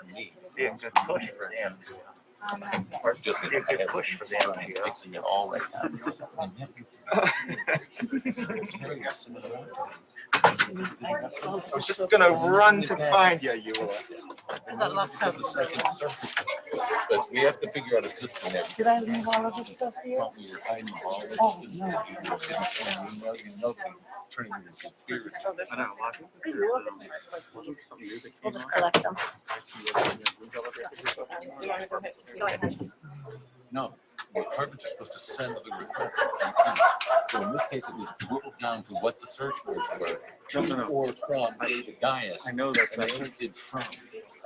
me. Be a good push for them. Just Be a good push for them. fixing it all right now. I was just gonna run to find you. You were. But we have to figure out a system there. Did I leave all of the stuff here? Oh, no. I know, We'll just collect them. No, the departments are supposed to send the requests to IT. So in this case, it was whittled down to what the search words were. No. Or from the Gaius. I know that. And they only did from.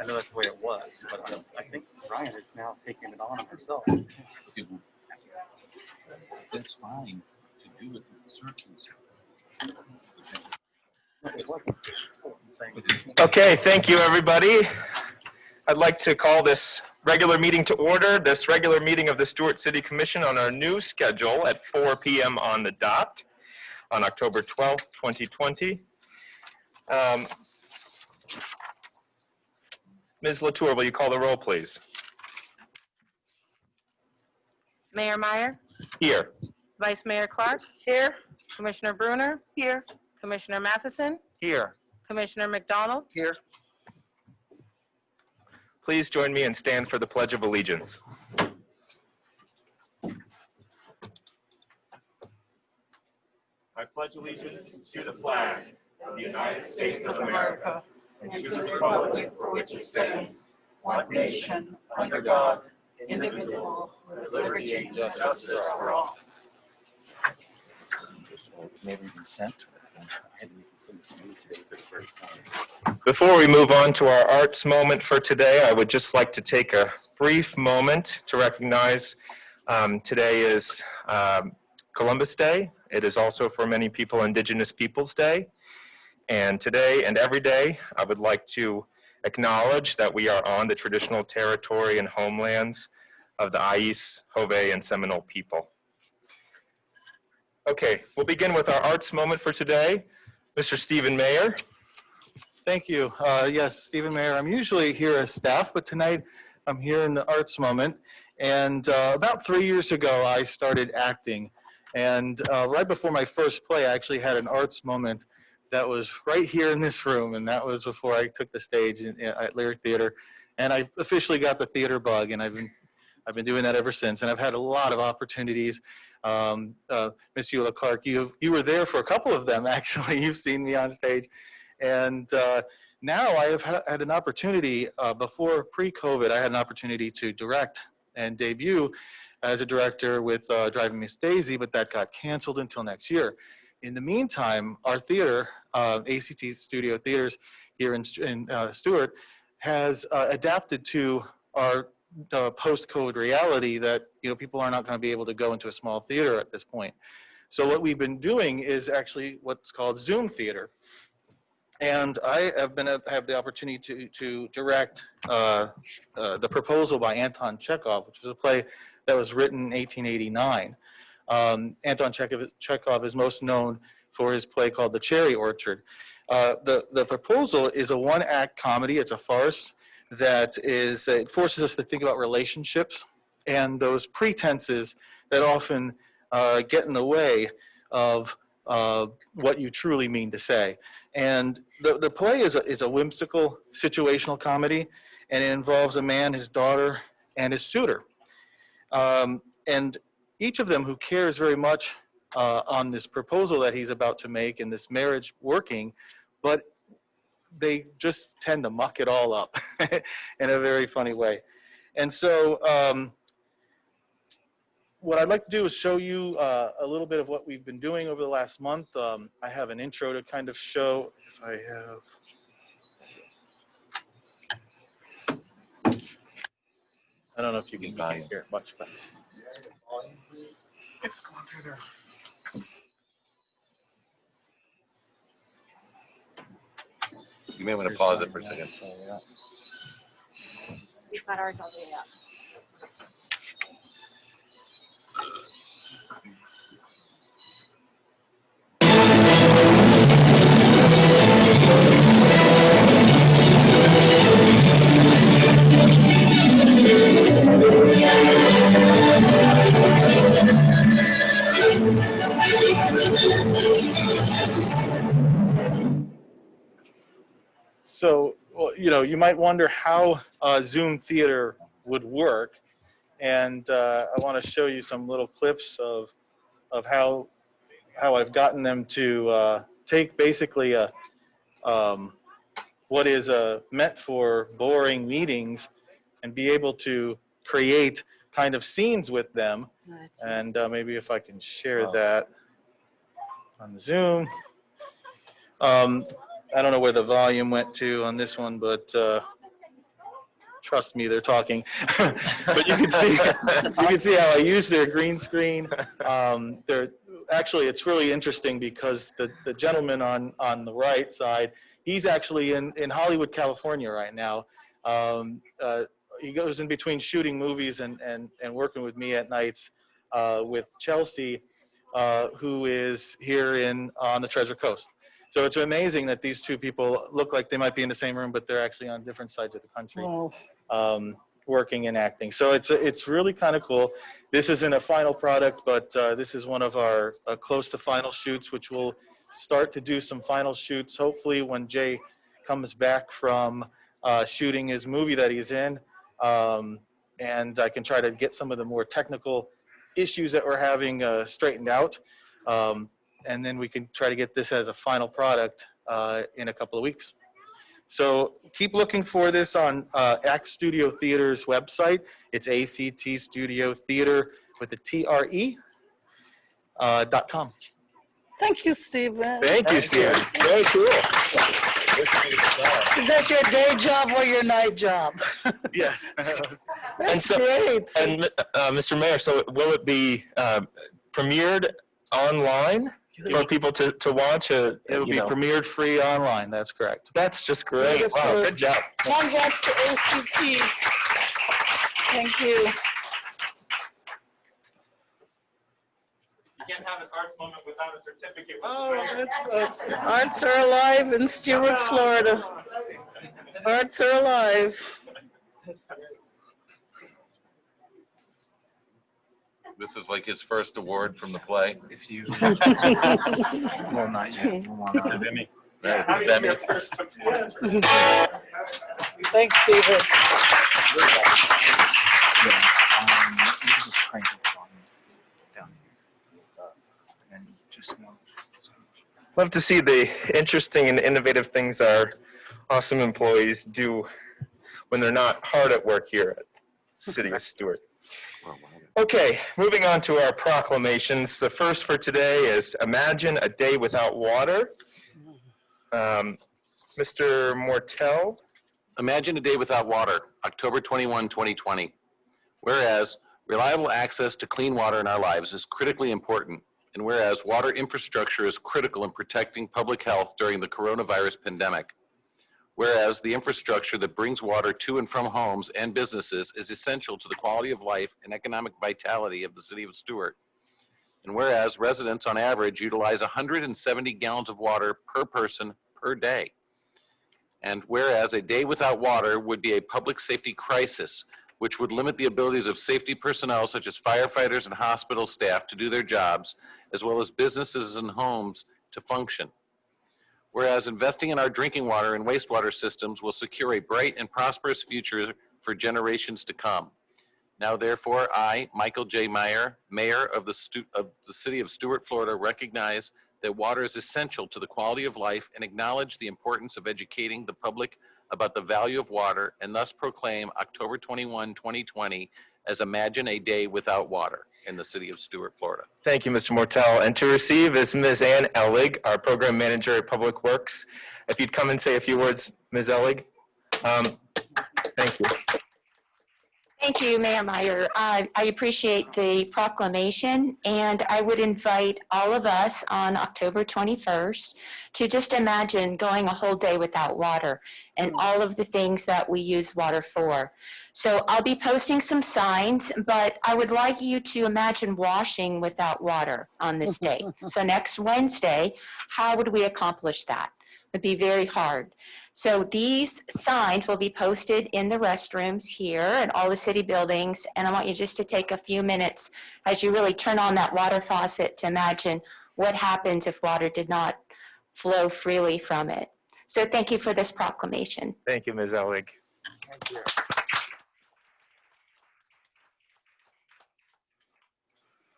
I know that's the way it was, but I think Ryan is now taking it on herself. That's fine to do it with the searches. Okay, thank you, everybody. I'd like to call this regular meeting to order, this regular meeting of the Stuart City Commission on our new schedule at 4 p.m. on the dot on October 12th, 2020. Ms. Latour, will you call the roll, please? Mayor Meyer, Here. Vice Mayor Clark. Here. Commissioner Bruner. Here. Commissioner Matheson. Here. Commissioner McDonald. Here. Please join me and stand for the Pledge of Allegiance. I pledge allegiance to the flag of the United States of America and to the republic for which it stands, one nation, under God, indivisible, with liberty and justice for all. It was never even sent to them. I had to send it to you today for the first time. Before we move on to our arts moment for today, I would just like to take a brief moment to recognize today is Columbus Day. It is also for many people Indigenous Peoples Day. And today and every day, I would like to acknowledge that we are on the traditional territory and homelands of the Ais, Hovey, and Seminole people. Okay, we'll begin with our arts moment for today. Mr. Stephen Mayer. Thank you. Yes, Stephen Mayer. I'm usually here as staff, but tonight I'm here in the arts moment. And about 3 years ago, I started acting. And right before my first play, I actually had an arts moment that was right here in this room. And that was before I took the stage at Lyric Theater. And I officially got the theater bug, and I've been doing that ever since. And I've had a lot of opportunities. Miss Eula Clark, you were there for a couple of them, actually. You've seen me on stage. And now I have had an opportunity, before pre-COVID, I had an opportunity to direct and debut as a director with Driving Miss Daisy, but that got canceled until next year. In the meantime, our theater, ACT Studio Theaters here in Stuart, has adapted to our post-COVID reality that people are not going to be able to go into a small theater at this point. So what we've been doing is actually what's called Zoom theater. And I have the opportunity to direct The Proposal by Anton Chekhov, which is a play that was written in 1889. Anton Chekhov is most known for his play called The Cherry Orchard. The Proposal is a one-act comedy. It's a farce that it forces us to think about relationships and those pretenses that often get in the way of what you truly mean to say. And the play is a whimsical situational comedy, and it involves a man, his daughter, and his suitor. And each of them who cares very much on this proposal that he's about to make and this marriage working, but they just tend to muck it all up in a very funny way. And so what I'd like to do is show you a little bit of what we've been doing over the last month. I have an intro to kind of show, if I have, I don't know if you can hear it much, but it's going through there. You may want to pause it for a second. We've got ours all the way up. So, well, you know, you might wonder how Zoom theater would work. And I want to show you some little clips of how I've gotten them to take basically a what is meant for boring meetings and be able to create kind of scenes with them. And maybe if I can share that on Zoom. I don't know where the volume went to on this one, but trust me, they're talking. But you can see how I use their green screen. They're actually, it's really interesting because the gentleman on the right side, he's actually in Hollywood, California right now. He goes in between shooting movies and working with me at nights with Chelsea, who is here on the Treasure Coast. So it's amazing that these two people look like they might be in the same room, but they're actually on different sides of the country. Wow. Working and acting. So it's really kind of cool. This isn't a final product, but this is one of our close to final shoots, which we'll start to do some final shoots, hopefully when Jay comes back from shooting his movie that he's in. And I can try to get some of the more technical issues that we're having straightened out. And then we can try to get this as a final product in a couple of weeks. So keep looking for this on ACT Studio Theater's website. It's ACT Studio Theater with the TRE.com. Thank you, Stephen. Thank you, Stuart. Very cool. Is that your day job or your night job? Yes. That's great. And Mr. Mayor, so will it be premiered online for people to watch? It'll be premiered free online. That's correct. That's just great. Wow, good job. Congrats to ACT. Thank you. You can't have an arts moment without a certificate. Arts are alive in Stuart, Florida. Arts are alive. This is like his first award from the play. If you. Well, not yet. Right, Emmy. Thanks, Stephen. Love to see the interesting and innovative things our awesome employees do when they're not hard at work here at City of Stuart. Okay, moving on to our proclamations. The first for today is Imagine a Day Without Water. Mr. Mortel. Imagine a Day Without Water, October 21, 2020. Whereas reliable access to clean water in our lives is critically important, and whereas water infrastructure is critical in protecting public health during the coronavirus pandemic. Whereas the infrastructure that brings water to and from homes and businesses is essential to the quality of life and economic vitality of the City of Stuart. And whereas residents on average utilize 170 gallons of water per person per day. And whereas a day without water would be a public safety crisis, which would limit the abilities of safety personnel such as firefighters and hospital staff to do their jobs, as well as businesses and homes to function. Whereas investing in our drinking water and wastewater systems will secure a bright and prosperous future for generations to come. Now therefore, I, Michael J. Meyer, Mayor of the City of Stuart, Florida, recognize that water is essential to the quality of life and acknowledge the importance of educating the public about the value of water, and thus proclaim October 21, 2020 as Imagine a Day Without Water in the City of Stuart, Florida. Thank you, Mr. Mortel. And to receive is Ms. Ann Ellig, our Program Manager at Public Works. If you'd come and say a few words, Ms. Ellig. Thank you. Thank you, Mayor Meyer. I appreciate the proclamation, and I would invite all of us on October 21st to just imagine going a whole day without water and all of the things that we use water for. So I'll be posting some signs, but I would like you to imagine washing without water on this day. So next Wednesday, how would we accomplish that? It would be very hard. So these signs will be posted in the restrooms here and all the city buildings, and I want you just to take a few minutes as you really turn on that water faucet to imagine what happens if water did not flow freely from it. So thank you for this proclamation. Thank you, Ms. Ellig.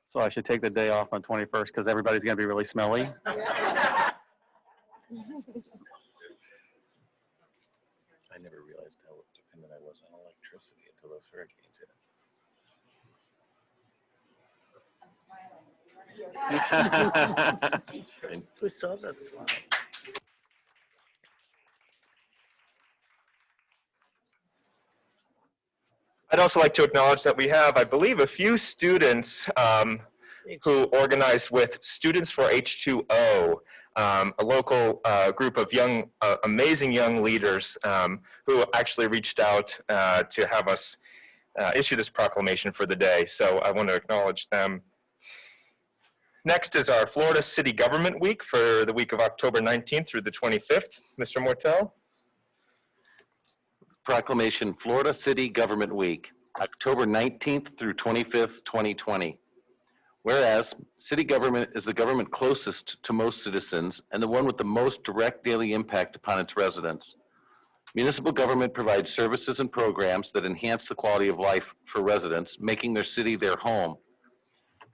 So I should take the day off on 21st because everybody's going to be really smelly. I never realized how dependent I was on electricity until those hurricanes hit. We saw that smile. I'd also like to acknowledge that we have, I believe, a few students who organized with Students for H2O, a local group of young, amazing young leaders who actually reached out to have us issue this proclamation for the day. So I want to acknowledge them. Next is our Florida City Government Week for the week of October 19th through the 25th. Mr. Mortel? Proclamation Florida City Government Week, October 19th through 25th, 2020. Whereas city government is the government closest to most citizens and the one with the most direct daily impact upon its residents. Municipal government provides services and programs that enhance the quality of life for residents, making their city their home.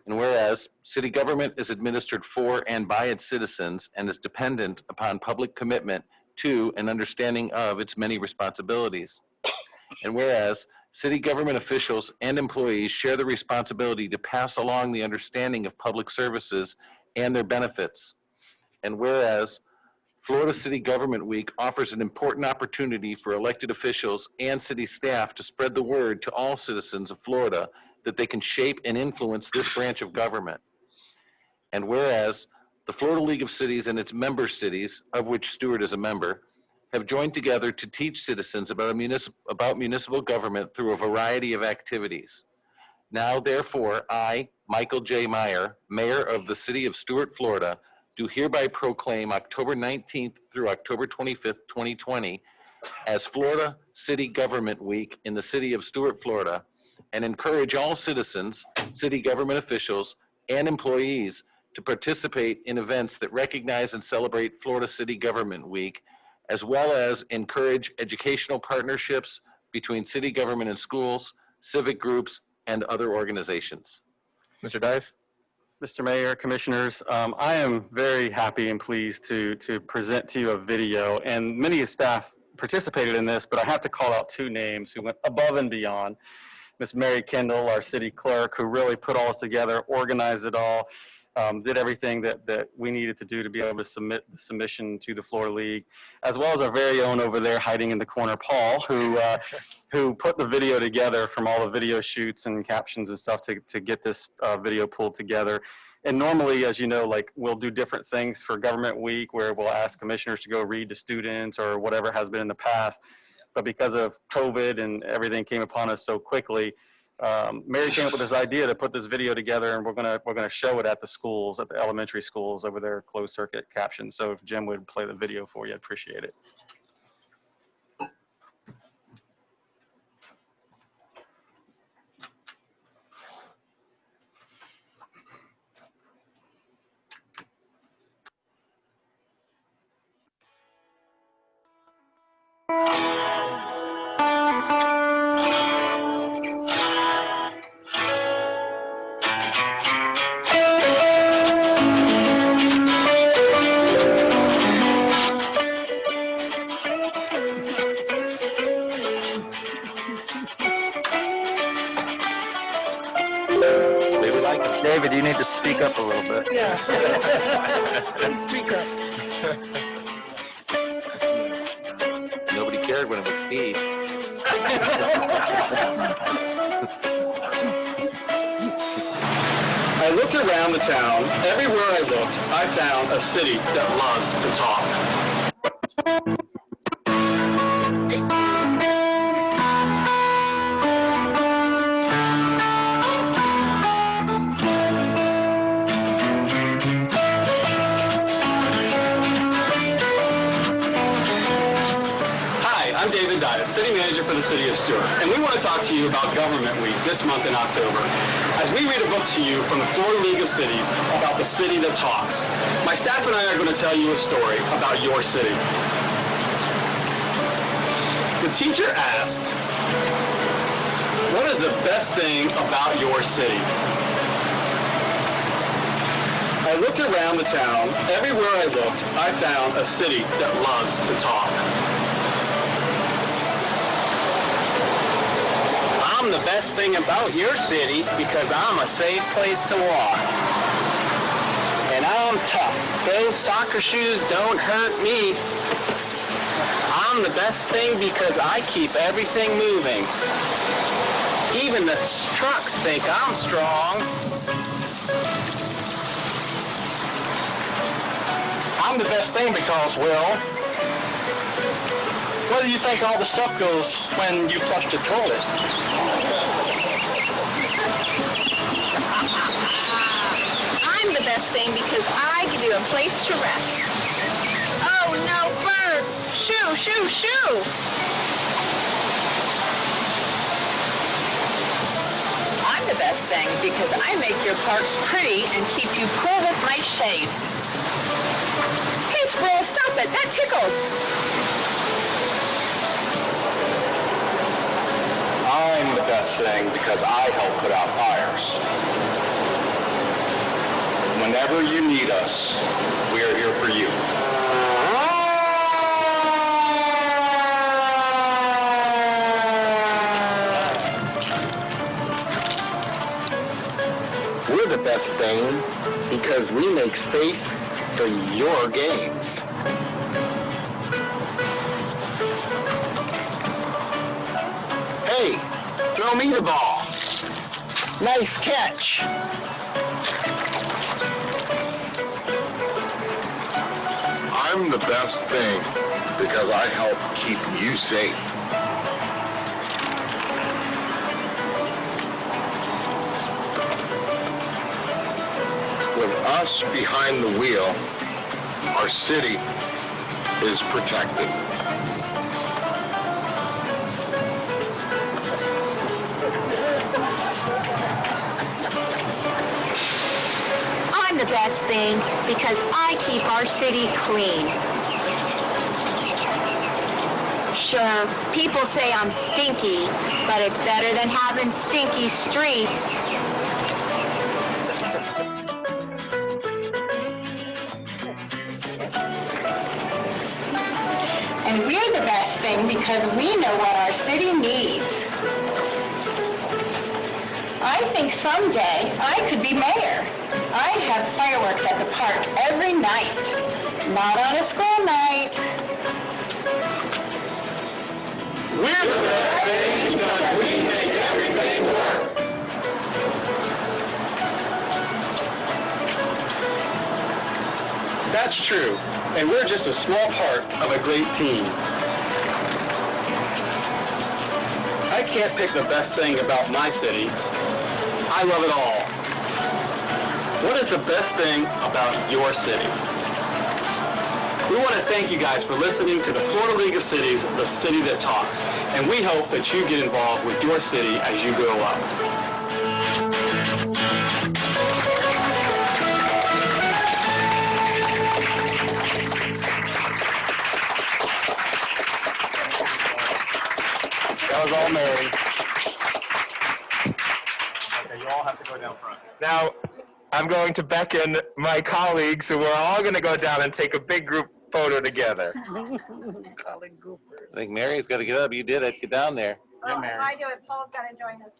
And whereas city government is administered for and by its citizens and is dependent upon public commitment to and understanding of its many responsibilities. And whereas city government officials and employees share the responsibility to pass along the understanding of public services and their benefits. And whereas Florida City Government Week offers an important opportunity for elected officials and city staff to spread the word to all citizens of Florida that they can shape and influence this branch of government. And whereas the Florida League of Cities and its member cities, of which Stuart is a member, have joined together to teach citizens about municipal government through a variety of activities. Now, therefore, I, Michael J. Meyer, Mayor of the City of Stuart, Florida, do hereby proclaim October 19th through October 25th, 2020 as Florida City Government Week in the city of Stuart, Florida, and encourage all citizens, city government officials, and employees to participate in events that recognize and celebrate Florida City Government Week, as well as encourage educational partnerships between city government and schools, civic groups, and other organizations. Mr. Dice? Mr. Mayor, Commissioners, I am very happy and pleased to present to you a video, and many staff participated in this, but I have to call out two names who went above and beyond. Ms. Mary Kendall, our city clerk, who really put all this together, organized it all, did everything that we needed to do to be able to submit the submission to the Florida League, as well as our very own over there hiding in the corner, Paul, who put the video together from all the video shoots and captions and stuff to get this video pulled together. And normally, as you know, like we'll do different things for Government Week where we'll ask commissioners to go read to students or whatever has been in the past. But because of COVID and everything came upon us so quickly, Mary came up with this idea to put this video together, and we're gonna show it at the schools, at the elementary schools over there, closed circuit caption. So if Jim would play the video for you, I'd appreciate it. David, you need to speak up a little bit. Yeah. Speak up. Nobody cared when it was Steve. I looked around the town. Everywhere I looked, I found a city that loves to talk. I'm David Dida, City Manager for the City of Stuart, and we want to talk to you about Government Week this month in October, as we read a book to you from the Florida League of Cities about the city that talks. My staff and I are going to tell you a story about your city. The teacher asked, "What is the best thing about your city?" I looked around the town. Everywhere I looked, I found a city that loves to talk. I'm the best thing about your city because I'm a safe place to walk. And I'm tough. Those soccer shoes don't hurt me. I'm the best thing because I keep everything moving. Even the trucks think I'm strong. I'm the best thing because, well, where do you think all the stuff goes when you flush the toilet? I'm the best thing because I give you a place to rest. Oh no, bird! Shoo, shoo, shoo! I'm the best thing because I make your parks pretty and keep you cool with my shade. Hey squirrel, stop it! That tickles! I'm the best thing because I help put out fires. Whenever you need us, we are here for you. We're the best thing because we make space for your games. Hey, throw me the ball. Nice catch. I'm the best thing because I help keep you safe. With us behind the wheel, our city is protected. I'm the best thing because I keep our city clean. Sure, people say I'm stinky, but it's better than having stinky streets. And we're the best thing because we know what our city needs. I think someday I could be mayor. I'd have fireworks at the park every night. Not on a school night. We're the best thing because we make everything work. That's true, and we're just a small part of a great team. I can't pick the best thing about my city. I love it all. What is the best thing about your city? We want to thank you guys for listening to the Florida League of Cities, the city that talks. And we hope that you get involved with your city as you grow up. That was all Mary. Okay, you all have to go down front. Now, I'm going to beckon my colleagues, and we're all going to go down and take a big group photo together. Calling goofers. I think Mary's got to get up. You did it. Get down there. Yeah, Mary. I do it. Paul's got to join us.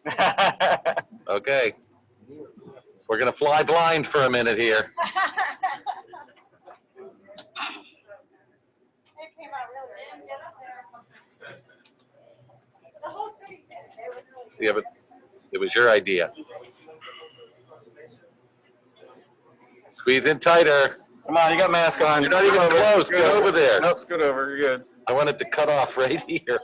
Okay. We're going to fly blind for a minute here. It came out really good. The whole city did it. It was really good. Yeah, but it was your idea. Squeeze in tighter. Come on, you got mask on. You're not even close. Get over there. Nope, scoot over. You're good. I want it to cut off right here.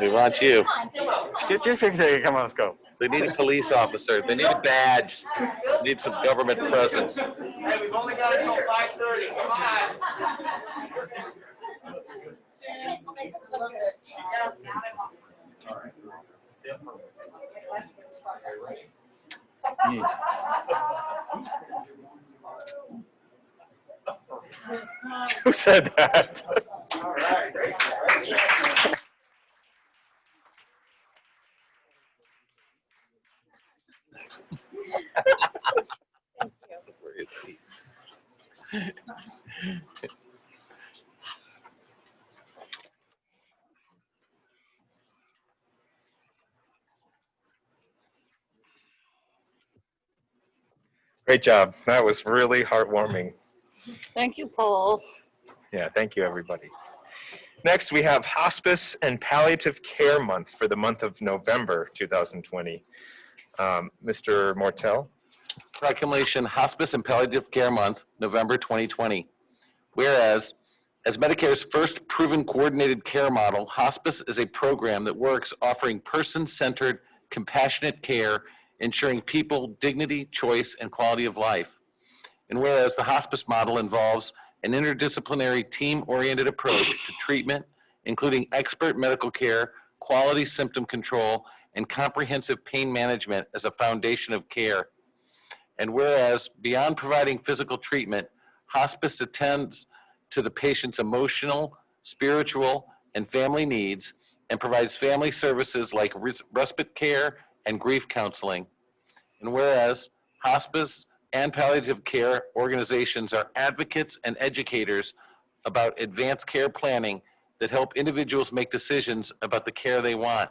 We want you. Get your picture. Come on, let's go. They need a police officer. They need a badge. They need some government presence. Hey, we've only got until 5:30. Come on. Who said that? All right. Where is he? Great job. That was really heartwarming. Thank you, Paul. Yeah, thank you, everybody. Next, we have Hospice and Palliative Care Month for the month of November 2020. Mr. Mortel? Proclamation Hospice and Palliative Care Month, November 2020. Whereas, as Medicare's first proven coordinated care model, hospice is a program that works offering person-centered, compassionate care, ensuring people dignity, choice, and quality of life. And whereas the hospice model involves an interdisciplinary team-oriented approach to treatment, including expert medical care, quality symptom control, and comprehensive pain management as a foundation of care. And whereas beyond providing physical treatment, hospice attends to the patient's emotional, spiritual, and family needs and provides family services like respite care and grief counseling. And whereas hospice and palliative care organizations are advocates and educators about advanced care planning that help individuals make decisions about the care they want.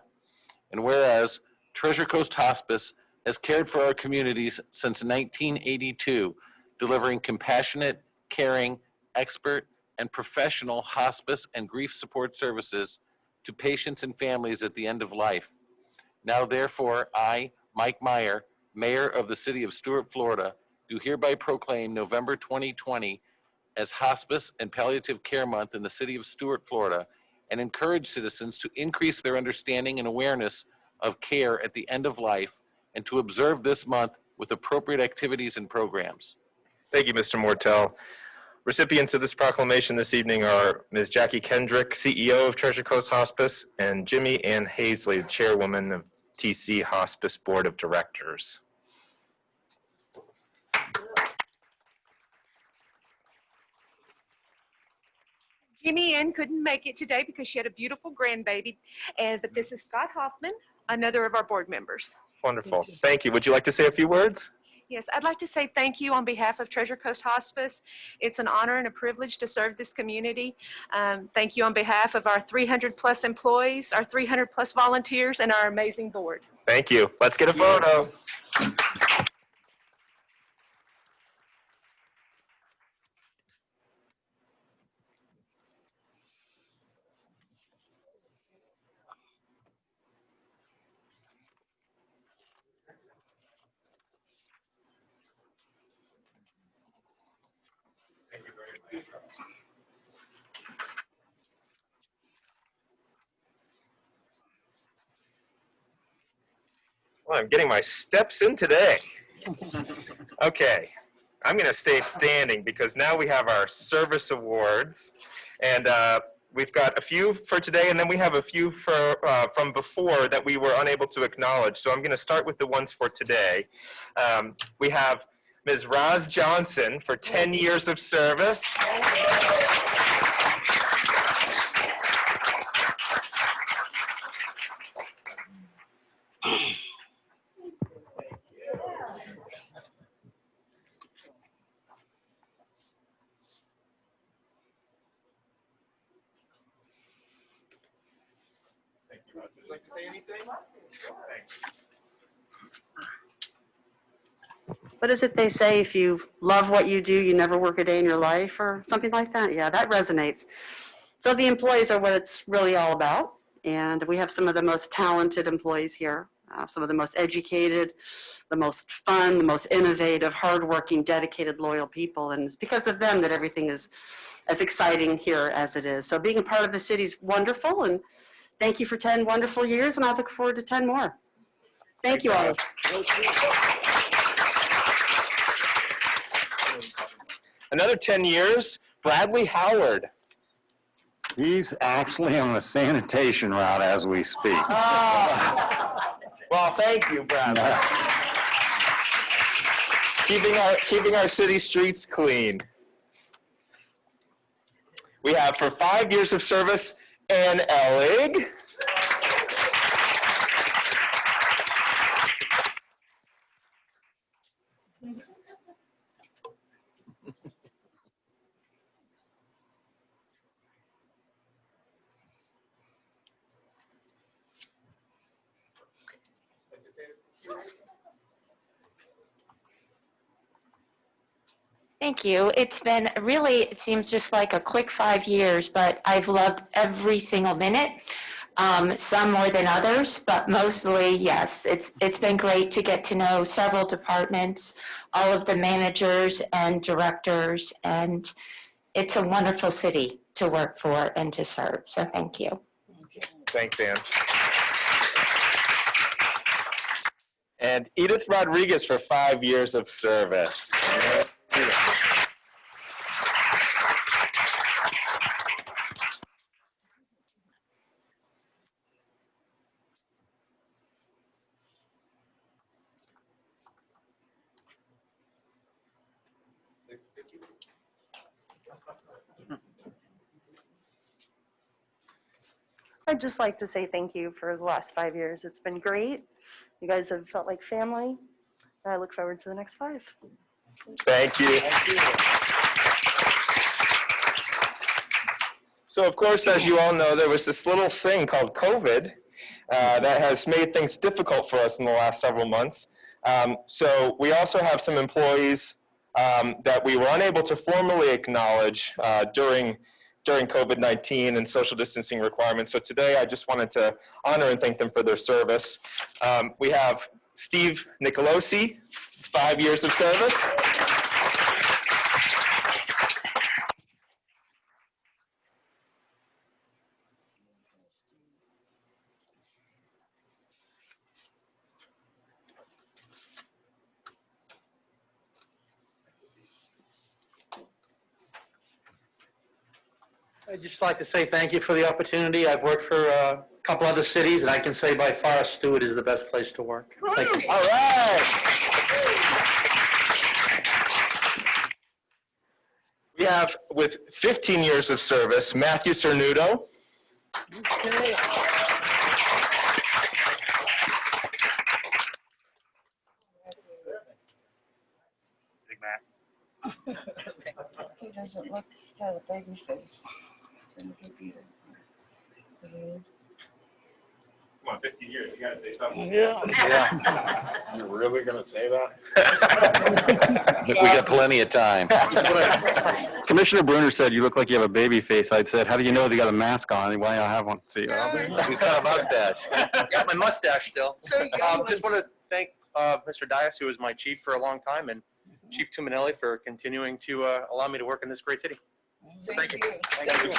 And whereas Treasure Coast Hospice has cared for our communities since 1982, delivering compassionate, caring, expert, and professional hospice and grief support services to patients and families at the end of life. Now therefore, I, Mike Meyer, Mayor of the City of Stuart, Florida, do hereby proclaim November 2020 as Hospice and Palliative Care Month in the City of Stuart, Florida, and encourage citizens to increase their understanding and awareness of care at the end of life, and to observe this month with appropriate activities and programs. Thank you, Mr. Mortel. Recipients of this proclamation this evening are Ms. Jackie Kendrick, CEO of Treasure Coast Hospice, and Jimmy Ann Hazley, Chairwoman of TC Hospice Board of Directors. Jimmy Ann couldn't make it today because she had a beautiful grandbaby, but this is Scott Hoffman, another of our board members. Wonderful. Thank you. Would you like to say a few words? Yes, I'd like to say thank you on behalf of Treasure Coast Hospice. It's an honor and a privilege to serve this community. Thank you on behalf of our 300 plus employees, our 300 plus volunteers, and our amazing board. Thank you. Let's get a photo. Well, I'm getting my steps in today. Okay, I'm going to stay standing because now we have our service awards, and we've got a few for today, and then we have a few from before that we were unable to acknowledge. So I'm going to start with the ones for today. We have Ms. Roz Johnson for 10 years of service. What is it they say, if you love what you do, you never work a day in your life, or something like that? Yeah, that resonates. So the employees are what it's really all about, and we have some of the most talented employees here, some of the most educated, the most fun, the most innovative, hardworking, dedicated, loyal people, and it's because of them that everything is as exciting here as it is. So being a part of the city is wonderful, and thank you for 10 wonderful years, and I look forward to 10 more. Thank you all. Another 10 years, Bradley Howard. He's actually on the sanitation route as we speak. Well, thank you, Bradley. Keeping our city streets clean. We have for 5 years of service, Ann Ellig. Thank you. It's been really, it seems just like a quick 5 years, but I've loved every single minute. Some more than others, but mostly, yes. It's been great to get to know several departments, all of the managers and directors, and it's a wonderful city to work for and to serve. So thank you. Thanks, Ann. And Edith Rodriguez for 5 years of service. I'd just like to say thank you for the last 5 years. It's been great. You guys have felt like family. And I look forward to the next 5. Thank you. So of course, as you all know, there was this little thing called COVID that has made things difficult for us in the last several months. So we also have some employees that we were unable to formally acknowledge during COVID-19 and social distancing requirements. So today I just wanted to honor and thank them for their service. We have Steve Nicolosi, 5 years of service. I'd just like to say thank you for the opportunity. I've worked for a couple other cities, and I can say by far Stuart is the best place to work. Thank you. All right. We have, with 15 years of service, Matthew Cernuto. Big Mac. He doesn't look, got a baby face. Didn't give you that. Come on, 15 years, you gotta say something. Yeah. You're really gonna say that? We got plenty of time. Commissioner Bruner said, you look like you have a baby face. I said, how do you know they got a mask on? Why I have one? See, You've got a mustache. Got my mustache still. Just want to thank Mr. Dias, who was my chief for a long time, and Chief Tuminelli for continuing to allow me to work in this great city. So thank you. Thank you.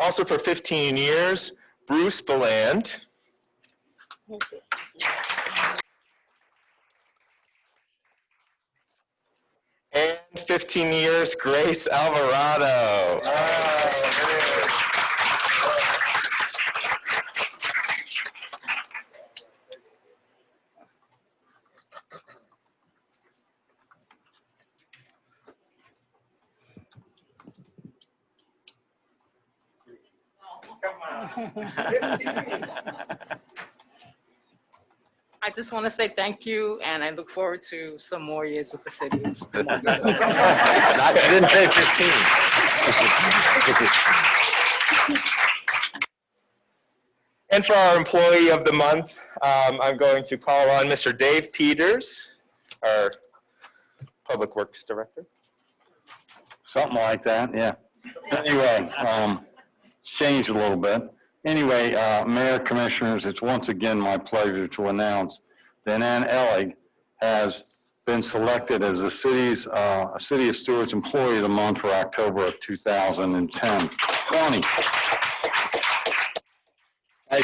Also for 15 years, Bruce Beland. And 15 years, Grace Alvarado. I just want to say thank you, and I look forward to some more years with the city. You didn't say 15. And for our Employee of the Month, I'm going to call on Mr. Dave Peters, our Public Works Director. Something like that, yeah. Anyway, changed a little bit. Anyway, Mayor, Commissioners, it's once again my pleasure to announce that Ann Ellig has been selected as the City of Stuart's Employee of the Month for October of 2010. 20.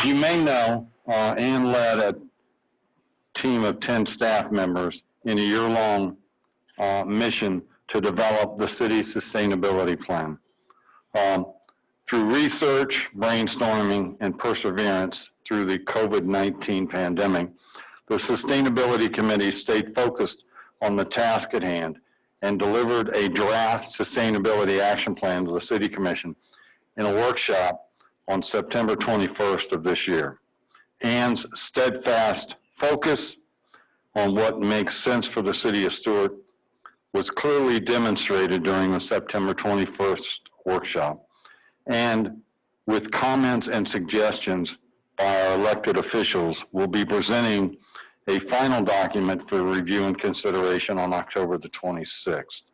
you may know, Ann led a team of 10 staff members in a year-long mission to develop the city's sustainability plan. Through research, brainstorming, and perseverance through the COVID-19 pandemic, the Sustainability Committee stayed focused on the task at hand and delivered a draft sustainability action plan to the City Commission in a workshop on September 21st of this year. Ann's steadfast focus on what makes sense for the City of Stuart was clearly demonstrated during the September 21st workshop. And with comments and suggestions by our elected officials, we'll be presenting a final document for review and consideration on October the 26th.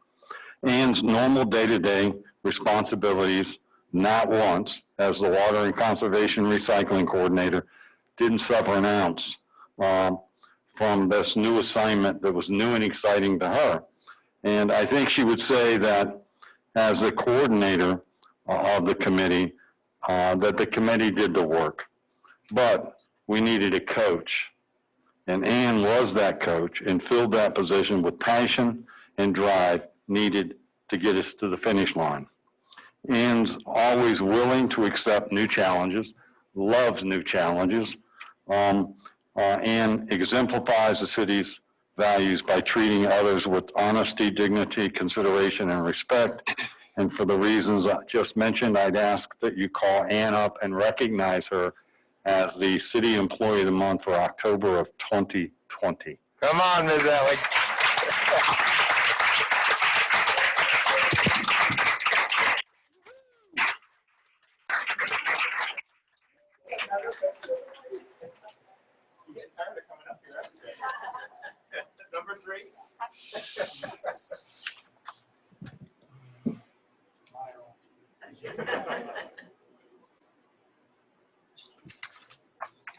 Ann's normal day-to-day responsibilities, not once, as the Water and Conservation Recycling Coordinator, didn't suffer an ounce from this new assignment that was new and exciting to her. And I think she would say that as the coordinator of the committee, that the committee did the work. But we needed a coach. And Ann was that coach and filled that position with passion and drive needed to get us to the finish line. Ann's always willing to accept new challenges, loves new challenges, and exemplifies the city's values by treating others with honesty, dignity, consideration, and respect. And for the reasons I just mentioned, I'd ask that you call Ann up and recognize her as the City Employee of the Month for October of 2020. Come on, Ms. Ellie. Number 3.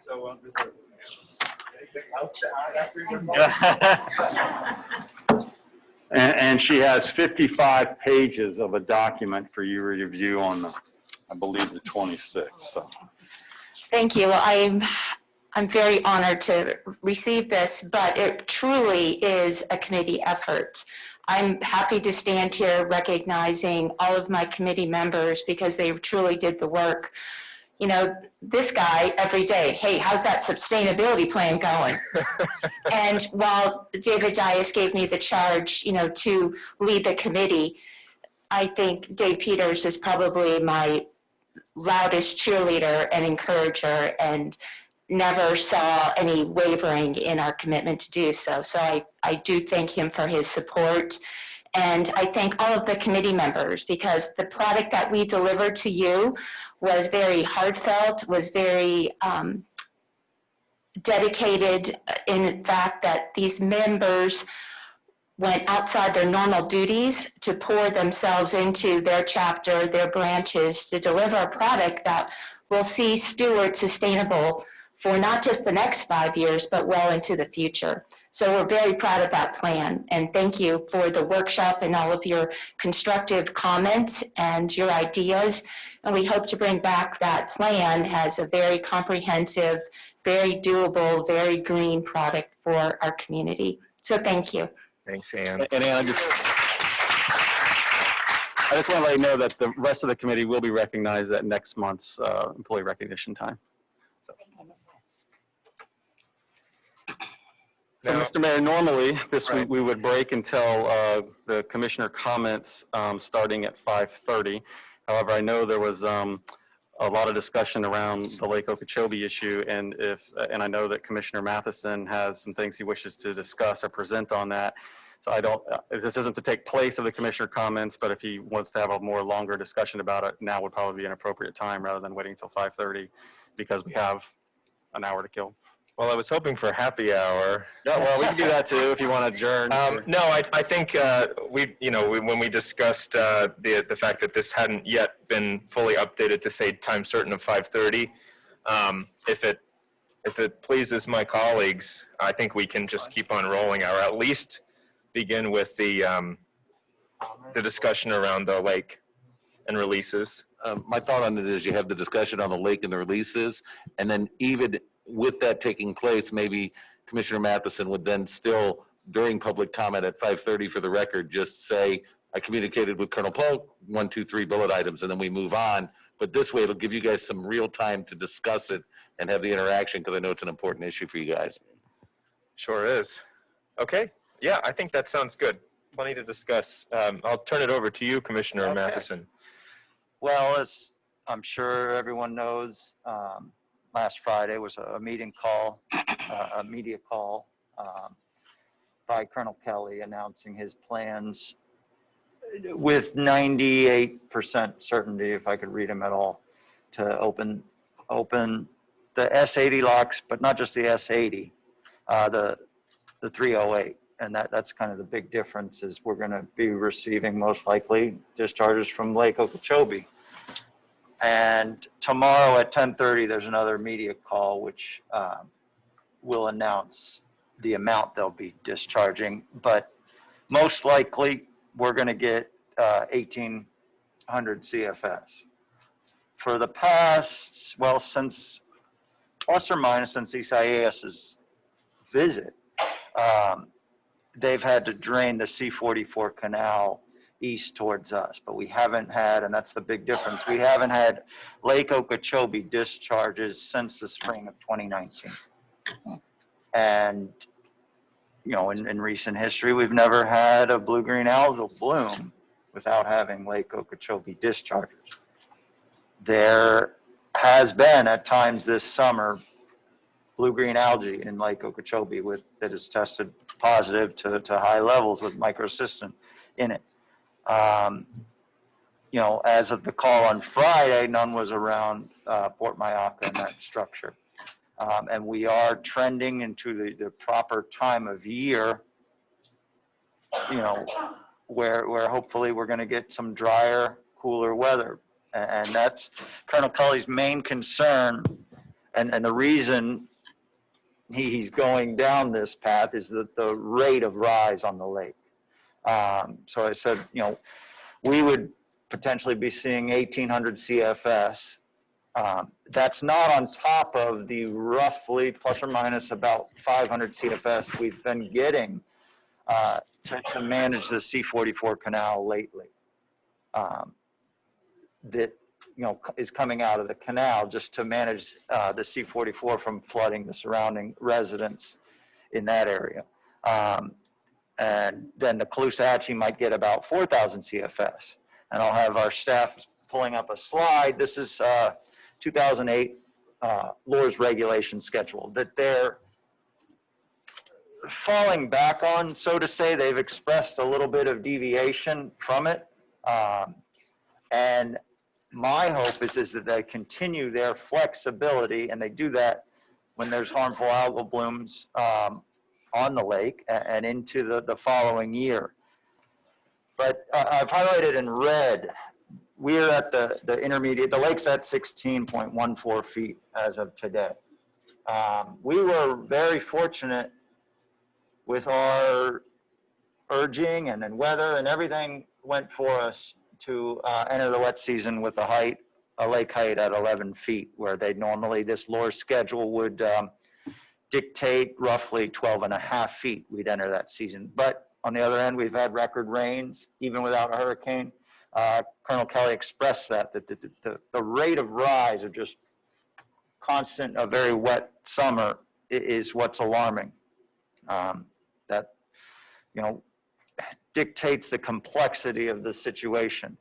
So, anything else to add after And she has 55 pages of a document for you to review on the, I believe, the 26th. So. Thank you. I'm very honored to receive this, but it truly is a committee effort. I'm happy to stand here recognizing all of my committee members because they truly did the work. You know, this guy every day, hey, how's that sustainability plan going? And while David Dias gave me the charge, you know, to lead the committee, I think Dave Peters is probably my loudest cheerleader and encourager, and never saw any wavering in our commitment to do so. So I do thank him for his support. And I thank all of the committee members because the product that we delivered to you was very heartfelt, was very dedicated in fact that these members went outside their normal duties to pour themselves into their chapter, their branches, to deliver a product that will see Stuart sustainable for not just the next 5 years, but well into the future. So we're very proud of that plan. And thank you for the workshop and all of your constructive comments and your ideas. And we hope to bring back that plan as a very comprehensive, very doable, very green product for our community. So thank you. Thanks, Ann. And Ann, I just want to let you know that the rest of the committee will be recognized at next month's employee recognition time. So, Mr. Mayor, normally this week we would break until the commissioner comments starting at 5:30. However, I know there was a lot of discussion around the Lake Okeechobee issue, and I know that Commissioner Matheson has some things he wishes to discuss or present on that. So I don't, this isn't to take place of the commissioner comments, but if he wants to have a more longer discussion about it, now would probably be an appropriate time rather than waiting until 5:30 because we have an hour to kill. Well, I was hoping for happy hour. Yeah, well, we can do that too if you want to adjourn. No, I think when we discussed the fact that this hadn't yet been fully updated to say time certain of 5:30, if it pleases my colleagues, I think we can just keep on rolling, or at least begin with the discussion around the lake and releases. my thought on it is you have the discussion on the lake and the releases, and then even with that taking place, maybe Commissioner Matheson would then still, during public comment at 5:30 for the record, just say, I communicated with Colonel Polk, 1, 2, 3 bullet items, and then we move on. But this way, it'll give you guys some real time to discuss it and have the interaction, because I know it's an important issue for you guys. Sure is. Okay, yeah, I think that sounds good. Plenty to discuss. I'll turn it over to you, Commissioner Matheson. Well, as I'm sure everyone knows, last Friday was a meeting call, a media call by Colonel Kelly announcing his plans with 98% certainty, if I could read them at all, to open the S80 locks, but not just the S80, the 308. And that's kind of the big difference, is we're going to be receiving most likely discharges from Lake Okeechobee. And tomorrow at 10:30, there's another media call, which will announce the amount they'll be discharging. But most likely, we're going to get 1,800 CFS. For the past, well, since plus or minus since ESIAS's visit, they've had to drain the C-44 canal east towards us, but we haven't had, and that's the big difference, we haven't had Lake Okeechobee discharges since the spring of 2019. And, you know, in recent history, we've never had a blue-green algal bloom without having Lake Okeechobee discharges. There has been at times this summer blue-green algae in Lake Okeechobee that is tested positive to high levels with microcystin in it. You know, as of the call on Friday, none was around Port Mayaka and that structure. And we are trending into the proper time of year, you know, where hopefully we're going to get some drier, cooler weather. And that's Colonel Kelly's main concern. And the reason he's going down this path is the rate of rise on the lake. So I said, you know, we would potentially be seeing 1,800 CFS. That's not on top of the roughly plus or minus about 500 CFS we've been getting to manage the C-44 canal lately. That, you know, is coming out of the canal just to manage the C-44 from flooding the surrounding residents in that area. And then the Caloosahatchee might get about 4,000 CFS. And I'll have our staff pulling up a slide. This is 2008 LOR's regulation schedule that they're falling back on, so to say. They've expressed a little bit of deviation from it. And my hope is that they continue their flexibility, and they do that when there's harmful algal blooms on the lake and into the following year. But I've highlighted in red, we're at the intermediate, the lake's at 16.14 feet as of today. We were very fortunate with our urging and weather, and everything went for us to enter the wet season with a lake height at 11 feet, where they normally, this LOR schedule would dictate roughly 12.5 feet we'd enter that season. But on the other end, we've had record rains, even without a hurricane. Colonel Kelly expressed that the rate of rise of just constant, a very wet summer is what's alarming. That, you know, dictates the complexity of the situation.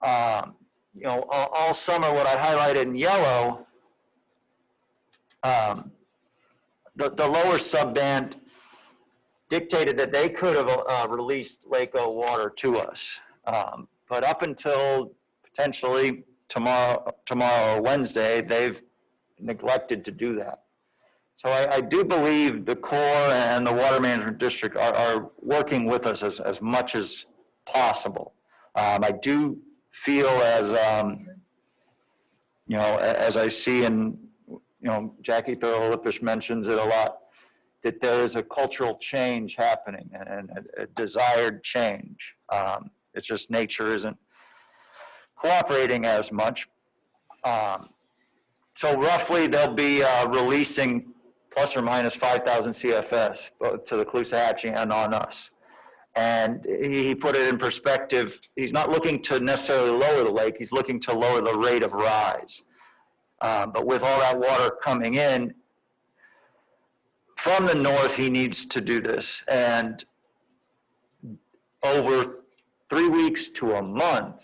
You know, all summer, what I highlighted in yellow, the lower subband dictated that they could have released Lake O water to us. But up until potentially tomorrow or Wednesday, they've neglected to do that. So I do believe the Corps and the Water Management District are working with us as much as possible. I do feel as, you know, as I see, and, you know, Jackie Thurl-Lippisch mentions it a lot, that there is a cultural change happening and a desired change. It's just nature isn't cooperating as much. So roughly they'll be releasing plus or minus 5,000 CFS both to the Caloosahatchee and on us. And he put it in perspective. He's not looking to necessarily lower the lake. He's looking to lower the rate of rise. But with all that water coming in from the north, he needs to do this. And over 3 weeks to a month,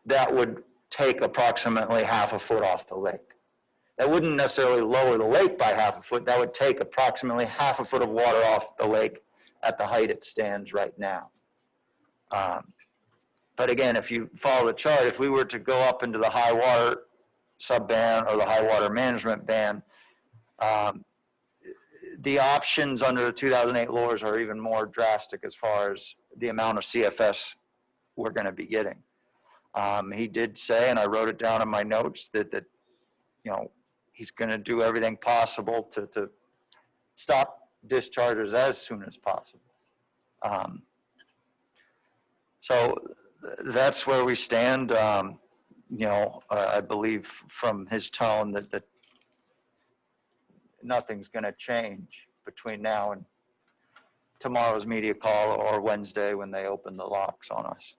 that would take approximately half a foot off the lake. That wouldn't necessarily lower the lake by half a foot. That would take approximately half a foot of water off the lake at the height it stands right now. But again, if you follow the chart, if we were to go up into the high water sub-ban or the high water management ban, the options under the 2008 laws are even more drastic as far as the amount of CFS we're going to be getting. He did say, and I wrote it down in my notes, that you know, he's going to do everything possible to stop discharges as soon as possible. So that's where we stand. You know, I believe from his tone that nothing's going to change between now and tomorrow's media call or Wednesday when they open the locks on us.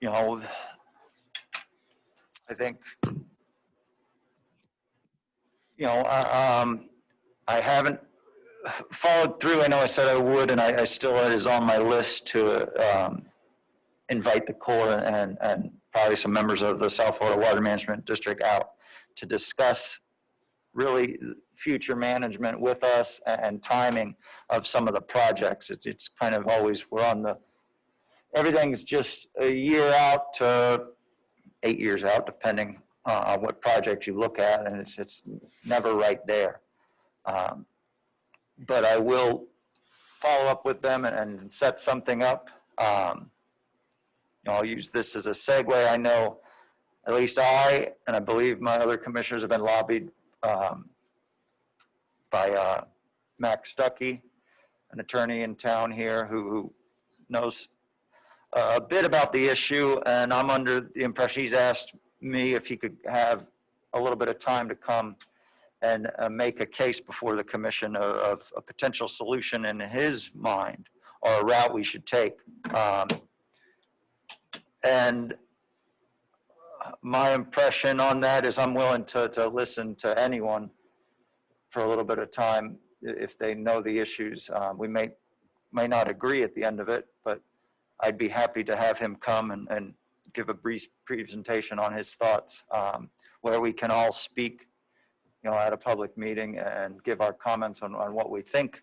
You know, I think, you know, I haven't followed through. I know I said I would, and I still, it is on my list to invite the Corps and probably some members of the South Florida Water Management District out to discuss really future management with us and timing of some of the projects. It's kind of always, we're on the, everything's just a year out to 8 years out, depending on what project you look at, and it's never right there. But I will follow up with them and set something up. You know, I'll use this as a segue. I know at least I, and I believe my other commissioners, have been lobbied by Mac Stuckey, an attorney in town here who knows a bit about the issue, and I'm under the impression he's asked me if he could have a little bit of time to come and make a case before the commission of a potential solution in his mind or a route we should take. And my impression on that is I'm willing to listen to anyone for a little bit of time if they know the issues. We may not agree at the end of it, but I'd be happy to have him come and give a brief presentation on his thoughts, where we can all speak, you know, at a public meeting and give our comments on what we think.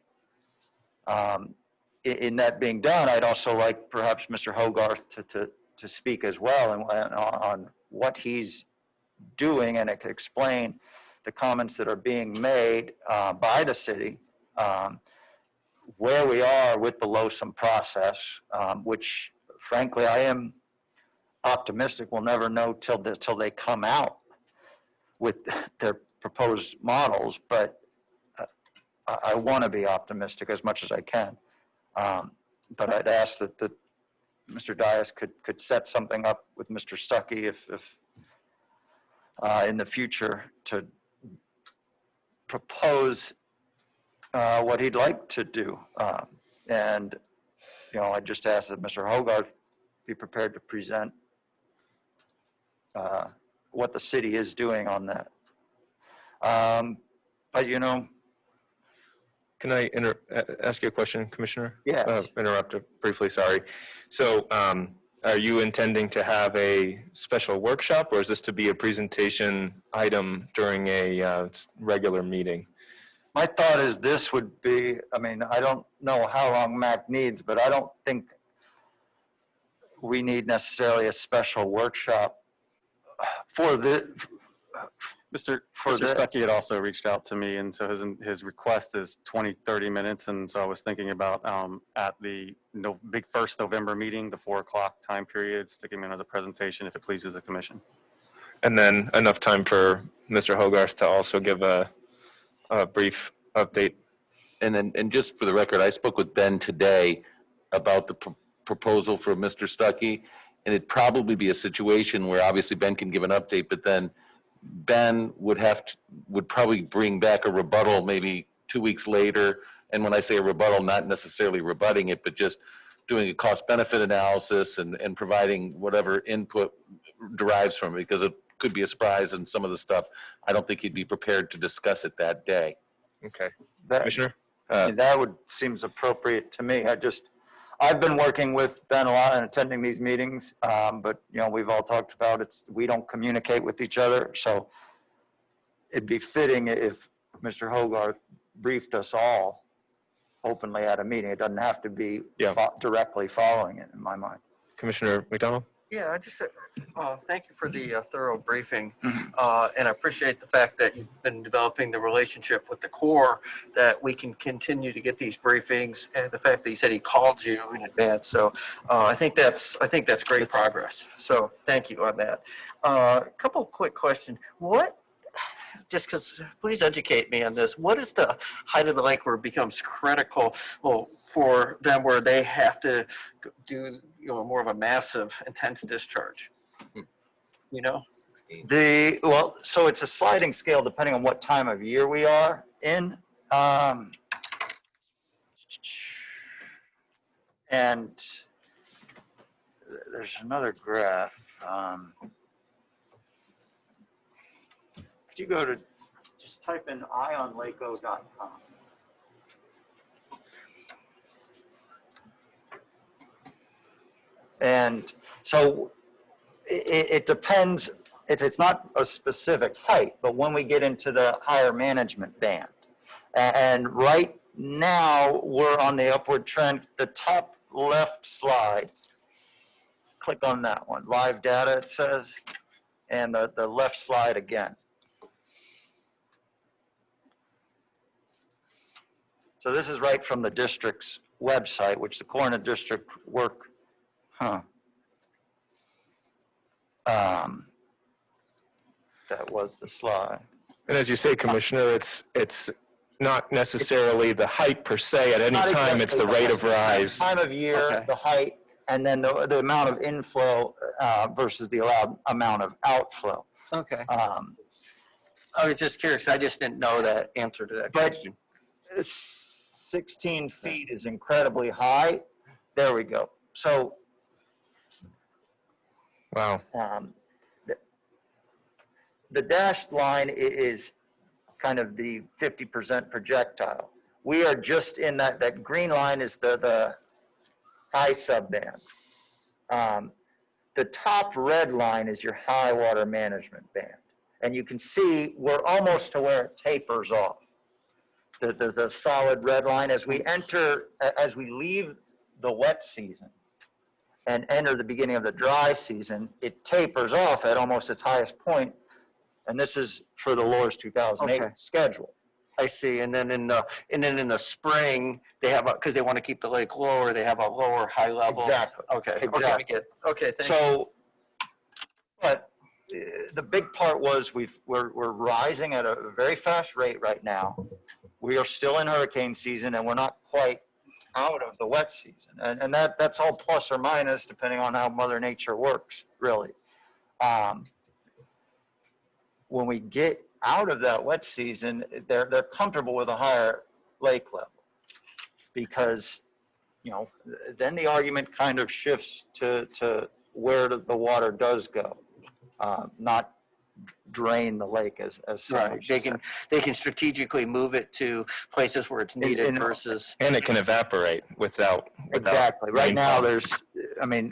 In that being done, I'd also like perhaps Mr. Hogarth to speak as well and on what he's doing and explain the comments that are being made by the city, where we are with the LOSUM process, which frankly I am optimistic we'll never know till they come out with their proposed models, but I want to be optimistic as much as I can. But I'd ask that Mr. Dias could set something up with Mr. Stuckey if in the future to propose what he'd like to do. And, you know, I just ask that Mr. Hogarth be prepared to present what the city is doing on that. But, you know. Can I ask you a question, Commissioner? Yeah. Interrupt briefly, sorry. So are you intending to have a special workshop, or is this to be a presentation item during a regular meeting? My thought is this would be, I mean, I don't know how long Mac needs, but I don't think we need necessarily a special workshop for the, Mr. Stuckey had also reached out to me, and so his request is 20-30 minutes, and so I was thinking about at the big first November meeting, the 4 o'clock time period, sticking him in as a presentation if it pleases the commission. And then enough time for Mr. Hogarth to also give a brief update. And just for the record, I spoke with Ben today about proposal for Mr. Stuckey. And it'd probably be a situation where obviously Ben can give an update, but then Ben would probably bring back a rebuttal maybe 2 weeks later. And when I say a rebuttal, not necessarily rebutting it, but just doing a cost benefit analysis and providing whatever input derives from it, because it could be a surprise, and some of the stuff, I don't think he'd be prepared to discuss it that day. Okay. Commissioner? That would, seems appropriate to me. I've been working with Ben a lot and attending these meetings, but you know, we've all talked about we don't communicate with each other, so it'd be fitting if Mr. Hogarth briefed us all openly at a meeting. It doesn't have to be directly following it, in my mind. Commissioner McDonald? Yeah, I just thank you for the thorough briefing, and I appreciate the fact that you've been developing the relationship with the Corps, that we can continue to get these briefings, and the fact that you said he called you in advance. So I think that's great progress. So thank you on that. A couple of quick questions. Just because, please educate me on this. What is the height of the lake where it becomes critical for them, where they have to do more of a massive, intense discharge? You know? So it's a sliding scale depending on what time of year we are in. And there's another graph. Could you go to, just type in ionlako.com. And so it depends, it's not a specific height, but when we get into the higher management band. And right now we're on the upward trend. The top left slide, click on that one, live data it says, and the left slide again. So this is right from the district's website, which the Corner District work, that was the slide. And as you say, Commissioner, it's not necessarily the height per se at any time, it's the rate of rise. Time of year, the height, and then the amount of inflow versus the allowed amount of outflow. Okay. I was just curious. I just didn't know that answer to that question. 16 feet is incredibly high. There we go. So, wow. The dashed line is kind of the 50% projectile. We are just in that green line is the high subband. The top red line is your high water management band. And you can see we're almost to where it tapers off. The solid red line, as we leave the wet season and enter the beginning of the dry season, it tapers off at almost its highest point. And this is for the Lore's 2008 schedule. I see. And then in the spring, they have because they want to keep the lake lower, they have a lower high level. Exactly. Okay. Exactly. Okay. Thank you. But the big part was we're rising at a very fast rate right now. We are still in hurricane season, and we're not quite out of the wet season. And that's all plus or minus depending on how Mother Nature works, really. When we get out of that wet season, they're comfortable with a higher lake level, because then the argument kind of shifts to where the water does go, not drain the lake as right. They can strategically move it to places where it's needed versus. And it can evaporate without exactly. Right now, rainfall.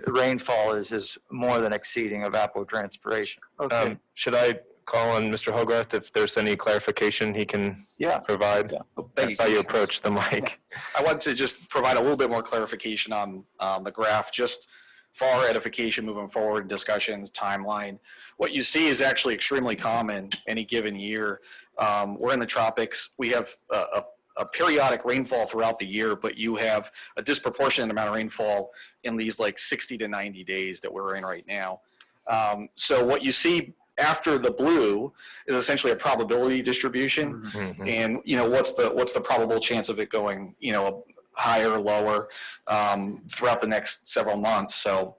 Rainfall is more than exceeding evapotranspiration. Okay. Should I call on Mr. Hogarth if there's any clarification he can provide? Yeah. That's how you approach the mic. I want to just provide a little bit more clarification on the graph, just for our edification moving forward, discussions, timeline. What you see is actually extremely common any given year. We're in the tropics. We have a periodic rainfall throughout the year, but you have a disproportionate amount of rainfall in these like 60 to 90 days that we're in right now. So what you see after the blue is essentially a probability distribution. Mm-hmm. And what's the probable chance of it going higher, lower, throughout the next several months. So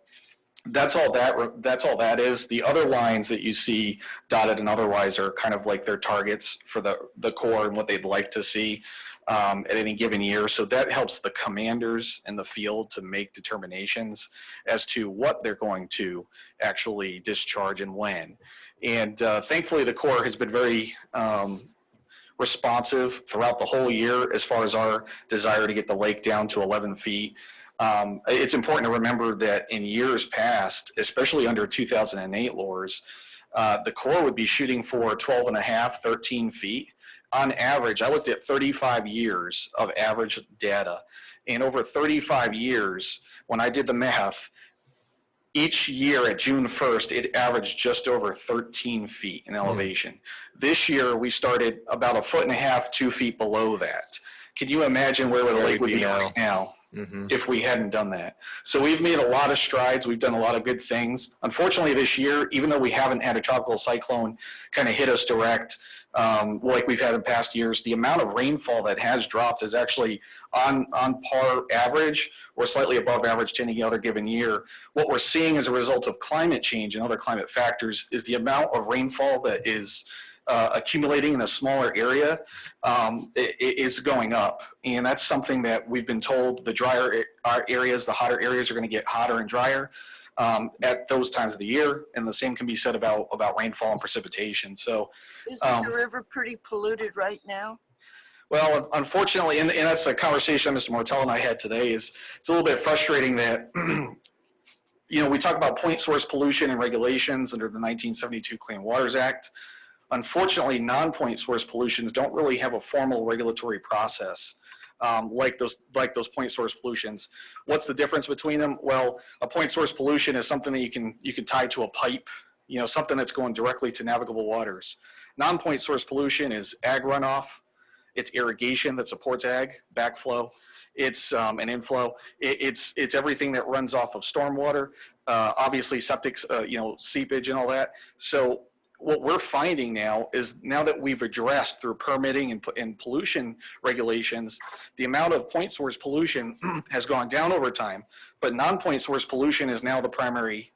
that's all that is. The other lines that you see dotted and otherwise are kind of like their targets for the Corps and what they'd like to see at any given year. So that helps the commanders in the field to make determinations as to what they're going to actually discharge and when. And thankfully, the Corps has been very responsive throughout the whole year as far as our desire to get the lake down to 11 feet. It's important to remember that in years past, especially under 2008 laws, the Corps would be shooting for 12 and a half, 13 feet. On average, I looked at 35 years of average data. And over 35 years, when I did the math, each year at June 1st, it averaged just over 13 feet in elevation. This year, we started about 1.5 feet, 2 feet below that. Can you imagine where the lake would be right now if we hadn't done that? So we've made a lot of strides. We've done a lot of good things. Unfortunately, this year, even though we haven't had a tropical cyclone kind of hit us direct, like we've had in past years, the amount of rainfall that has dropped is actually on par average or slightly above average to any other given year. What we're seeing as a result of climate change and other climate factors is the amount of rainfall that is accumulating in a smaller area is going up. And that's something that we've been told the drier areas, the hotter areas are going to get hotter and drier at those times of the year. And the same can be said about rainfall and precipitation. So Isn't the river pretty polluted right now? well, unfortunately, and that's a conversation Mr. Mortel and I had today, is it's a little bit frustrating that, we talk about point source pollution and regulations under the 1972 Clean Waters Act. Unfortunately, non-point source pollutions don't really have a formal regulatory process like those point source pollutions. What's the difference between them? Well, a point source pollution is something that you can tie to a pipe, something that's going directly to navigable waters. Non-point source pollution is ag runoff. It's irrigation that supports ag, backflow. It's an inflow. It's everything that runs off of stormwater, obviously septic, seepage and all that. So what we're finding now is, now that we've addressed through permitting and pollution regulations, the amount of point source pollution has gone down over time, but non-point source pollution is now the primary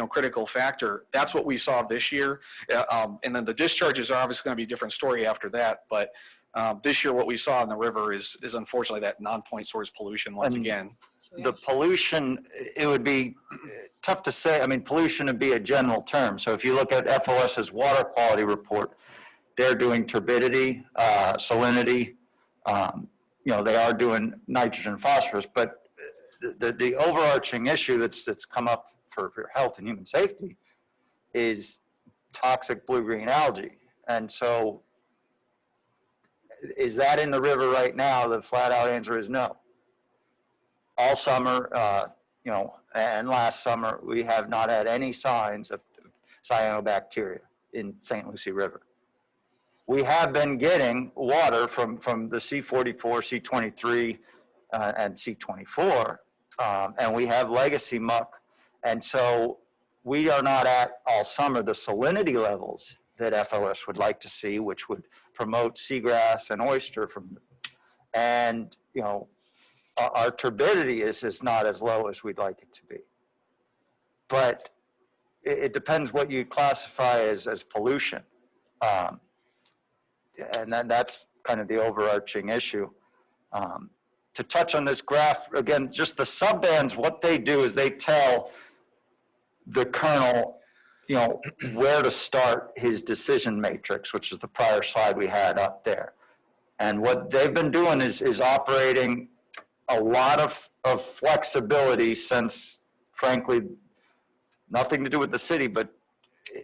critical factor. That's what we saw this year. And then the discharges are obviously going to be a different story after that. But this year, what we saw in the river is unfortunately that non-point source pollution once again. The pollution, it would be tough to say. I mean, pollution would be a general term. So if you look at FOS's water quality report, they're doing turbidity, salinity, they are doing nitrogen, phosphorus, but the overarching issue that's come up for health and human safety is toxic blue-green algae. And so is that in the river right now? The flat out answer is no. All summer, and last summer, we have not had any signs of cyanobacteria in St. Lucie River. We have been getting water from the C44, C23, and C24, and we have legacy muck. And so we are not at all summer the salinity levels that FOS would like to see, which would promote seagrass and oyster and our turbidity is not as low as we'd like it to be. But it depends what you classify as pollution. And then that's kind of the overarching issue. To touch on this graph, again, just the subbands, what they do is they tell the colonel, where to start his decision matrix, which is the prior slide we had up there. And what they've been doing is operating a lot of flexibility since, frankly, nothing to do with the city, but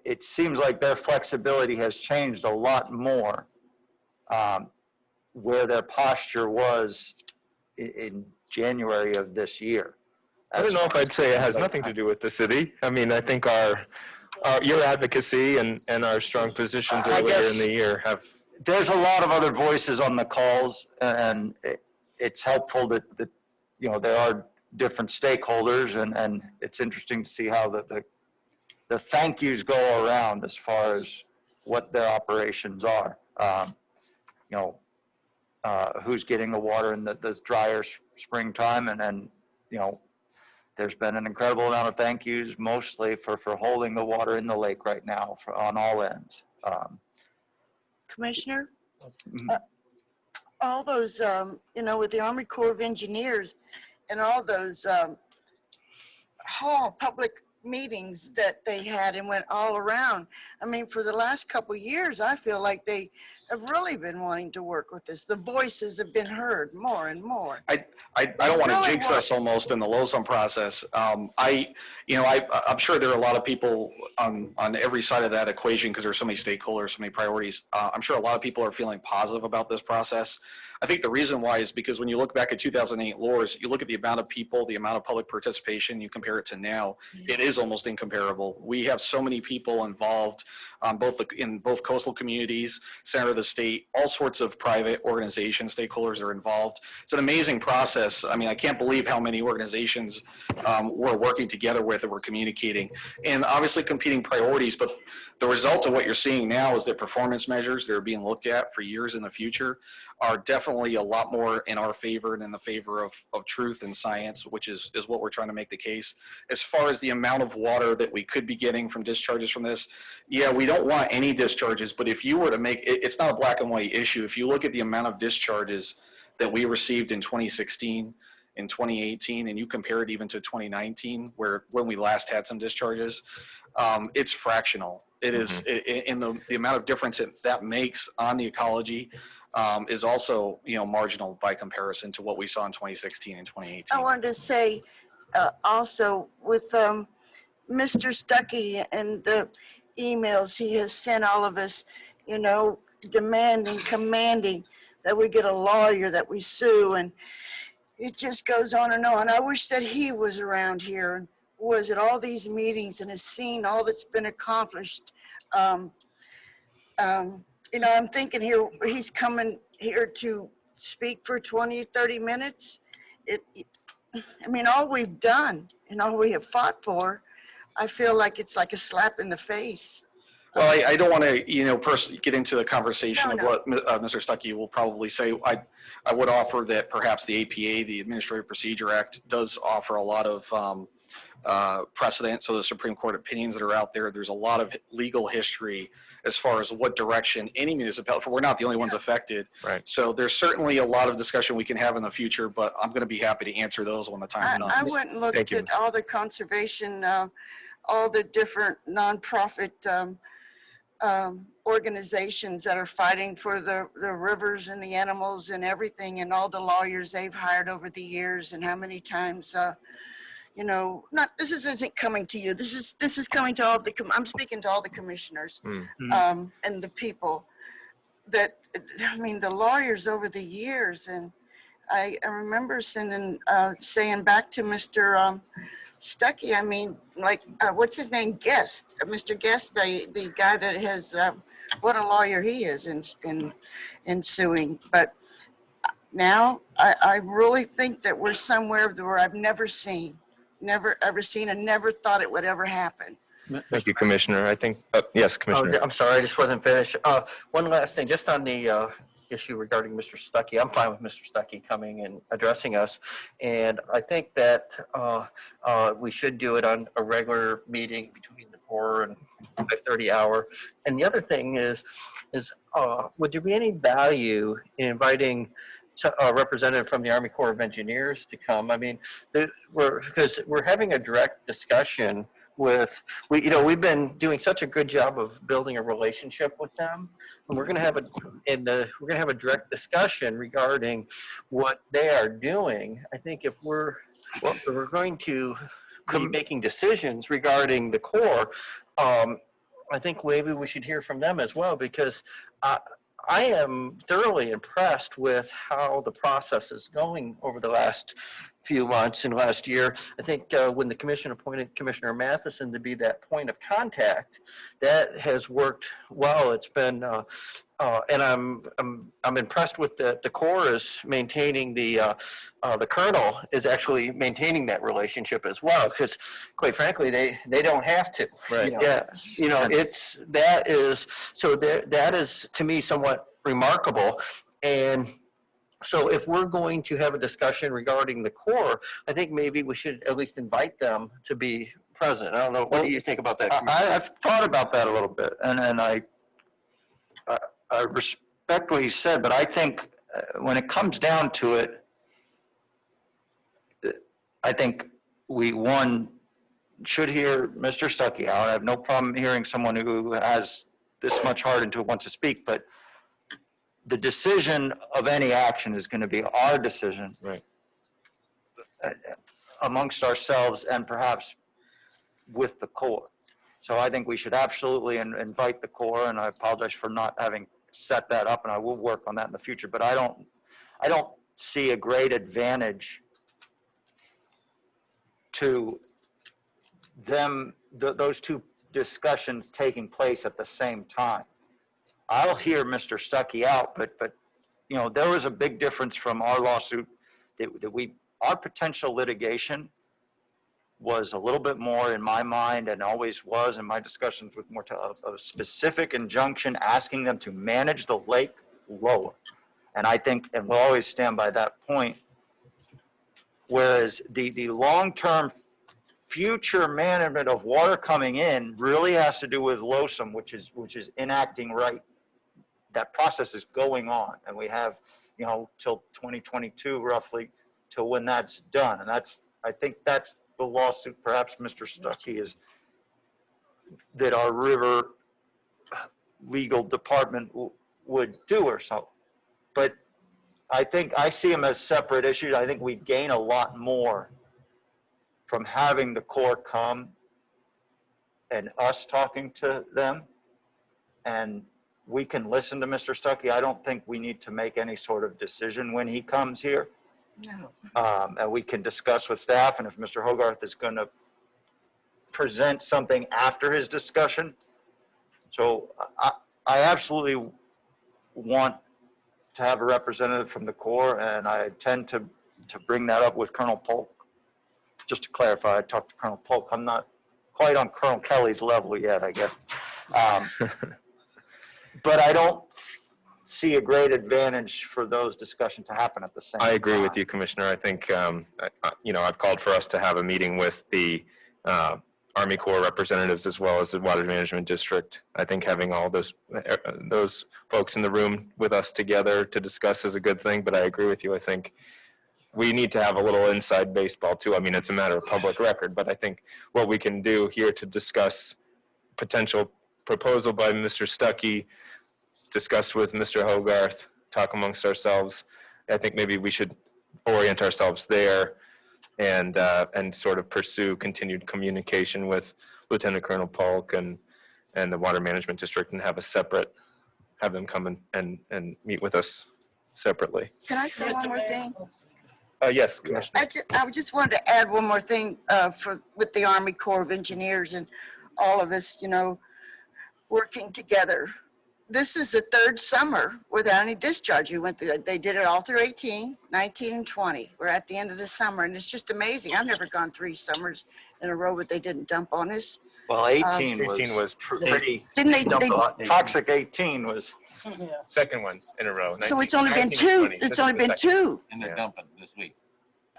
it seems like their flexibility has changed a lot more where their posture was in January of this year. I don't know if I'd say it has nothing to do with the city. I mean, I think your advocacy and our strong positions earlier in the year have. There's a lot of other voices on the calls, and it's helpful that there are different stakeholders, and it's interesting to see how the thank yous go around as far as what their operations are. who's getting the water in the drier springtime. And then, you know, there's been an incredible amount of thank yous, mostly for holding the water in the lake right now on all ends. Commissioner, all those, you know, with the Army Corps of Engineers and all those public meetings that they had and went all around. I mean, for the last couple of years, I feel like they have really been wanting to work with this. The voices have been heard more and more. I don't want to jinx us almost in the LOSUM process. I'm sure there are a lot of people on every side of that equation because there's so many stakeholders, so many priorities. I'm sure a lot of people are feeling positive about this process. I think the reason why is because when you look back at 2008 LORS, you look at the amount of people, the amount of public participation, you compare it to now, it is almost incomparable. We have so many people involved in both coastal communities, center of the state, all sorts of private organizations, stakeholders are involved. It's an amazing process. I mean, I can't believe how many organizations we're working together with and we're communicating. And obviously competing priorities, but the result of what you're seeing now is that performance measures that are being looked at for years in the future are definitely a lot more in our favor and in the favor of truth and science, which is what we're trying to make the case. As far as the amount of water that we could be getting from discharges from this, yeah, we don't want any discharges, but if you were to make, it's not a black and white issue. If you look at the amount of discharges that we received in 2016, in 2018, and you compare it even to 2019, when we last had some discharges, it's fractional. It is, in the amount of difference that makes on the ecology is also, marginal by comparison to what we saw in 2016 and 2018. I wanted to say also with Mr. Stuckey and the emails he has sent all of us, demanding, commanding that we get a lawyer, that we sue, and it just goes on and on. I wish that he was around here and was at all these meetings and has seen all that's been accomplished. I'm thinking here, he's coming here to speak for 20, 30 minutes. All we've done and all we have fought for, I feel like it's like a slap in the face. Well, I don't want to, personally get into the conversation of what Mr. Stuckey will probably say. I would offer that perhaps the APA, the Administrative Procedure Act, does offer a lot of precedent. So the Supreme Court opinions that are out there, there's a lot of legal history as far as what direction any municipality, we're not the only ones affected. Right. So there's certainly a lot of discussion we can have in the future, but I'm going to be happy to answer those when the time comes. I went and looked at all the conservation, all the different nonprofit organizations that are fighting for the rivers and the animals and everything, and all the lawyers they've hired over the years, and how many times, this isn't coming to you. This is coming to all I'm speaking to all the commissioners and the people that, the lawyers over the years. And I remember saying back to Mr. Stuckey, what's his name? Guest, Mr. Guest, the guy that has, what a lawyer he is in suing. But now I really think that we're somewhere where I've never ever seen, and never thought it would ever happen. Thank you, Commissioner. I think, yes, Commissioner. I'm sorry, I just wasn't finished. One last thing, just on the issue regarding Mr. Stuckey. I'm fine with Mr. Stuckey coming and addressing us. And I think that we should do it on a regular meeting between the 4 and 5:30 hour. And the other thing is would there be any value in inviting a representative from the Army Corps of Engineers to come? Because we're having a direct discussion with, we've been doing such a good job of building a relationship with them, and we're going to have a direct discussion regarding what they are doing. I think if we're going to be making decisions regarding the Corps, I think maybe we should hear from them as well, because I am thoroughly impressed with how the process is going over the last few months and last year. I think when the commission appointed Commissioner Matheson to be that point of contact, that has worked well. It's been, and I'm impressed with the Corps is maintaining the Colonel is actually maintaining that relationship as well, because quite frankly they don't have to. Right. That is to me somewhat remarkable. And So if we're going to have a discussion regarding the core, I think maybe we should at least invite them to be present. I don't know, what do you think about that? I've thought about that a little bit, and I respect what you said, but I think when it comes down to it, I think we, should hear Mr. Stuckey out. I have no problem hearing someone who has this much heart into it, wants to speak, but the decision of any action is going to be our decision. Right. Amongst ourselves and perhaps with the Corps. So I think we should absolutely invite the Corps, and I apologize for not having set that up, and I will work on that in the future, but I don't see a great advantage to them, those two discussions taking place at the same time. I'll hear Mr. Stuckey out, but you know, there was a big difference from our lawsuit that our potential litigation was a little bit more in my mind, and always was in my discussions with more to a specific injunction asking them to manage the lake lower. And I think, and we'll always stand by that point, whereas the long-term future management of water coming in really has to do with LOSUM, which is enacting right. That process is going on, and we have, you know, till 2022 roughly till when that's done. And I think that's the lawsuit, perhaps Mr. Stuckey, is that our river legal department would do or so. But I think I see them as separate issues. I think we gain a lot more from having the Corps come and us talking to them, and we can listen to Mr. Stuckey. I don't think we need to make any sort of decision when he comes here. No. And we can discuss with staff, and if Mr. Hogarth is going to present something after his discussion. So I absolutely want to have a representative from the Corps, and I intend to bring that up with Colonel Polk. Just to clarify, I talked to Colonel Polk. I'm not quite on Colonel Kelly's level yet, I guess. But I don't see a great advantage for those discussions to happen at the same time. I agree with you, Commissioner. I think, you know, I've called for us to have a meeting with the Army Corps representatives as well as the Water Management District. I think having all those folks in the room with us together to discuss is a good thing, but I agree with you. I think we need to have a little inside baseball too. I mean, it's a matter of public record, but I think what we can do here to discuss potential proposal by Mr. Stuckey, discuss with Mr. Hogarth, talk amongst ourselves. I think maybe we should orient ourselves there and sort of pursue continued communication with Lieutenant Colonel Polk and the Water Management District, and have them come and meet with us separately. Can I say one more thing? Yes, Commissioner. I just wanted to add one more thing with the Army Corps of Engineers and all of us, you know, working together. This is the third summer without any discharge. They did it all through 18, 19, and 20. We're at the end of the summer, and it's just amazing. I've never gone 3 summers in a row where they didn't dump on us. Well, 18 was pretty toxic. 18 was second one in a row. So it's only been 2. It's only been 2. And they're dumping this week.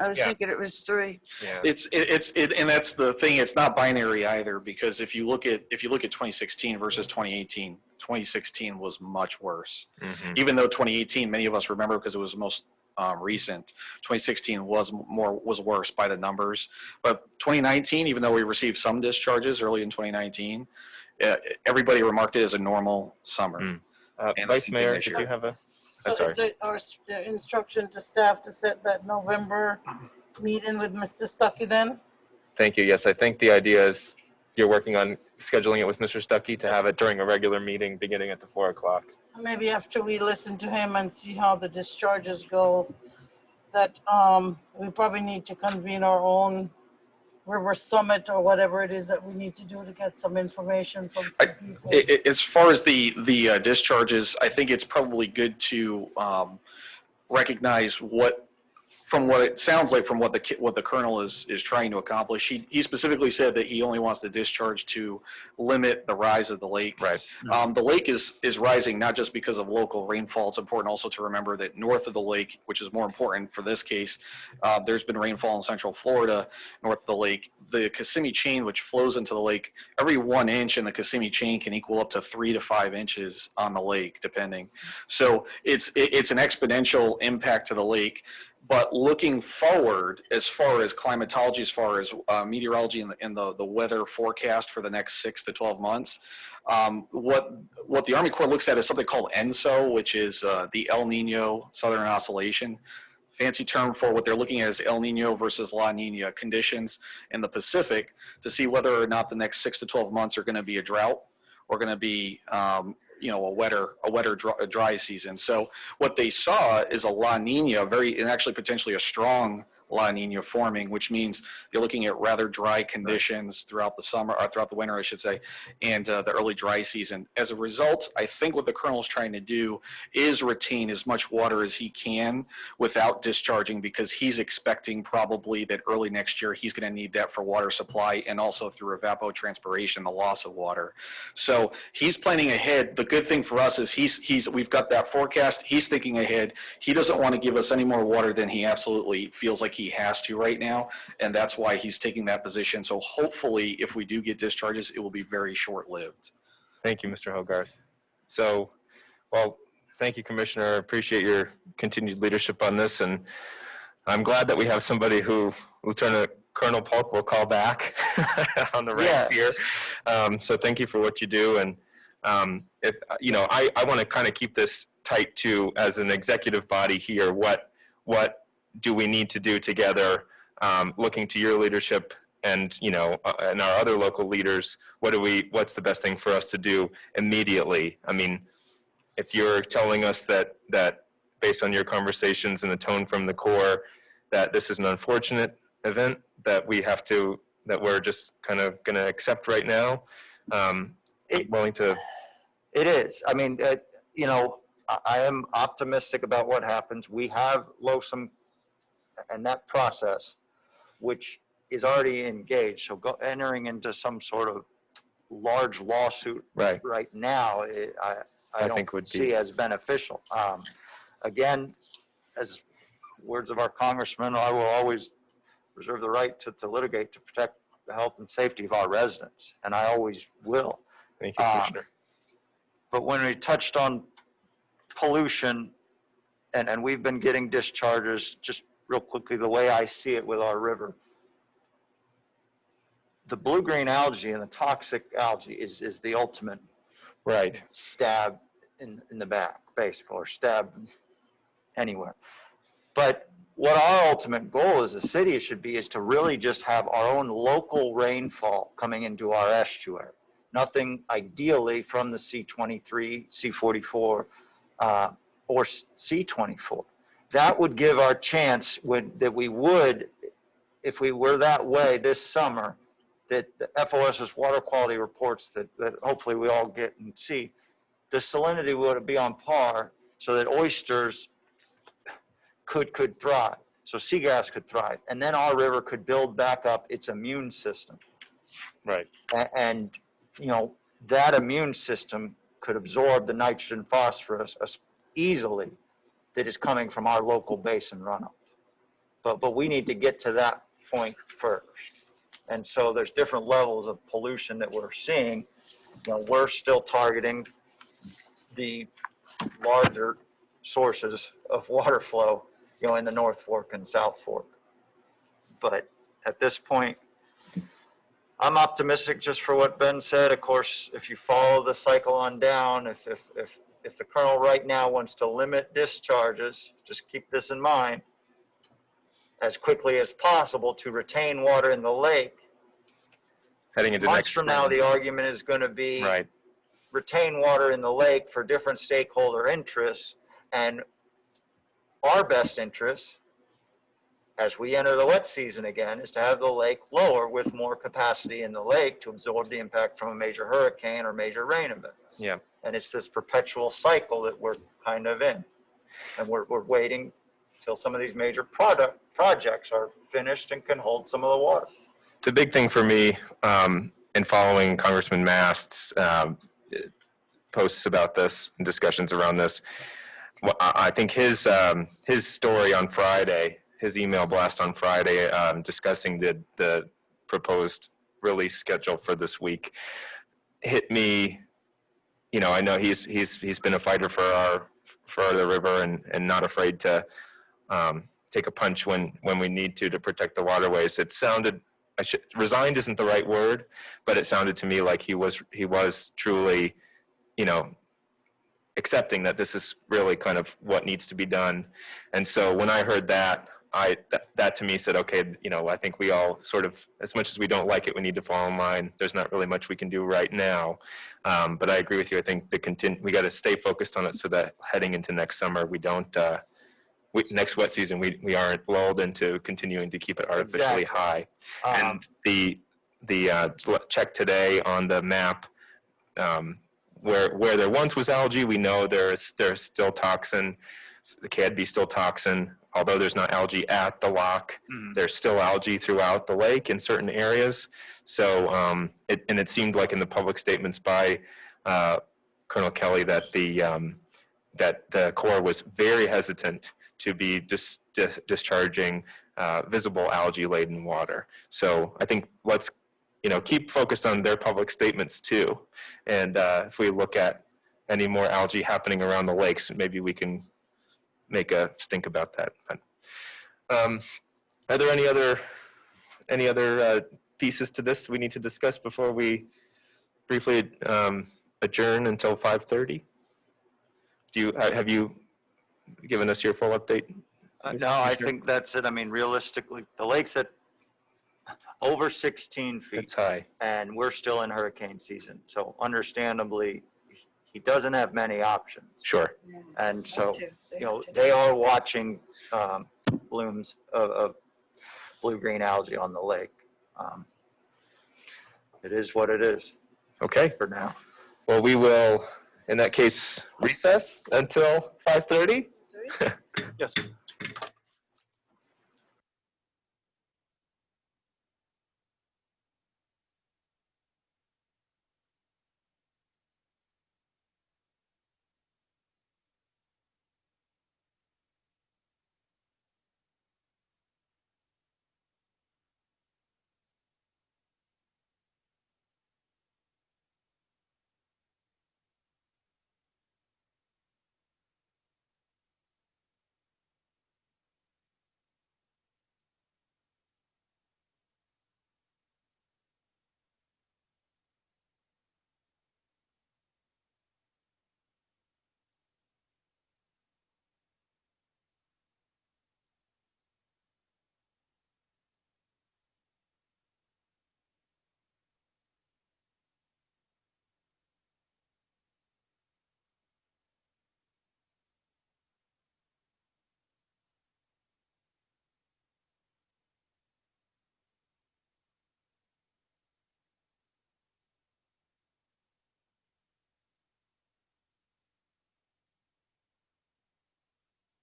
I was thinking it was 3. Yeah. And that's the thing. It's not binary either, because if you look at 2016 versus 2018, 2016 was much worse. Mm-hmm. Even though 2018, many of us remember because it was the most recent. 2016 was worse by the numbers. But 2019, even though we received some discharges early in 2019, everybody remarked it as a normal summer. Vice Mayor, did you have a? So is it our instruction to staff to set that November meeting with Mr. Stuckey then? Thank you. Yes, I think the idea is you're working on scheduling it with Mr. Stuckey to have it during a regular meeting beginning at the 4 o'clock. Maybe after we listen to him and see how the discharges go, that we probably need to convene our own river summit or whatever it is that we need to do to get some information from some people. As far as the discharges, I think it's probably good to recognize what from what it sounds like, from what the colonel is trying to accomplish, he specifically said that he only wants the discharge to limit the rise of the lake. Right. The lake is rising not just because of local rainfall. It's important also to remember that north of the lake, which is more important for this case, there's been rainfall in central Florida, north of the lake. The Kissimmee chain, which flows into the lake, every 1 inch in the Kissimmee chain can equal up to 3 to 5 inches on the lake, depending. So it's an exponential impact to the lake. But looking forward, as far as climatology, as far as meteorology and the weather forecast for the next 6 to 12 months, what the Army Corps looks at is something called ENSO, which is the El Nino Southern Oscillation. Fancy term for what they're looking at is El Nino versus La Nina conditions in the Pacific to see whether or not the next 6 to 12 months are going to be a drought or going to be a wetter dry season. So what they saw is a La Nina, and actually potentially a strong La Nina forming, which means you're looking at rather dry conditions throughout the summer, or throughout the winter, I should say, and the early dry season. As a result, I think what the colonel's trying to do is retain as much water as he can without discharging, because he's expecting probably that early next year he's going to need that for water supply and also through evapotranspiration, the loss of water. So he's planning ahead. The good thing for us is we've got that forecast. He's thinking ahead. He doesn't want to give us any more water than he absolutely feels like he has to right now, and that's why he's taking that position. So hopefully, if we do get discharges, it will be very short-lived. Thank you, Mr. Hogarth. So, well, thank you, Commissioner. I appreciate your continued leadership on this, and I'm glad that we have somebody who Lieutenant Colonel Polk will call back on the ranks here. So thank you for what you do, and if I want to kind of keep this tight too, as an executive body here. What do we need to do together, looking to your leadership and and our other local leaders? What's the best thing for us to do immediately? I mean, if you're telling us that based on your conversations and the tone from the Corps, that this is an unfortunate event that we're just kind of going to accept right now, willing to. It is. I mean, I am optimistic about what happens. We have LOSUM and that process, which is already engaged. So entering into some sort of large lawsuit right now, I don't would see as beneficial. Again, as words of our congressman, I will always reserve the right to litigate to protect the health and safety of our residents, and I always will. Thank you, Commissioner. But when we touched on pollution, and we've been getting discharges, just real quickly, the way I see it with our river, the blue-green algae and the toxic algae is the ultimate stab in the back, basically, or stab anywhere. But what our ultimate goal as a city should be is to really just have our own local rainfall coming into our estuary. Nothing ideally from the C23, C44, or C24. That would give our chance that we would, if we were that way this summer, that the FOS's water quality reports that hopefully we all get and see, the salinity would be on par so that oysters could thrive, so seagrass could thrive, and then our river could build back up its immune system. Right. And that immune system could absorb the nitrogen phosphorus easily that is coming from our local basin runoff. But we need to get to that point first. And so there's different levels of pollution that we're seeing. We're still targeting the larger sources of water flow, in the North Fork and South Fork. But at this point, I'm optimistic just for what Ben said. Of course, if you follow the cycle on down, if the colonel right now wants to limit discharges, just keep this in mind, as quickly as possible to retain water in the lake. Heading into months next from now, the argument is going to be retain water in the lake for different stakeholder interests, and our best interest as we enter the wet season again is to have the lake lower with more capacity in the lake to absorb the impact from a major hurricane or major rain events. Yeah. And it's this perpetual cycle that we're kind of in. And we're waiting till some of these major projects are finished and can hold some of the water. The big thing for me, in following Congressman Mast's posts about this and discussions around this, I think his story on Friday, his email blast on Friday, discussing the proposed release schedule for this week, hit me. You know, I know he's been a fighter for the river and not afraid to take a punch when we need to protect the waterways. It sounded, resigned isn't the right word, but it sounded to me like he was truly, you know, accepting that this is really kind of what needs to be done. And so when I heard that, that to me said, okay, you know, I think we all sort of, as much as we don't like it, we need to fall in line. There's not really much we can do right now. But I agree with you. I think we got to stay focused on it so that heading into next summer, we don't, next wet season, we aren't lulled into continuing to keep it artificially high. And the check today on the map, where there once was algae, we know there's still toxin. The cadmium still toxin. Although there's not algae at the lock, there's still algae throughout the lake in certain areas. So it seemed like in the public statements by Colonel Kelly that the Corps was very hesitant to be discharging visible algae-laden water. So I think let's keep focused on their public statements too. And if we look at any more algae happening around the lakes, maybe we can make a stink about that. But, are there any other pieces to this we need to discuss before we briefly adjourn until 5:30? Have you given us your full update? No, I think that's it. I mean, realistically, the lake's at over 16 feet. It's high. And we're still in hurricane season. So understandably, he doesn't have many options. Sure. And so, they are watching blooms of blue-green algae on the lake. It is what it is. Okay. For now. Well, we will, in that case, recess until 5:30? Yes.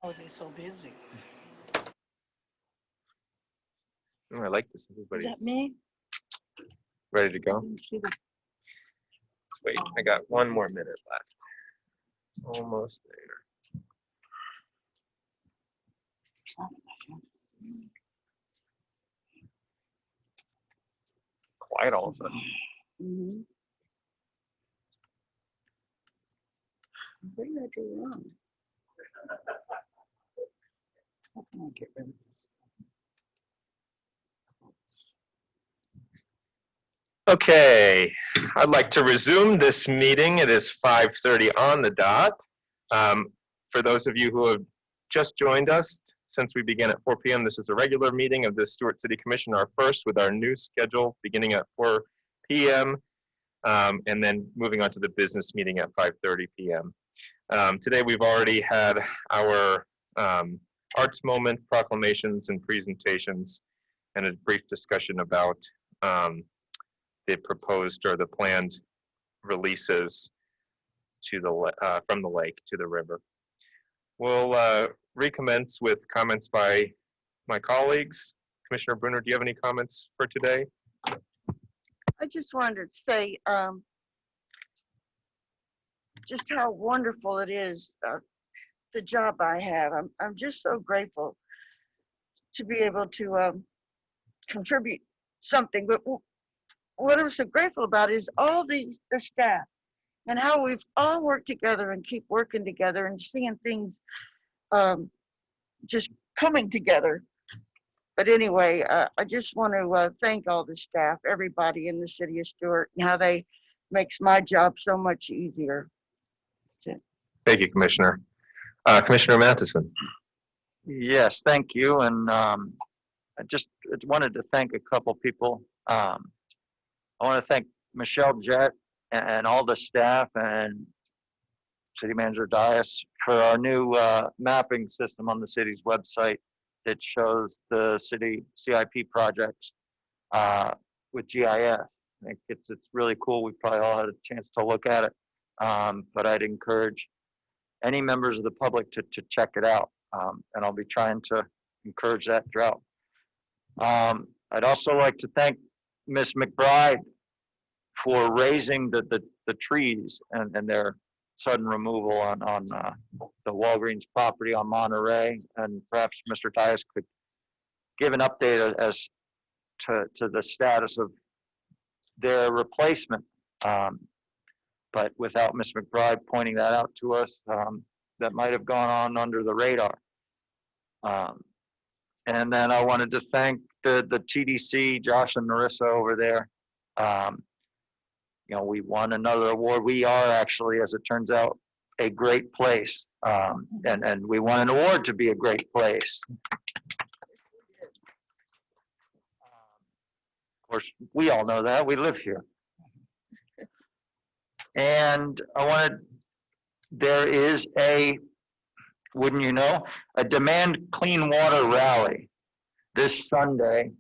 Oh, they're so busy. Oh, I like this. Is Everybody's that me? ready to go. See the- Let's wait. I got one more minute left. Almost there. Quiet all of a sudden. Mhm. What did I do wrong? How can I get rid of this? Okay, I'd like to resume this meeting. It is 5:30 on the dot. For those of you who have just joined us, since we began at 4 p.m., this is a regular meeting of the Stuart City Commission, our first with our new schedule beginning at 4 p.m. And then moving on to the business meeting at 5:30 p.m. Today we've already had our arts moment, proclamations, and presentations, and a brief discussion about the proposed or the planned releases to the from the lake to the river. We'll recommence with comments by my colleagues. Commissioner Brunner, do you have any comments for today? I just wanted to say just how wonderful it is, the job I have. I'm just so grateful to be able to contribute something. But what I'm so grateful about is all the staff and how we've all worked together and keep working together and seeing things just coming together. But anyway, I just want to thank all the staff, everybody in the city of Stuart, and how they makes my job so much easier. That's it. Thank you, Commissioner. Commissioner Matheson. Yes, thank you. And I just wanted to thank a couple people. I want to thank Michelle Jett and all the staff and City Manager Dias for our new mapping system on the city's website that shows the city CIP projects with GIS. I think it's really cool. We probably all had a chance to look at it, but I'd encourage any members of the public to check it out, and I'll be trying to encourage that throughout. I'd also like to thank Miss McBride for raising the trees and their sudden removal on the Walgreens property on Monterey, and perhaps Mr. Dias could give an update as to the status of their replacement. But without Ms. McBride pointing that out to us, that might have gone on under the radar. And then I wanted to thank the TDC, Josh and Narissa over there. You know, we won another award. We are actually, as it turns out, a great place. And we won an award to be a great place. Of course, we all know that. We live here. And there is wouldn't you know, a Demand Clean Water rally this Sunday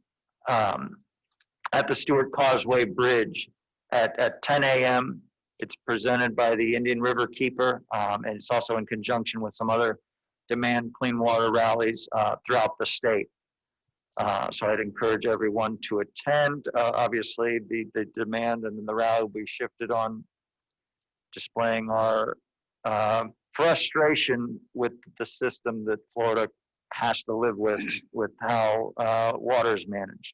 at the Stuart Causeway Bridge at 10 a.m. It's presented by the Indian River Keeper, and it's also in conjunction with some other Demand Clean Water rallies throughout the state. So I'd encourage everyone to attend. Obviously, the demand and the rally will be shifted on displaying our frustration with the system that Florida has to live with how water is managed.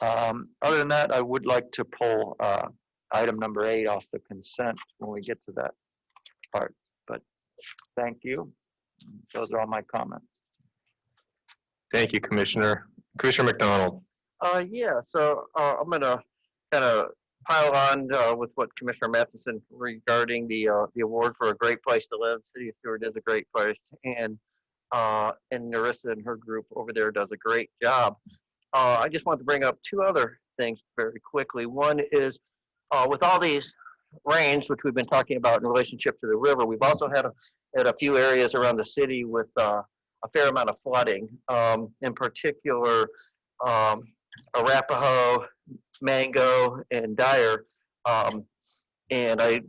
Other than that, I would like to pull item number 8 off the consent when we get to that part. But thank you. Those are all my comments. Thank you, Commissioner. Commissioner McDonald. Yeah, so I'm going to kind of pile on with what Commissioner Matheson regarding the award for a great place to live. City of Stuart is a great place, and Narissa and her group over there does a great job. I just want to bring up 2 other things very quickly. One is with all these rains, which we've been talking about in relationship to the river, we've also had a few areas around the city with a fair amount of flooding, in particular Arapahoe, Mango, and Dyer. And I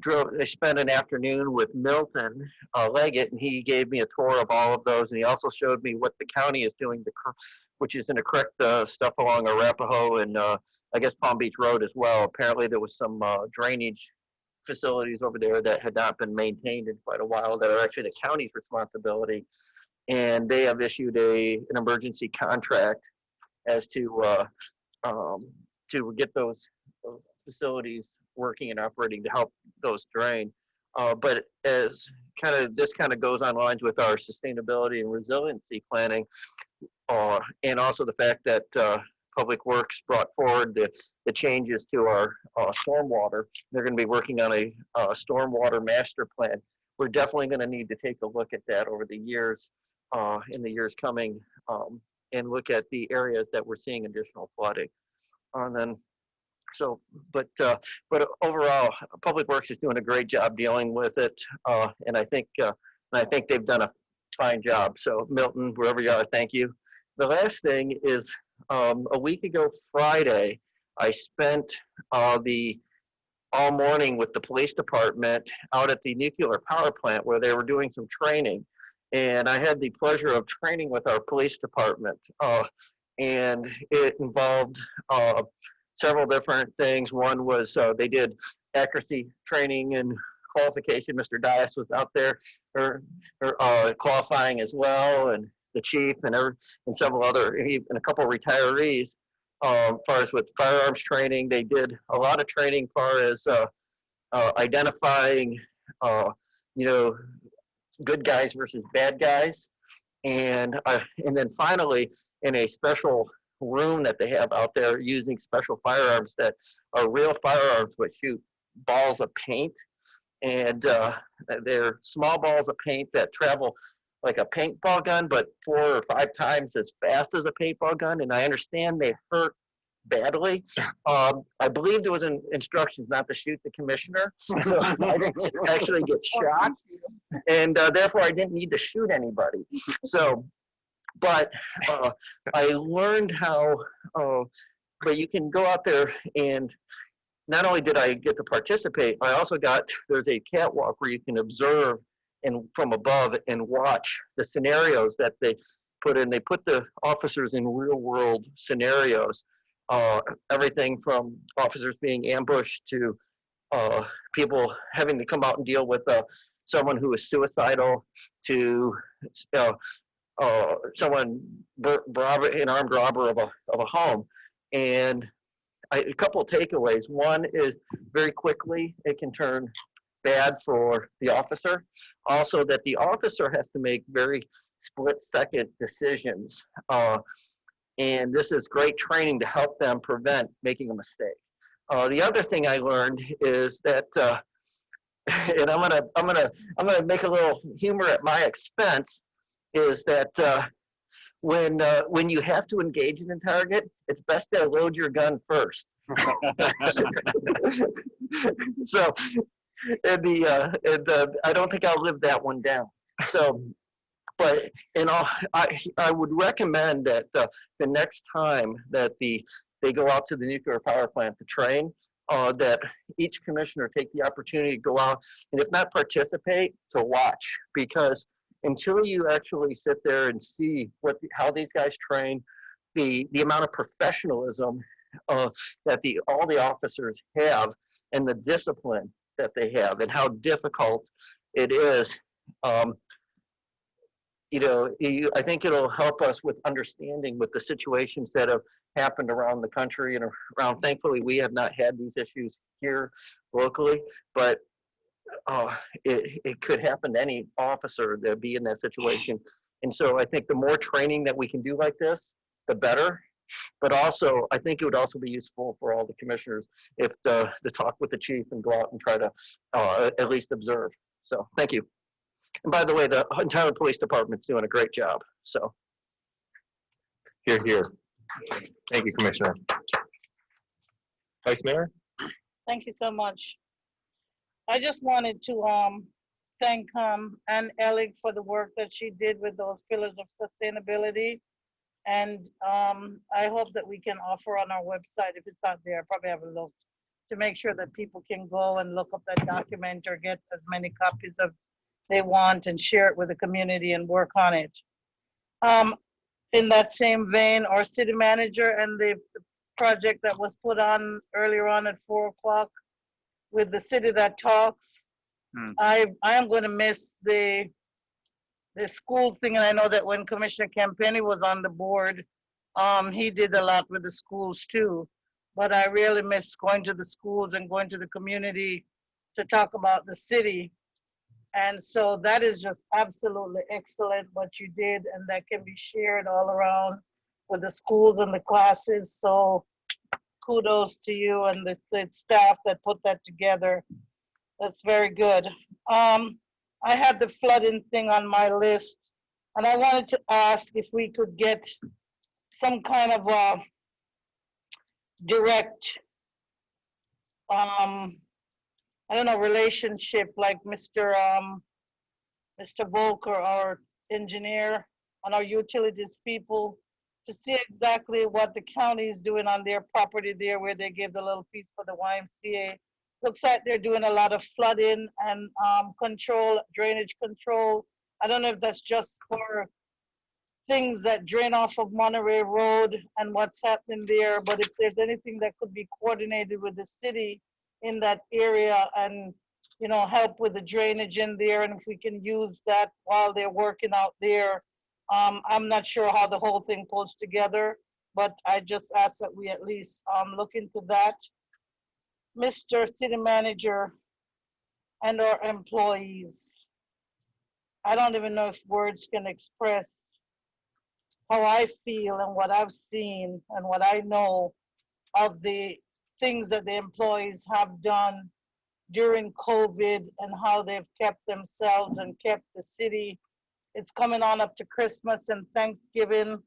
spent an afternoon with Milton Leggett, and he gave me a tour of all of those, and he also showed me what the county is doing, which is going to correct stuff along Arapahoe and I guess Palm Beach Road as well. Apparently there was some drainage facilities over there that had not been maintained in quite a while that are actually the county's responsibility, and they have issued an emergency contract as to get those facilities working and operating to help those drain. But as this kind of goes on lines with our sustainability and resiliency planning, and also the fact that Public Works brought forward the changes to our stormwater. They're going to be working on a stormwater master plan. We're definitely going to need to take a look at that over the years, in the years coming, and look at the areas that we're seeing additional flooding. And then, but overall, Public Works is doing a great job dealing with it, and I think they've done a fine job. So Milton, wherever you are, thank you. The last thing is, a week ago Friday, I spent all morning with the police department out at the nuclear power plant where they were doing some training. and I had the pleasure of training with our police department. And it involved several different things. One was they did accuracy training and qualification. Mr. Dias was out there qualifying as well, and the chief and several other, and a couple of retirees. As far as with firearms training, they did a lot of training as far as identifying, good guys versus bad guys. And then finally, in a special room that they have out there, using special firearms that are real firearms but shoot balls of paint. And they're small balls of paint that travel like a paintball gun, but 4 or 5 times as fast as a paintball gun. And I understand they hurt badly. I believe there was instructions not to shoot the commissioner, so I didn't actually get shot, and therefore I didn't need to shoot anybody. So, but I learned how. But you can go out there, and not only did I get to participate, I also there's a catwalk where you can observe and from above and watch the scenarios that they put in. They put the officers in real world scenarios. Everything from officers being ambushed to people having to come out and deal with someone who is suicidal, to someone an armed robber of a home. And a couple of takeaways. One is very quickly it can turn bad for the officer. Also, that the officer has to make very split-second decisions. And this is great training to help them prevent making a mistake. The other thing I learned is that, and I'm gonna make a little humor at my expense, is that when you have to engage in a target, it's best to load your gun first. So, I don't think I'll live that one down. So. But I would recommend that the next time that they go out to the nuclear power plant to train, that each commissioner take the opportunity to go out, and if not participate, to watch. Because until you actually sit there and see how these guys train, the amount of professionalism that all the officers have, and the discipline that they have, and how difficult it is. I think it'll help us with understanding with the situations that have happened around the country and around. Thankfully, we have not had these issues here locally, but it could happen to any officer that be in that situation. And so I think the more training that we can do like this, the better. But also, I think it would also be useful for all the commissioners if to talk with the chief and go out and try to at least observe. So thank you. And by the way, the entire police department's doing a great job, so. Here, here. Thank you, Commissioner. Vice Mayor? Thank you so much. I just wanted to thank Ann Ellig for the work that she did with those pillars of sustainability. And I hope that we can offer on our website, if it's not there, I probably have a look, to make sure that people can go and look up that document or get as many copies of they want and share it with the community and work on it. In that same vein, our city manager and the project that was put on earlier on at 4 o'clock with the City That Talks, I am going to miss the school thing. And I know that when Commissioner Campani was on the board, he did a lot with the schools too. But I really miss going to the schools and going to the community to talk about the city. And so that is just absolutely excellent what you did, and that can be shared all around with the schools and the classes. So kudos to you and the staff that put that together. That's very good. I had the flooding thing on my list, and I wanted to ask if we could get some kind of a direct I don't know, relationship like Mr. Volker, our engineer, and our utilities people, to see exactly what the county is doing on their property there, where they gave the little piece for the YMCA. Looks like they're doing a lot of flooding and drainage control I don't know if that's just for things that drain off of Monterey Road and what's happening there, but if there's anything that could be coordinated with the city in that area and, you know, help with the drainage in there, and if we can use that while they're working out there. I'm not sure how the whole thing pulls together, but I just ask that we at least look into that. Mr. City Manager and our employees, I don't even know if words can express how I feel and what I've seen and what I know of the things that the employees have done during COVID and how they've kept themselves and kept the city. It's coming on up to Christmas and Thanksgiving.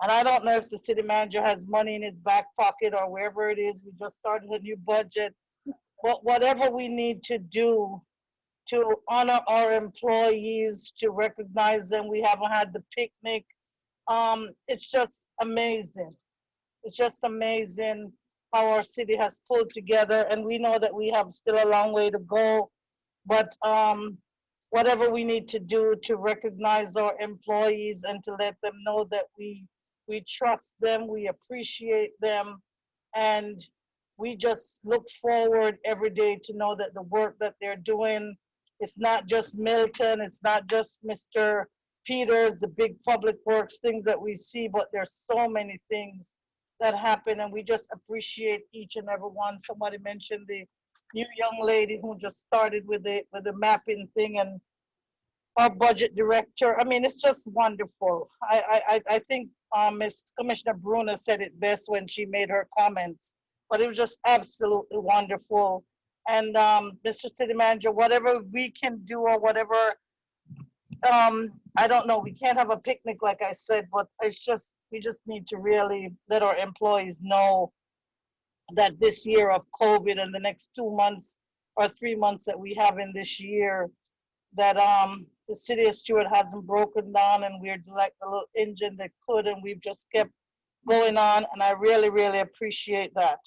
And I don't know if the city manager has money in his back pocket or wherever it is. We just started a new budget. But whatever we need to do to honor our employees, to recognize them. We haven't had the picnic. It's just amazing. It's just amazing how our city has pulled together, and we know that we have still a long way to go, but whatever we need to do to recognize our employees and to let them know that we trust them, we appreciate them, and we just look forward every day to know that the work that they're doing, it's not just Milton, it's not just Mr. Peters, the big public works things that we see, but there's so many things that happen, and we just appreciate each and every one. Somebody mentioned the new young lady who just started with the mapping thing, and our budget director. I mean, it's just wonderful. I think Ms. Commissioner Bruna said it best when she made her comments, but it was just absolutely wonderful. And Mr. City Manager, whatever we can do or whatever, I don't know, we can't have a picnic like I said, but it's just, we just need to really let our employees know that this year of COVID and the next 2 months or 3 months that we have in this year, that the city of Stuart hasn't broken down, and we're like the little engine that could, and we've just kept going on, and I really, really appreciate that.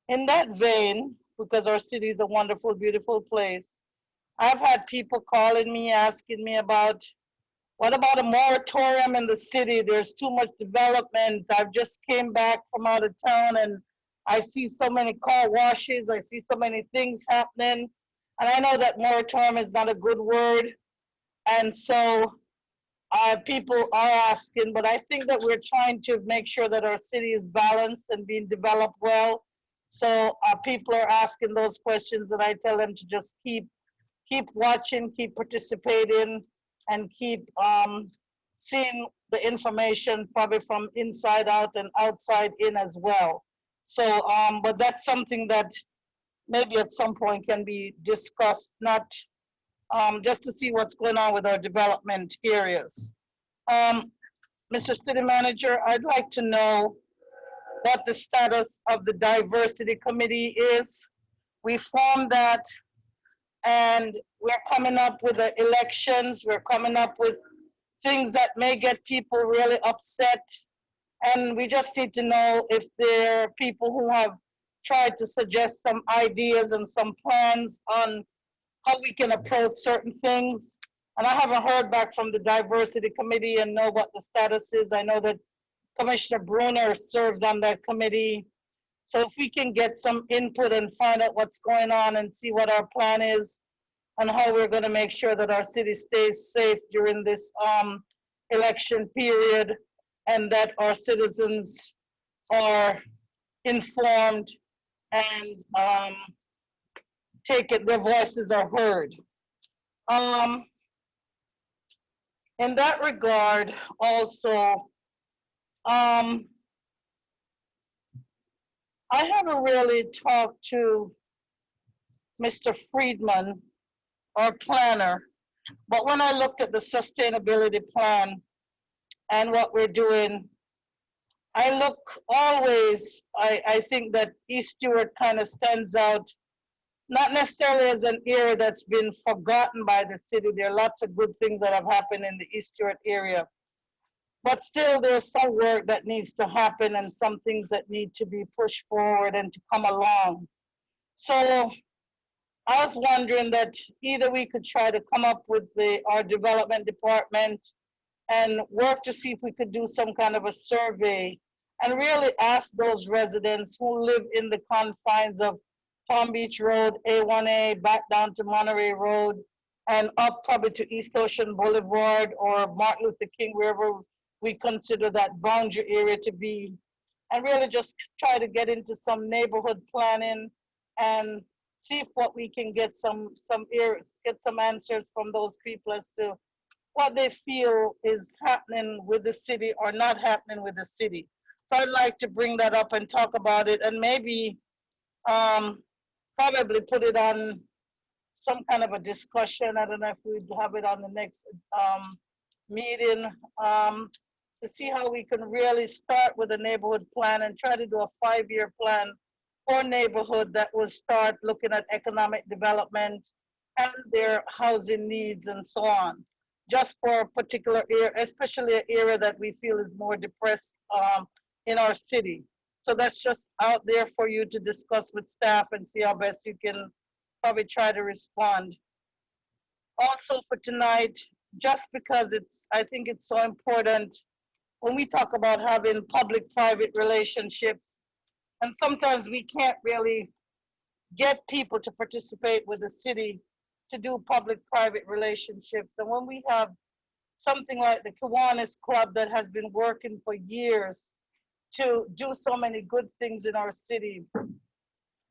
In that vein, because our city is a wonderful, beautiful place, I've had people calling me, asking me about, what about a moratorium in the city? There's too much development. I've just came back from out of town, and I see so many car washes. I see so many things happening. And I know that moratorium is not a good word. And so people are asking, but I think that we're trying to make sure that our city is balanced and being developed well. So people are asking those questions, and I tell them to just keep watching, keep participating, and keep seeing the information probably from inside out and outside in as well. So, but that's something that maybe at some point can be discussed, not just to see what's going on with our development areas. Mr. City Manager, I'd like to know what the status of the diversity committee is. We formed that, and we're coming up with the elections. We're coming up with things that may get people really upset. And we just need to know if there are people who have tried to suggest some ideas and some plans on how we can approach certain things. And I haven't heard back from the diversity committee and know what the status is. I know that Commissioner Brunner serves on that committee. So if we can get some input and find out what's going on and see what our plan is and how we're going to make sure that our city stays safe during this election period, and that our citizens are informed and their voices are heard. In that regard, also, I haven't really talked to Mr. Friedman, our planner, but when I looked at the sustainability plan and what we're doing, I look always, I think that East Stuart kind of stands out, not necessarily as an area that's been forgotten by the city. There are lots of good things that have happened in the East Stuart area, but still there's some work that needs to happen and some things that need to be pushed forward and to come along. So I was wondering that either we could try to come up with our development department and work to see if we could do some kind of a survey and really ask those residents who live in the confines of Palm Beach Road, A1A, back down to Monterey Road, and up probably to East Ocean Boulevard or Martin Luther King, wherever we consider that boundary area to be, and really just try to get into some neighborhood planning and see if what we can get some answers from those people as to what they feel is happening with the city or not happening with the city. So I'd like to bring that up and talk about it, and maybe probably put it on some kind of a discussion. I don't know if we'd have it on the next meeting to see how we can really start with a neighborhood plan and try to do a 5-year plan for neighborhood that will start looking at economic development and their housing needs and so on, just for a particular area, especially an area that we feel is more depressed in our city. So that's just out there for you to discuss with staff and see how best you can probably try to respond. Also for tonight, just because I think it's so important when we talk about having public-private relationships, and sometimes we can't really get people to participate with the city to do public-private relationships. And when we have something like the Kiwanis Club that has been working for years to do so many good things in our city,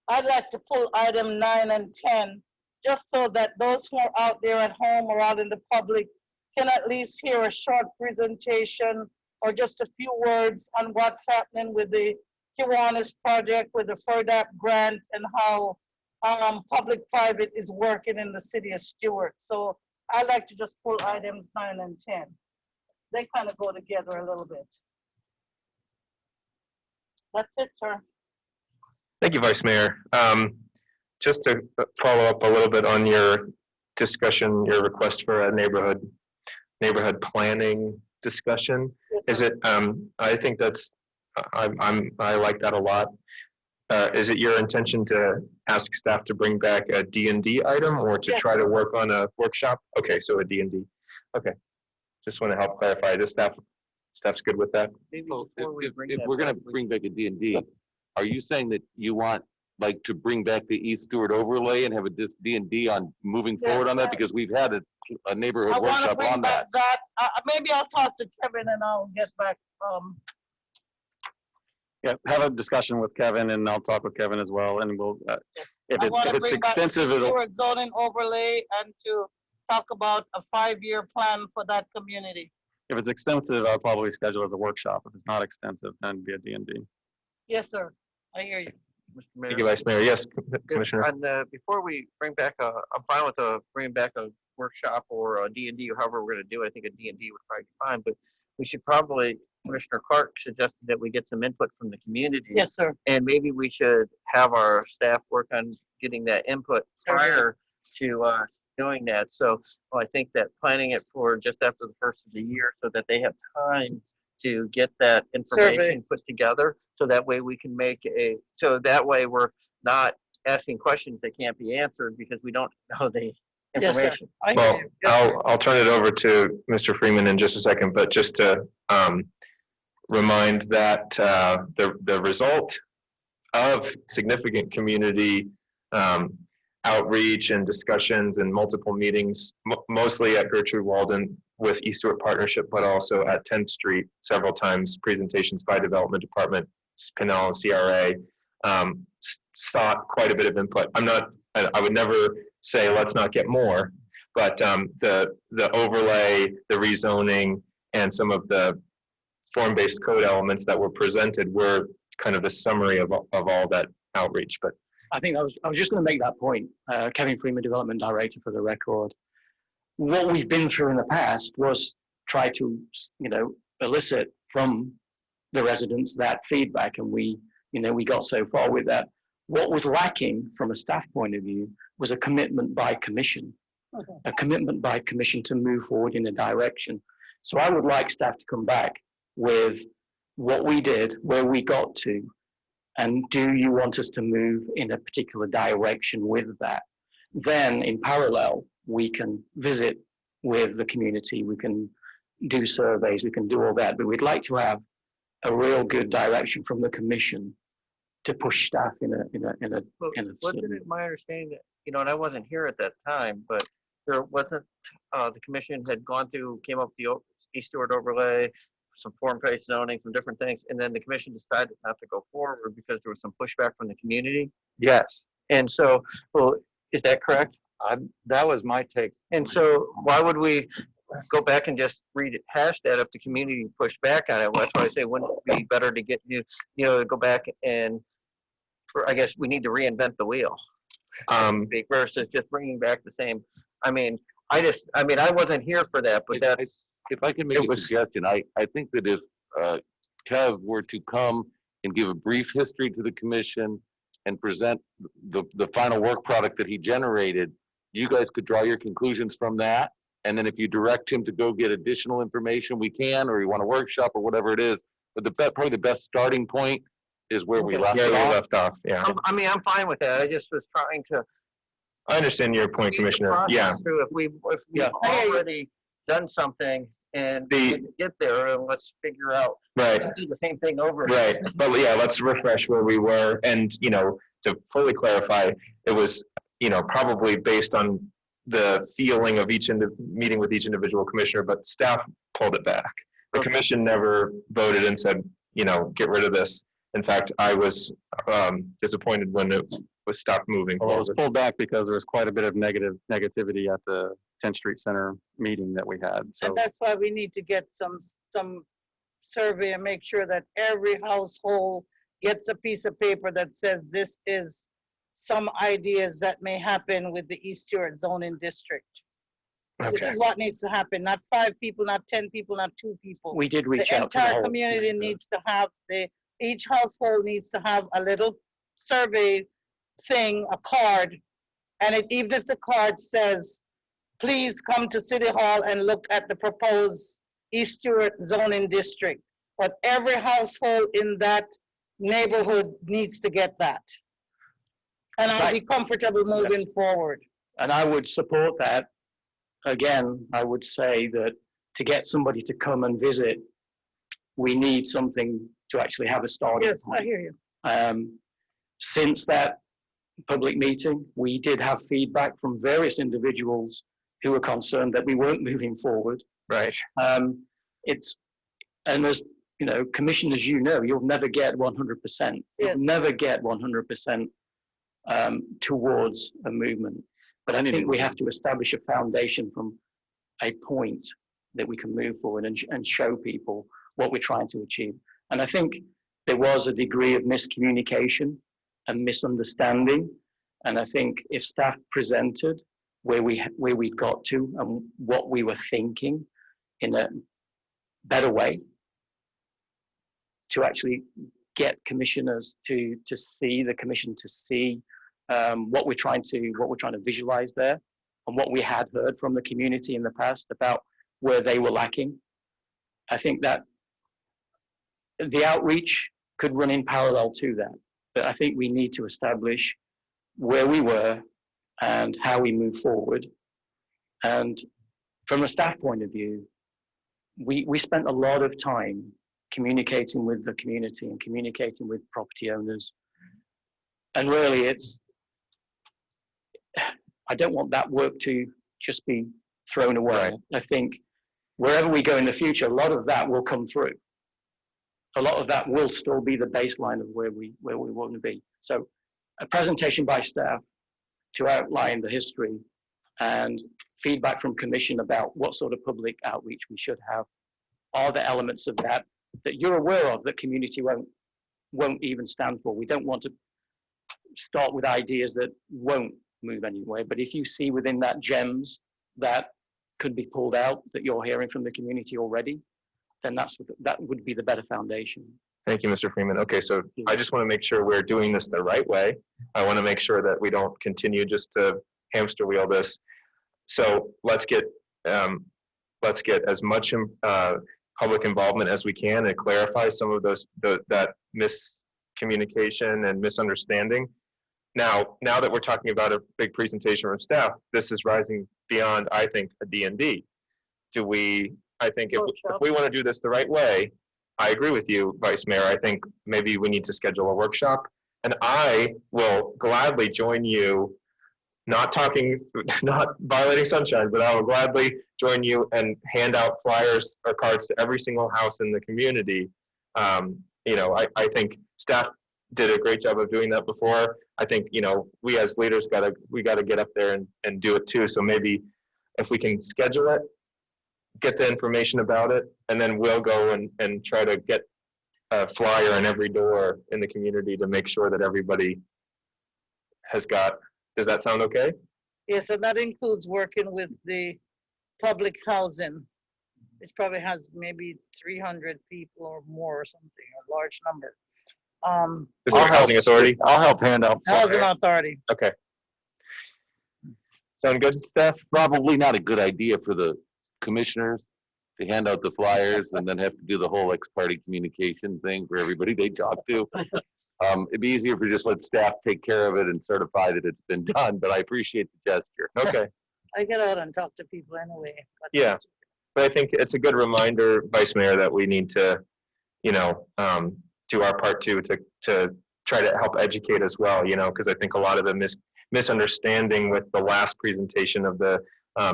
I'd like to pull item 9 and 10, just so that those who are out there at home or out in the public can at least hear a short presentation or just a few words on what's happening with the Kiwanis project, with the FRDAP grant, and how public-private is working in the city of Stuart. So I'd like to just pull items 9 and 10. They kind of go together a little bit. That's it, sir. Thank you, Vice Mayor. Just to follow up a little bit on your discussion, your request for a neighborhood planning discussion. Yes, is it? I think that's. I like that a lot. Is it your intention to ask staff to bring back a D&D item, or to try to work on a workshop? Okay, so a D&D. Okay, just want to help clarify. This staff's good with that. If we're going to bring back a D&D, are you saying that you want like to bring back the East Stewart overlay and have a D&D on moving forward on that? Because we've had a neighborhood workshop on that. Maybe I'll talk to Kevin and I'll get back. Yeah, have a discussion with Kevin, and I'll talk with Kevin as well, and we'll, if it's extensive, it'll. Stewart zoning overlay and to talk about a 5-year plan for that community. If it's extensive, I'll probably schedule it as a workshop. If it's not extensive, then it'd be a D&D. Yes, sir. I hear you. Thank you, Vice Mayor. Yes, Commissioner. And before we bring back I'm fine with bringing back a workshop or a D&D or however we're going to do it. I think a D&D would probably be fine, but we should probably, Commissioner Clark suggested that we get some input from the community. Yes, sir. And maybe we should have our staff work on getting that input prior to doing that. So I think that planning it for just after the first of the year so that they have time to get that information put together. So that way we can that way we're not asking questions that can't be answered because we don't know the information. Well, I'll turn it over to Mr. Freeman in just a second, but just to remind that the result of significant community outreach and discussions and multiple meetings, mostly at Gertrude Walden with East Stewart Partnership, but also at 10th Street several times, presentations by Development Department, Pinell and CRA, sought quite a bit of input. I would never say let's not get more, but the overlay, the rezoning, and some of the form-based code elements that were presented were kind of the summary of all that outreach. But I think I was just going to make that point. Kevin Freeman, Development Director, for the record. What we've been through in the past was try to, elicit from the residents that feedback, and we got so far with that. What was lacking from a staff point of view was a commitment by commission, a commitment by commission to move forward in a direction. So I would like staff to come back with what we did, where we got to, and do you want us to move in a particular direction with that? then in parallel, we can visit with the community, we can do surveys, we can do all that, but we'd like to have a real good direction from the commission to push staff in a Wasn't it my understanding that, and I wasn't here at that time, but there wasn't, the commission had gone through, came up with the East Stewart overlay, some form-based zoning, some different things, and then the commission decided not to go forward because there was some pushback from the community? Yes. And so, well, is that correct? That was my take. And so why would we go back and just rehash that if the community pushed back on it? Well, that's why I say, wouldn't it be better to get go back and, I guess we need to reinvent the wheel, speak, versus just bringing back the same. I wasn't here for that, but that's. If I can make a suggestion, I think that if Kev were to come and give a brief history to the commission and present the final work product that he generated, you guys could draw your conclusions from that. And then if you direct him to go get additional information, we can, or you want a workshop or whatever it is. But probably the best starting point is where we left off. Yeah. I'm fine with that. I just was trying to. I understand your point, Commissioner. Yeah. If we've already done something and get there, and let's figure out. Right. Let's do the same thing over. Right. But yeah, let's refresh where we were. And, to fully clarify, it was, probably based on the feeling of meeting with each individual commissioner, but staff pulled it back. The commission never voted and said, get rid of this. In fact, I was disappointed when it was stopped moving Well, it was forward. pulled back because there was quite a bit of negativity at the 10th Street Center meeting that we had. So And that's why we need to get some survey and make sure that every household gets a piece of paper that says this is some ideas that may happen with the East Stewart zoning district. This Okay. is what needs to happen, not 5 people, not 10 people, not 2 people. We did reach The out to the entire whole community needs to have, each household needs to have a little survey thing, a card. And even if the card says, please come to City Hall and look at the proposed East Stewart zoning district. But every household in that neighborhood needs to get that. And I'll be comfortable moving forward. And I would support that. Again, I would say that to get somebody to come and visit, we need something to actually have a starting Yes, point. I hear you. Since that public meeting, we did have feedback from various individuals who were concerned that we weren't moving forward. Right. And as commissioners, you'll never get 100%. Yes. You'll never get 100% towards a movement. But I think we have to establish a foundation from a point that we can move forward and show people what we're trying to achieve. And I think there was a degree of miscommunication and misunderstanding. And I think if staff presented where we got to and what we were thinking in a better way, to actually get commissioners to see the commission, to see what we're trying to visualize there, and what we had heard from the community in the past about where they were lacking. I think that the outreach could run in parallel to that, but I think we need to establish where we were and how we move forward. And from a staff point of view, we spent a lot of time communicating with the community and communicating with property owners. And really I don't want that work to just be thrown away. Right. I think wherever we go in the future, a lot of that will come through. A lot of that will still be the baseline of where we want to be. So a presentation by staff to outline the history and feedback from commission about what sort of public outreach we should have are the elements of that you're aware of that community won't even stand for. We don't want to start with ideas that won't move anywhere, but if you see within that gems that could be pulled out that you're hearing from the community already, then that would be the better foundation. Thank you, Mr. Freeman. Okay, so I just want to make sure we're doing this the right way. I want to make sure that we don't continue just to hamster wheel this. So let's get as much public involvement as we can and clarify some of that miscommunication and misunderstanding. Now that we're talking about a big presentation from staff, this is rising beyond, I think, a D&D. I think if we want to do this the right way, I agree with you, Vice Mayor. I think maybe we need to schedule a workshop, and I will gladly join you, not violating sunshine, but I will gladly join you and hand out flyers or cards to every single house in the community. I think staff did a great job of doing that before. I think, we as leaders got to get up there and do it too. So maybe if we can schedule it, get the information about it, and then we'll go and try to get a flyer in every door in the community to make sure that everybody has got. Does that sound okay? Yes, and that includes working with the public housing, which probably has maybe 300 people or more or something, a large number. Is there a housing authority? I'll help hand out. Housing authority. Okay. Sound good, staff? Probably not a good idea for the commissioners to hand out the flyers and then have to do the whole ex-party communication thing for everybody they talk to. It'd be easier if we just let staff take care of it and certify that it's been done, but I appreciate the gesture. Okay. I get out and talk to people anyway. Yeah, but I think it's a good reminder, Vice Mayor, that we need to, do our part too, to try to help educate as well, because I think a lot of the misunderstanding with the last presentation of the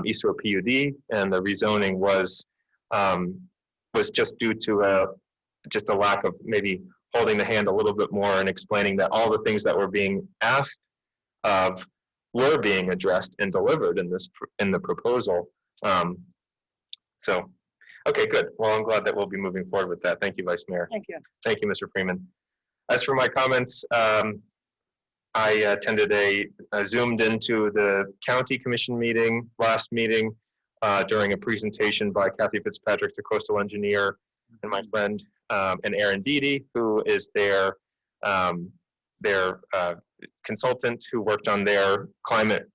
Eastwood PUD and the rezoning was just due to just a lack of maybe holding the hand a little bit more and explaining that all the things that were being asked of were being addressed and delivered in the proposal. Okay, good. Well, I'm glad that we'll be moving forward with that. Thank you, Vice Mayor. Thank you. Thank you, Mr. Freeman. As for my comments, I attended zoomed into the county commission meeting, last meeting, during a presentation by Kathy Fitzpatrick, the coastal engineer, and my friend, and Aaron Beatty, who is their consultant who worked on their climate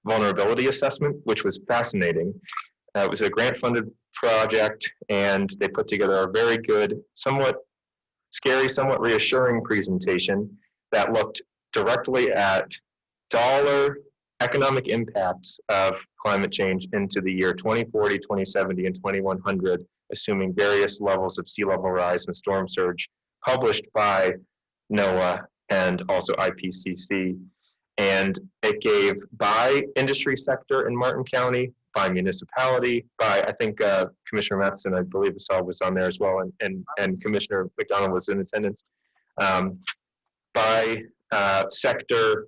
vulnerability assessment, which was fascinating. It was a grant-funded project, and they put together a very good, somewhat scary, somewhat reassuring presentation that looked directly at dollar economic impacts of climate change into the year 2040, 2070, and 2100, assuming various levels of sea level rise and storm surge, published by NOAA and also IPCC. And it gave by industry sector in Martin County, by municipality, by, I think Commissioner Matheson, I believe was on there as well, and Commissioner McDonald was in attendance, by sector,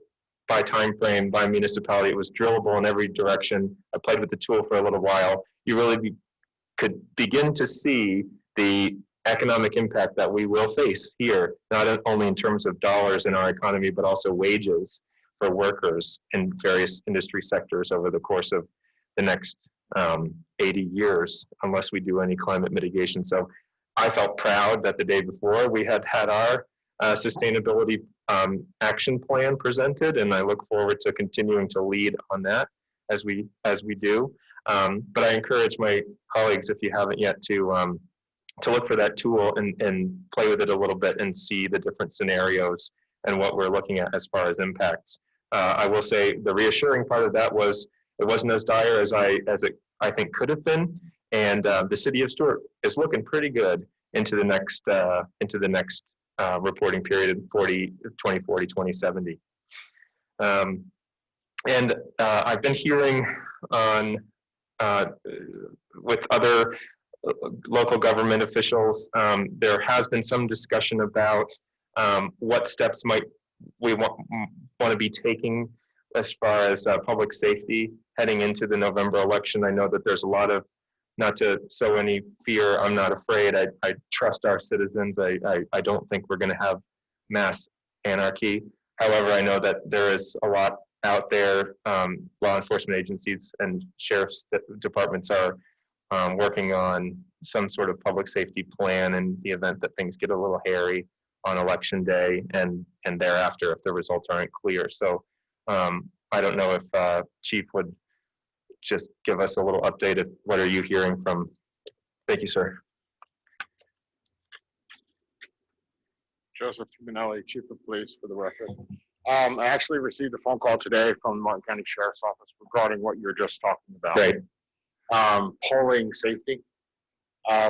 by time frame, by municipality. It was drillable in every direction. I played with the tool for a little while. You really could begin to see the economic impact that we will face here, not only in terms of dollars in our economy, but also wages for workers in various industry sectors over the course of the next 80 years, unless we do any climate mitigation. So I felt proud that the day before we had our sustainability action plan presented, and I look forward to continuing to lead on that as we do. But I encourage my colleagues, if you haven't yet, to look for that tool and play with it a little bit and see the different scenarios and what we're looking at as far as impacts. I will say the reassuring part of that was it wasn't as dire as it I think could have been, and the city of Stuart is looking pretty good into the next reporting period, 2040, 2070. And I've been hearing on with other local government officials, there has been some discussion about what steps might we want to be taking as far as public safety heading into the November election. I know that there's a lot of, not to sow any fear, I'm not afraid. I trust our citizens. I don't think we're going to have mass anarchy. However, I know that there is a lot out there. Law enforcement agencies and sheriff's departments are working on some sort of public safety plan in the event that things get a little hairy on election day and thereafter if the results aren't clear. So I don't know if Chief would just give us a little update of what are you hearing from. Thank you, sir. Joseph Tuminelli, Chief of Police, for the record. I actually received a phone call today from the Martin County Sheriff's Office regarding what you were just talking about. Right. Polling safety.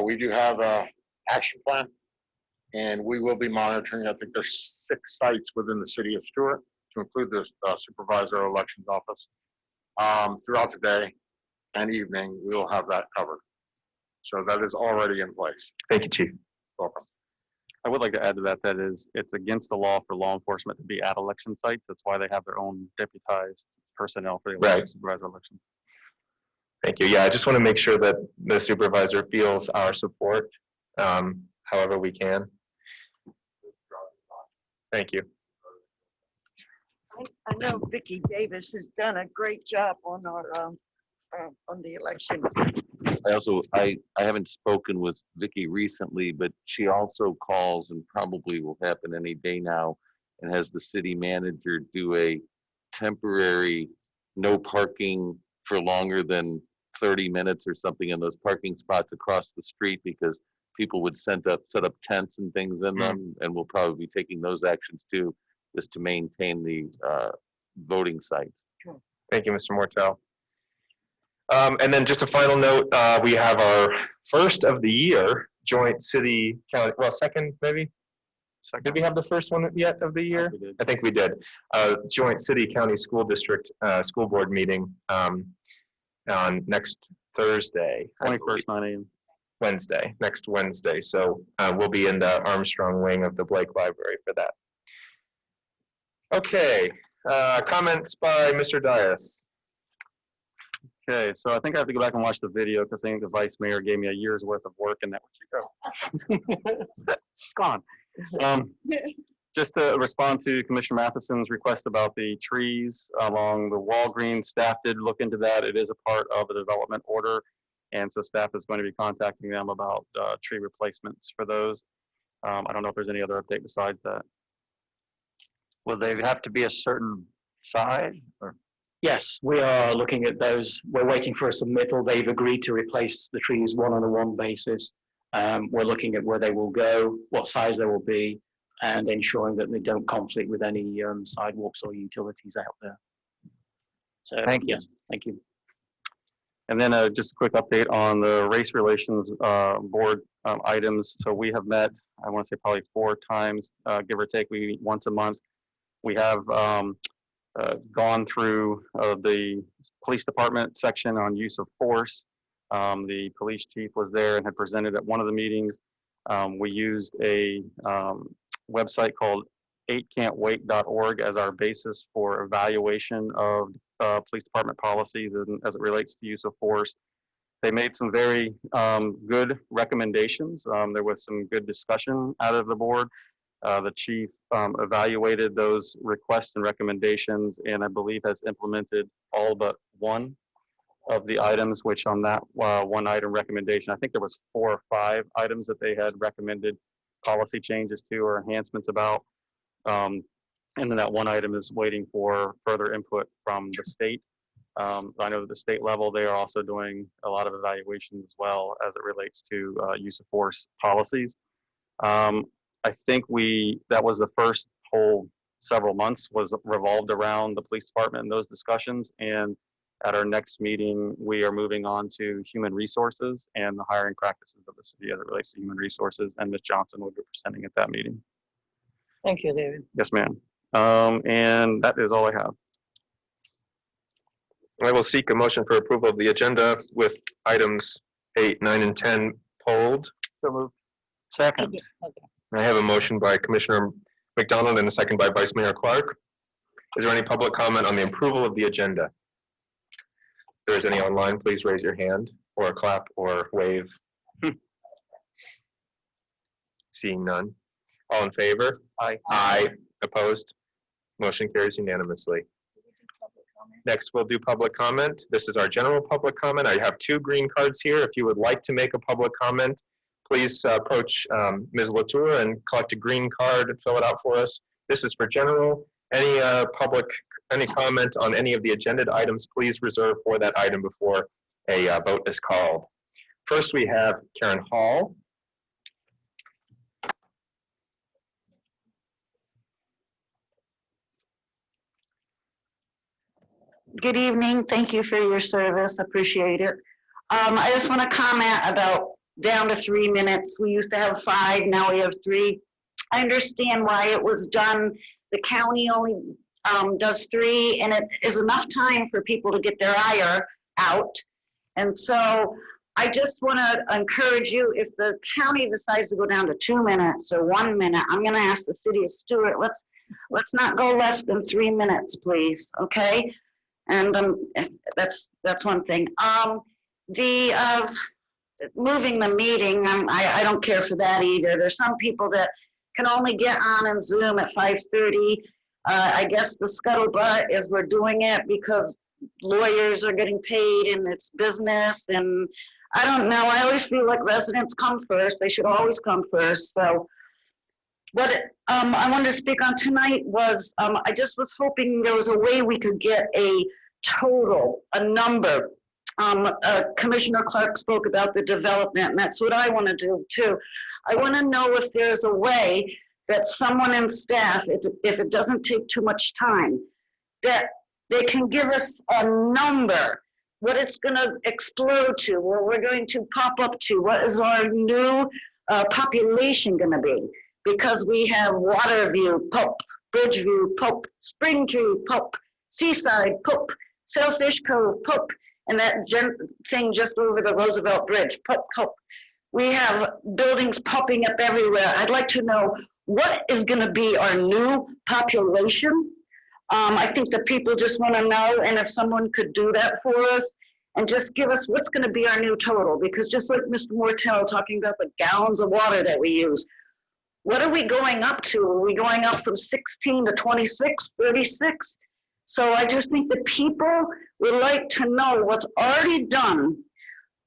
We do have a action plan, and we will be monitoring. I think there's 6 sites within the city of Stuart, to include the supervisor elections office. Throughout the day and evening, we will have that covered. So that is already in place. Thank you, Chief. Welcome. I would like to add to that, it's against the law for law enforcement to be at election sites. That's why they have their own deputized personnel for the election supervisor election. Thank you. Yeah, I just want to make sure that the supervisor feels our support, however we can. Thank you. I know Vicki Davis has done a great job on our on the election. I haven't spoken with Vicki recently, but she also calls, and probably will happen any day now, and has the city manager do a temporary no parking for longer than 30 minutes or something in those parking spots across the street, because people would set up tents and things in them, and we'll probably be taking those actions too, just to maintain the voting sites. Thank you, Mr. Mortel. And then just a final note, we have our first of the year joint city county, well, second maybe? Did we have the first one yet of the year? I think we did. Joint city county school district school board meeting on next Thursday. 21st, 9 a.m. Wednesday, next Wednesday. So we'll be in the Armstrong wing of the Blake Library for that. Okay, comments by Mr. Dias. Okay, so I think I have to go back and watch the video because I think the vice mayor gave me a year's worth of work in that. She's gone. Just to respond to Commissioner Matheson's request about the trees along the Walgreens, staff did look into that. It is a part of the development order. And so staff is going to be contacting them about tree replacements for those. I don't know if there's any other update besides that. Will they have to be a certain size or? Yes, we are looking at those. We're waiting for a submittal. They've agreed to replace the trees one-on-one basis. We're looking at where they will go, what size they will be, and ensuring that they don't conflict with any sidewalks or utilities out there. So, thank you. Yes, thank you. And then just a quick update on the race relations board items. So we have met, I want to say probably 4 times, give or take. We meet once a month. We have gone through the police department section on use of force. The police chief was there and had presented at one of the meetings. We used a website called 8cantwait.org as our basis for evaluation of police department policies as it relates to use of force. They made some very good recommendations. There was some good discussion out of the board. The chief evaluated those requests and recommendations, and I believe has implemented all but one of the items, which on that one item recommendation, I think there was 4 or 5 items that they had recommended policy changes to or enhancements about. And then that one item is waiting for further input from the state. I know at the state level, they are also doing a lot of evaluations as well as it relates to use of force policies. I think that was the first whole several months was revolved around the police department and those discussions. And at our next meeting, we are moving on to human resources and the hiring practices of the city as it relates to human resources. And Ms. Johnson will be presenting at that meeting. Thank you, David. Yes, ma'am. And that is all I have. I will seek a motion for approval of the agenda with items 8, 9, and 10 polled. So moved. Second. I have a motion by Commissioner McDonald and a second by Vice Mayor Clark. Is there any public comment on the approval of the agenda? If there is any online, please raise your hand or clap or wave. Seeing none. All in favor? Aye. Aye. Opposed? Motion carries unanimously. Next, we'll do public comment. This is our general public comment. I have 2 green cards here. If you would like to make a public comment, please approach Ms. Latour and collect a green card and fill it out for us. This is for general. Any comment on any of the agenda items, please reserve for that item before a vote is called. First, we have Karen Hall. Good evening. Thank you for your service. Appreciate it. I just want to comment about down to 3 minutes. We used to have 5, now we have 3. I understand why it was done. The county only does 3, and it is enough time for people to get their ire out. And so I just want to encourage you, if the county decides to go down to 2 minutes or 1 minute, I'm going to ask the city of Stuart, let's not go less than 3 minutes, please, okay? And that's one thing. Moving the meeting, I don't care for that either. There's some people that can only get on and Zoom at 5:30. I guess the scuttlebutt is we're doing it because lawyers are getting paid and it's business, and I don't know. I always feel like residents come first. They should always come first. So what I wanted to speak on tonight was I just was hoping there was a way we could get a total, a number. Commissioner Clark spoke about the development, and that's what I want to do too. I want to know if there's a way that someone in staff, if it doesn't take too much time, that they can give us a number, what it's going to explode to, where we're going to pop up to, what is our new population going to be? Because we have Waterview, Pope, Bridgeview, Pope, Springtree, Pope, Seaside, Pope, Sailfish Cove, Pope, and that thing just over the Roosevelt Bridge, Pope, Pope. We have buildings popping up everywhere. I'd like to know what is going to be our new population. I think that people just want to know, and if someone could do that for us and just give us what's going to be our new total, because just like Mr. Mortel talking about the gallons of water that we use, what are we going up to? Are we going up from 16 to 26, 36? So I just think that people would like to know what's already done.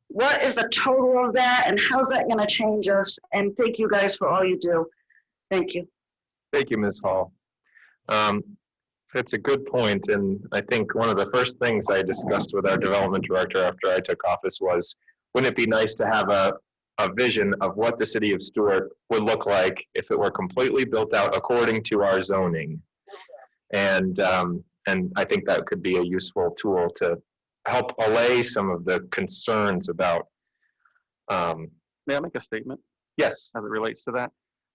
What is the total of that, and how's that going to change us? And thank you guys for all you do. Thank you. Thank you, Ms. Hall. It's a good point, and I think one of the first things I discussed with our development director after I took office was, wouldn't it be nice to have a vision of what the city of Stuart would look like if it were completely built out according to our zoning? And I think that could be a useful tool to help allay some of the concerns about. May I make a statement? Yes. As it relates to that?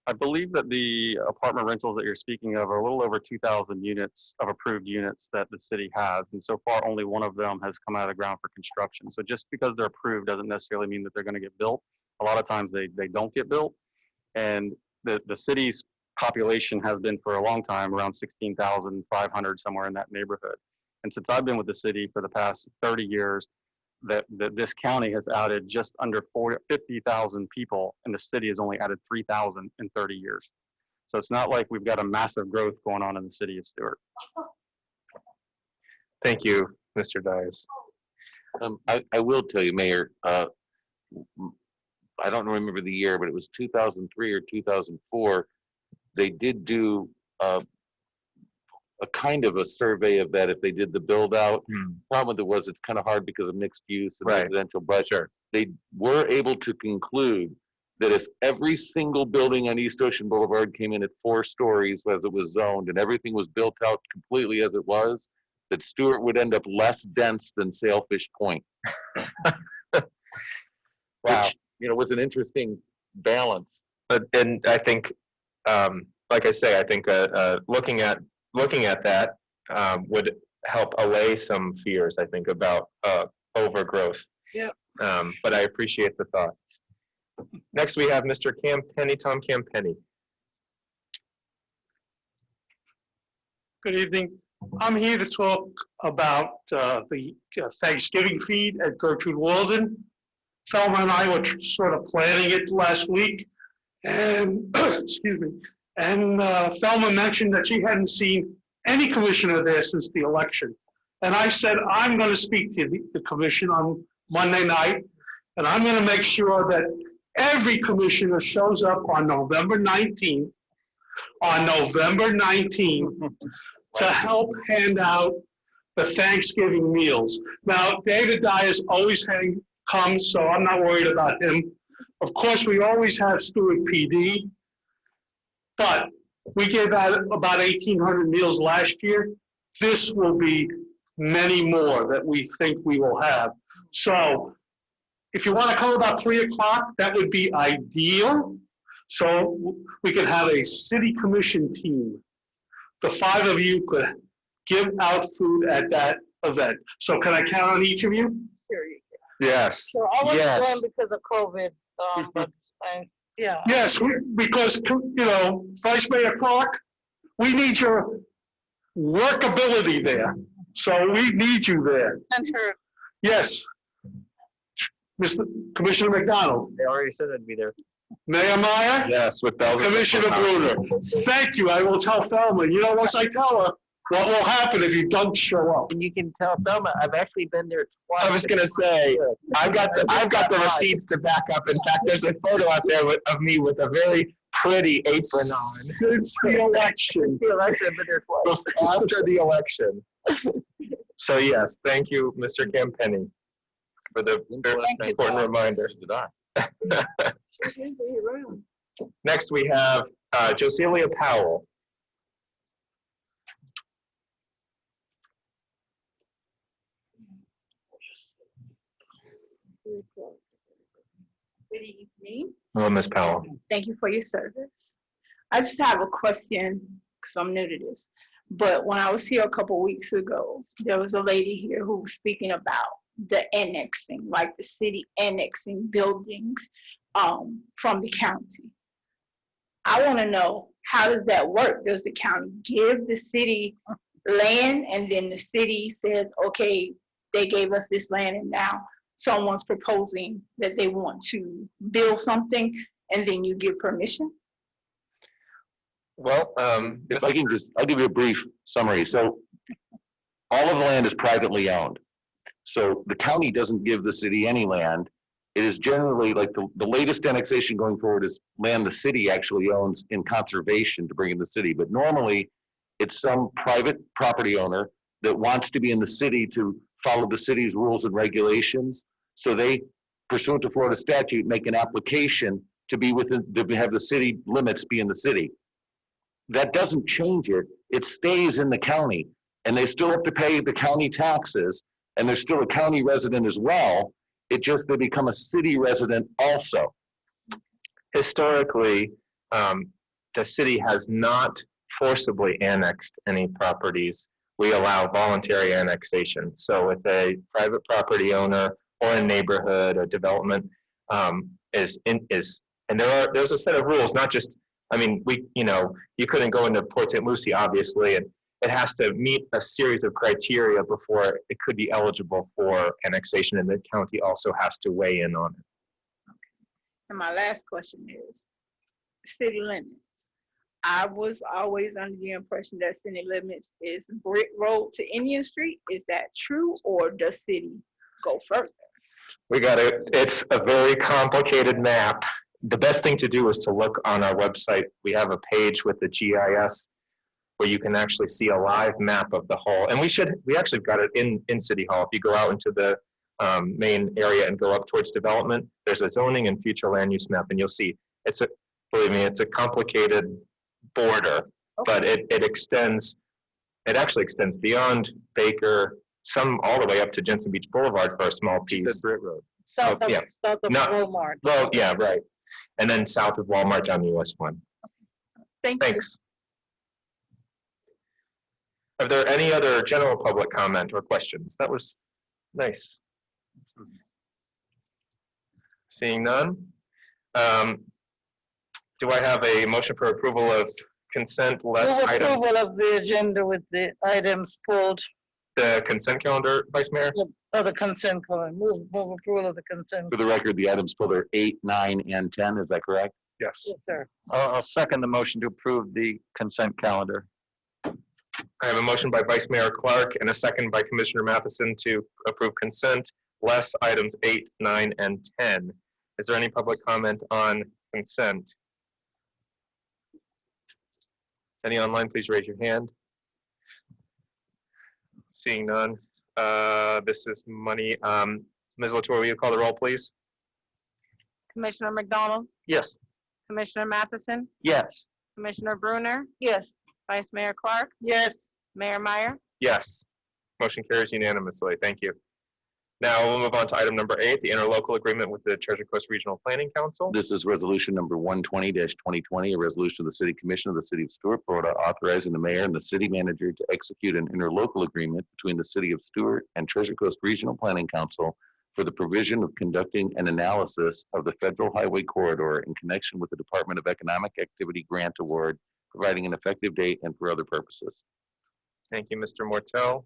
I believe that the apartment rentals that you're speaking of are a little over 2,000 units of approved units that the city has. And so far, only one of them has come out of the ground for construction. So just because they're approved doesn't necessarily mean that they're going to get built. A lot of times they don't get built. And the city's population has been for a long time around 16,500, somewhere in that neighborhood. And since I've been with the city for the past 30 years, that this county has added just under 50,000 people, and the city has only added 3,000 in 30 years. So it's not like we've got a massive growth going on in the city of Stuart. Thank you, Mr. Dias. I will tell you, Mayor, I don't remember the year, but it was 2003 or 2004. They did do a kind of a survey of that if they did the build out. Problem with it was it's kind of hard because of mixed use and residential, but they were able to conclude that if every single building on East Ocean Boulevard came in at 4 stories as it was zoned and everything was built out completely as it was, that Stuart would end up less dense than Sailfish Point. Wow. Which, was an interesting balance. And I think, like I say, I think looking at that would help allay some fears, I think, about overgrowth. Yeah. But I appreciate the thought. Next, we have Mr. Campenny, Tom Campenny. Good evening. I'm here to talk about the Thanksgiving feed at Gertrude Walden. Thelma and I were sort of planning it last week, and excuse me. And Thelma mentioned that she hadn't seen any commissioner there since the election. And I said, I'm going to speak to the commission on Monday night, and I'm going to make sure that every commissioner shows up on November 19th, to help hand out the Thanksgiving meals. Now, David Dias always comes, so I'm not worried about him. Of course, we always have Stuart PD, but we gave out about 1,800 meals last year. This will be many more that we think we will have. So if you want to come about 3 o'clock, that would be ideal. So we could have a city commission team. The 5 of you could give out food at that event. So can I count on each of you? Sure you Yes. So I was Yes. going because of COVID, but yeah. Yes, because, Vice Mayor Clark, we need your workability there. So we need you there. Send her. Yes. Mr. Commissioner McDonald. They already said I'd be there. Mayor Meyer. Yes, with bells and Commissioner whistles. Bruner. Thank you. I will tell Thelma. Once I tell her, what will happen if you don't show up? And you can tell Thelma, I've actually been there twice. I was gonna say, I've got the receipts to back up. In fact, there's a photo out there of me with a very pretty apron on. Since the election. The election, I've been there twice. After the election. So yes, thank you, Mr. Campenny, for the very important reminder. Next, we have Joselia Powell. Good evening. Hello, Ms. Powell. Thank you for your service. I just have a question because I'm new to this. But when I was here a couple weeks ago, there was a lady here who was speaking about the annexing, like the city annexing buildings from the county. I want to know, how does that work? Does the county give the city land and then the city says, okay, they gave us this land and now someone's proposing that they want to build something and then you give permission? Well, if I can I'll give you a brief summary. So all of the land is privately owned. So the county doesn't give the city any land. It is generally like the latest annexation going forward is land the city actually owns in conservation to bring in the city. But normally it's some private property owner that wants to be in the city to follow the city's rules and regulations. So they, pursuant to Florida statute, make an application to be within, to have the city limits be in the city. That doesn't change it. It stays in the county and they still have to pay the county taxes and they're still a county resident as well. It just, they become a city resident also. Historically, the city has not forcibly annexed any properties. We allow voluntary annexation. So if a private property owner or a neighborhood, a development and there's a set of rules, not just, I mean, you couldn't go into Port St. Lucie, obviously, and it has to meet a series of criteria before it could be eligible for annexation, and the county also has to weigh in on it. And my last question is, city limits. I was always under the impression that city limits is Brick Road to Indian Street. Is that true, or does city go further? It's a very complicated map. The best thing to do is to look on our website. We have a page with the GIS where you can actually see a live map of the whole. And we actually got it in City Hall. If you go out into the main area and go up towards development, there's a zoning and future land use map, and you'll see believe me, it's a complicated border, but it actually extends beyond Baker, all the way up to Jensen Beach Boulevard for a small piece. That's Britt Road. South of Walmart. Well, yeah, right. And then south of Walmart down US 1. Thanks. Are there any other general public comment or questions? That was nice. Seeing none. Do I have a motion for approval of consent less Move items? approval of the agenda with the items pulled. The consent calendar, Vice Mayor? The consent calendar. Move approval of the consent. For the record, the items pulled are 8, 9, and 10. Is that correct? Yes. Yes, sir. I'll second the motion to approve the consent calendar. I have a motion by Vice Mayor Clark and a second by Commissioner Matheson to approve consent less items 8, 9, and 10. Is there any public comment on consent? Any online, please raise your hand. Seeing none. This is money. Ms. Latour, will you call the roll, please? Commissioner McDonald? Yes. Commissioner Matheson? Yes. Commissioner Bruner? Yes. Vice Mayor Clark? Yes. Mayor Meyer? Yes. Motion carries unanimously. Thank you. Now we'll move on to item number 8, the interlocal agreement with the Treasure Coast Regional Planning Council. This is resolution number 120-2020, a resolution of the City Commission of the City of Stuart, Florida, authorizing the mayor and the city manager to execute an interlocal agreement between the City of Stuart and Treasure Coast Regional Planning Council for the provision of conducting an analysis of the federal highway corridor in connection with the Department of Economic Activity Grant Award, providing an effective date and for other purposes. Thank you, Mr. Mortel.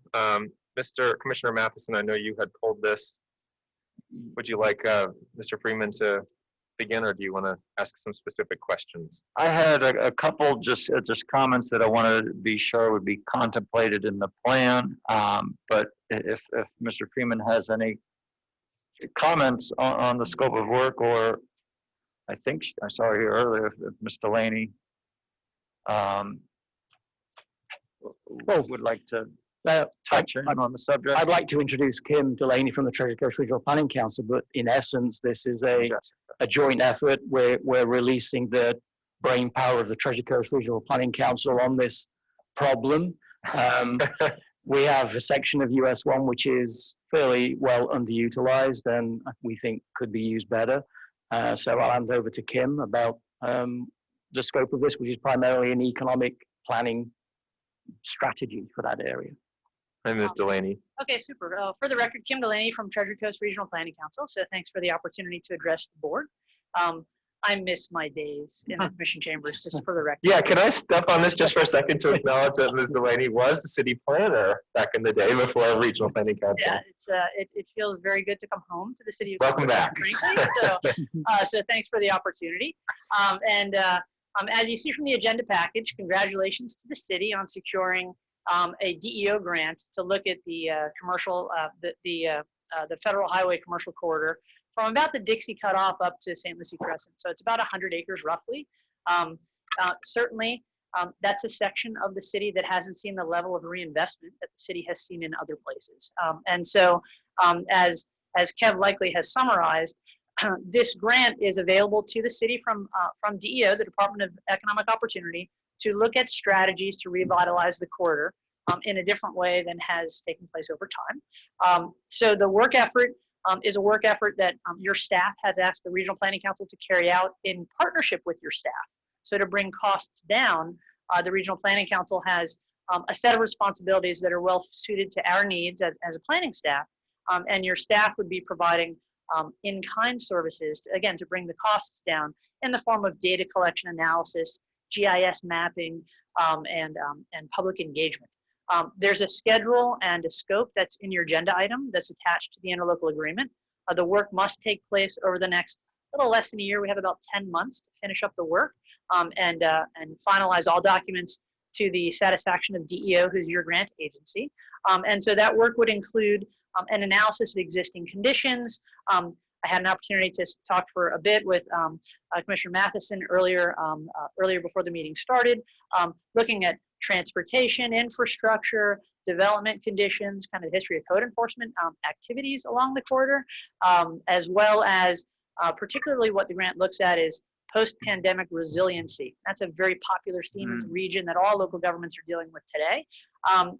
Mr. Commissioner Matheson, I know you had pulled this. Would you like Mr. Freeman to begin, or do you want to ask some specific questions? I had a couple just comments that I wanted to be sure would be contemplated in the plan. But if Mr. Freeman has any comments on the scope of work, or I think I saw her here earlier, if Ms. Delaney would like to touch on the subject. I'd like to introduce Kim Delaney from the Treasure Coast Regional Planning Council, but in essence, this is a joint effort. We're releasing the brain power of the Treasure Coast Regional Planning Council on this problem. We have a section of US 1 which is fairly well underutilized and we think could be used better. So I'll hand over to Kim about the scope of this, which is primarily an economic planning strategy for that area. And Ms. Delaney. Okay, super. For the record, Kim Delaney from Treasure Coast Regional Planning Council. So thanks for the opportunity to address the board. I miss my days in the commission chambers, just for the record. Yeah, can I step on this just for a second to acknowledge that Ms. Delaney was the city planner back in the day before Regional Planning Council. Yeah, it feels very good to come home to the city of Welcome back. frankly. So thanks for the opportunity. As you see from the agenda package, congratulations to the city on securing a DEO grant to look at the commercial, the federal highway commercial corridor from about the Dixie cutoff up to St. Lucie Crescent. So it's about 100 acres roughly. Certainly, that's a section of the city that hasn't seen the level of reinvestment that the city has seen in other places. As Kev likely has summarized, this grant is available to the city from DEO, the Department of Economic Opportunity, to look at strategies to revitalize the corridor in a different way than has taken place over time. So the work effort is a work effort that your staff has asked the Regional Planning Council to carry out in partnership with your staff. So to bring costs down, the Regional Planning Council has a set of responsibilities that are well suited to our needs as a planning staff, and your staff would be providing in-kind services, again, to bring the costs down in the form of data collection analysis, GIS mapping, and public engagement. There's a schedule and a scope that's in your agenda item that's attached to the interlocal agreement. The work must take place over the next little less than a year. We have about 10 months to finish up the work and finalize all documents to the satisfaction of DEO, who's your grant agency. And so that work would include an analysis of existing conditions. I had an opportunity to talk for a bit with Commissioner Matheson earlier before the meeting started, looking at transportation, infrastructure, development conditions, kind of the history of code enforcement activities along the corridor, as well as particularly what the grant looks at is post-pandemic resiliency. That's a very popular theme in the region that all local governments are dealing with today.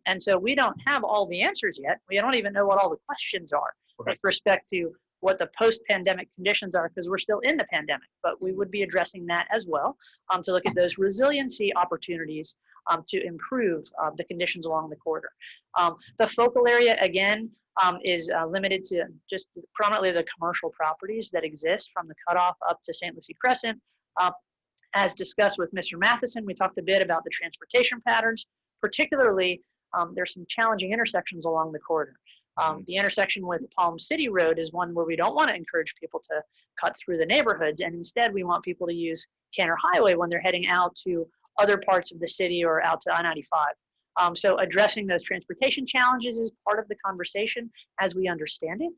And so we don't have all the answers yet. We don't even know what all the questions are with respect to what the post-pandemic conditions are, because we're still in the pandemic, but we would be addressing that as well to look at those resiliency opportunities to improve the conditions along the corridor. The focal area, again, is limited to just prominently the commercial properties that exist from the cutoff up to St. Lucie Crescent. As discussed with Mr. Matheson, we talked a bit about the transportation patterns, particularly there's some challenging intersections along the corridor. The intersection with Palm City Road is one where we don't want to encourage people to cut through the neighborhoods, and instead we want people to use Canner Highway when they're heading out to other parts of the city or out to I-95. So addressing those transportation challenges is part of the conversation as we understand it.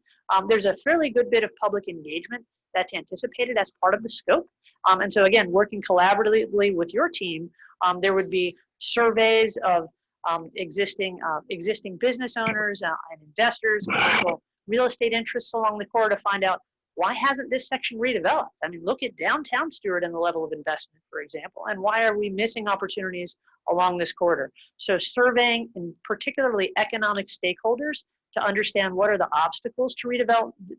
There's a fairly good bit of public engagement that's anticipated as part of the scope. And so again, working collaboratively with your team, there would be surveys of existing business owners and investors, commercial real estate interests along the corridor to find out why hasn't this section redeveloped? I mean, look at downtown Stuart and the level of investment, for example, and why are we missing opportunities along this corridor. So surveying, and particularly economic stakeholders, to understand what are the obstacles to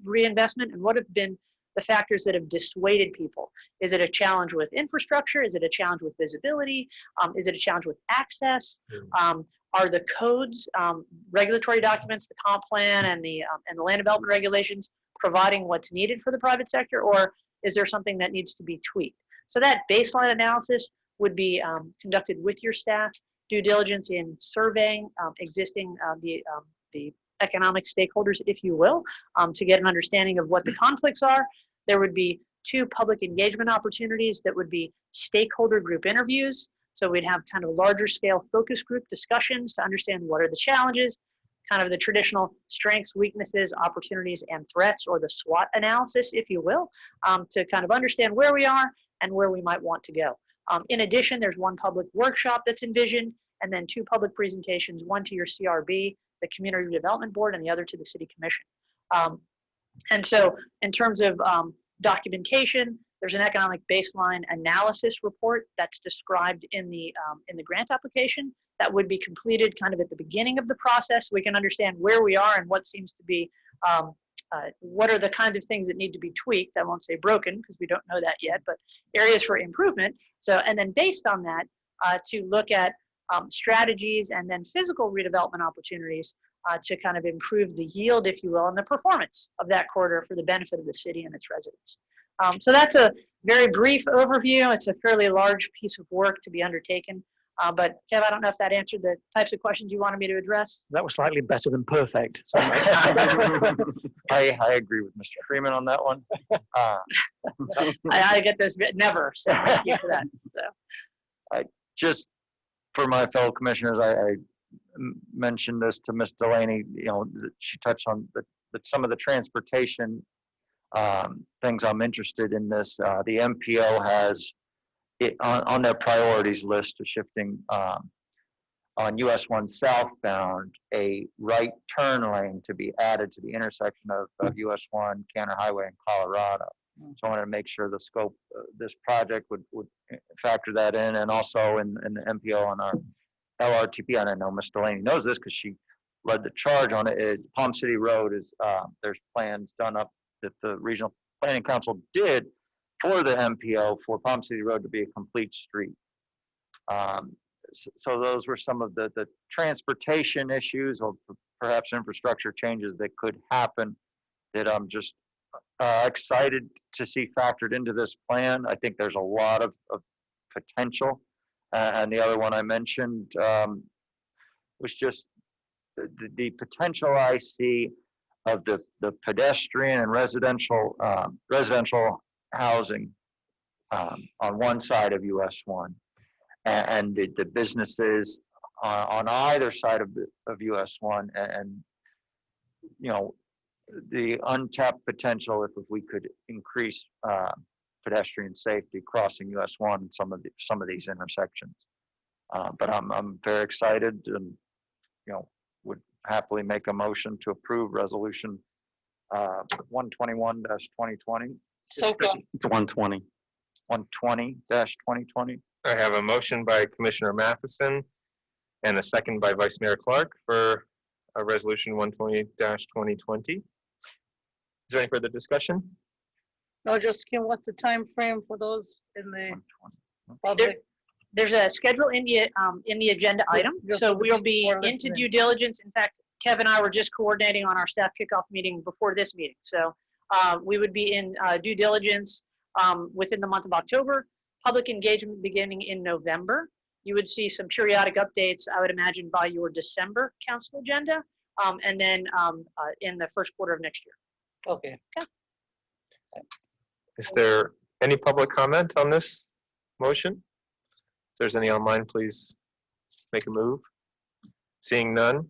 reinvestment and what have been the factors that have dissuaded people. Is it a challenge with infrastructure? Is it a challenge with visibility? Is it a challenge with access? Are the codes, regulatory documents, the comp plan and the land development regulations providing what's needed for the private sector, or is there something that needs to be tweaked? So that baseline analysis would be conducted with your staff, due diligence in surveying existing the economic stakeholders, if you will, to get an understanding of what the conflicts are. There would be 2 public engagement opportunities that would be stakeholder group interviews. So we'd have kind of larger scale focus group discussions to understand what are the challenges, kind of the traditional strengths, weaknesses, opportunities, and threats, or the SWOT analysis, if you will, to kind of understand where we are and where we might want to go. In addition, there's 1 public workshop that's envisioned, and then 2 public presentations, 1 to your CRB, the Community Development Board, and the other to the City Commission. And so in terms of documentation, there's an economic baseline analysis report that's described in the grant application that would be completed kind of at the beginning of the process. We can understand where we are and what seems to be, what are the kinds of things that need to be tweaked. I won't say broken because we don't know that yet, but areas for improvement. So, and then based on that, to look at strategies and then physical redevelopment opportunities to kind of improve the yield, if you will, and the performance of that corridor for the benefit of the city and its residents. So that's a very brief overview. It's a fairly large piece of work to be undertaken. But Kev, I don't know if that answered the types of questions you wanted me to address. That was slightly better than perfect. So. I agree with Mr. Freeman on that one. I get this never, so thank you for that. So. Just for my fellow commissioners, I mentioned this to Ms. Delaney, you know, she touched on some of the transportation things I'm interested in this. The MPO has it on their priorities list of shifting on US 1 southbound, a right turn lane to be added to the intersection of US 1, Canner Highway, and Colorado. So I wanted to make sure the scope of this project would factor that in, and also in the MPO on our LRTP. And I know Ms. Delaney knows this because she led the charge on it. Is Palm City Road is there's plans done up that the Regional Planning Council did for the MPO for Palm City Road to be a complete street. So those were some of the transportation issues or perhaps infrastructure changes that could happen that I'm just excited to see factored into this plan. I think there's a lot of potential. And the other one I mentioned was just the potential I see of the pedestrian and residential housing on one side of US 1 and the businesses on either side of US 1 and you know, the untapped potential if we could increase pedestrian safety crossing US 1 in some of these intersections. But I'm very excited and, you know, would happily make a motion to approve resolution 121-2020. Second. It's 120. 120-2020. I have a motion by Commissioner Matheson and a second by Vice Mayor Clark for resolution 120-2020. Is there any further discussion? No, just Kim, what's the time frame for those in the public? There's a schedule in the agenda item, so we'll be into due diligence. In fact, Kev and I were just coordinating on our staff kickoff meeting before this meeting. So we would be in due diligence within the month of October, public engagement beginning in November. You would see some periodic updates, I would imagine, by your December council agenda, and then in the first quarter of next year. Okay. Thanks. Is there any public comment on this motion? If there's any online, please make a move. Seeing none.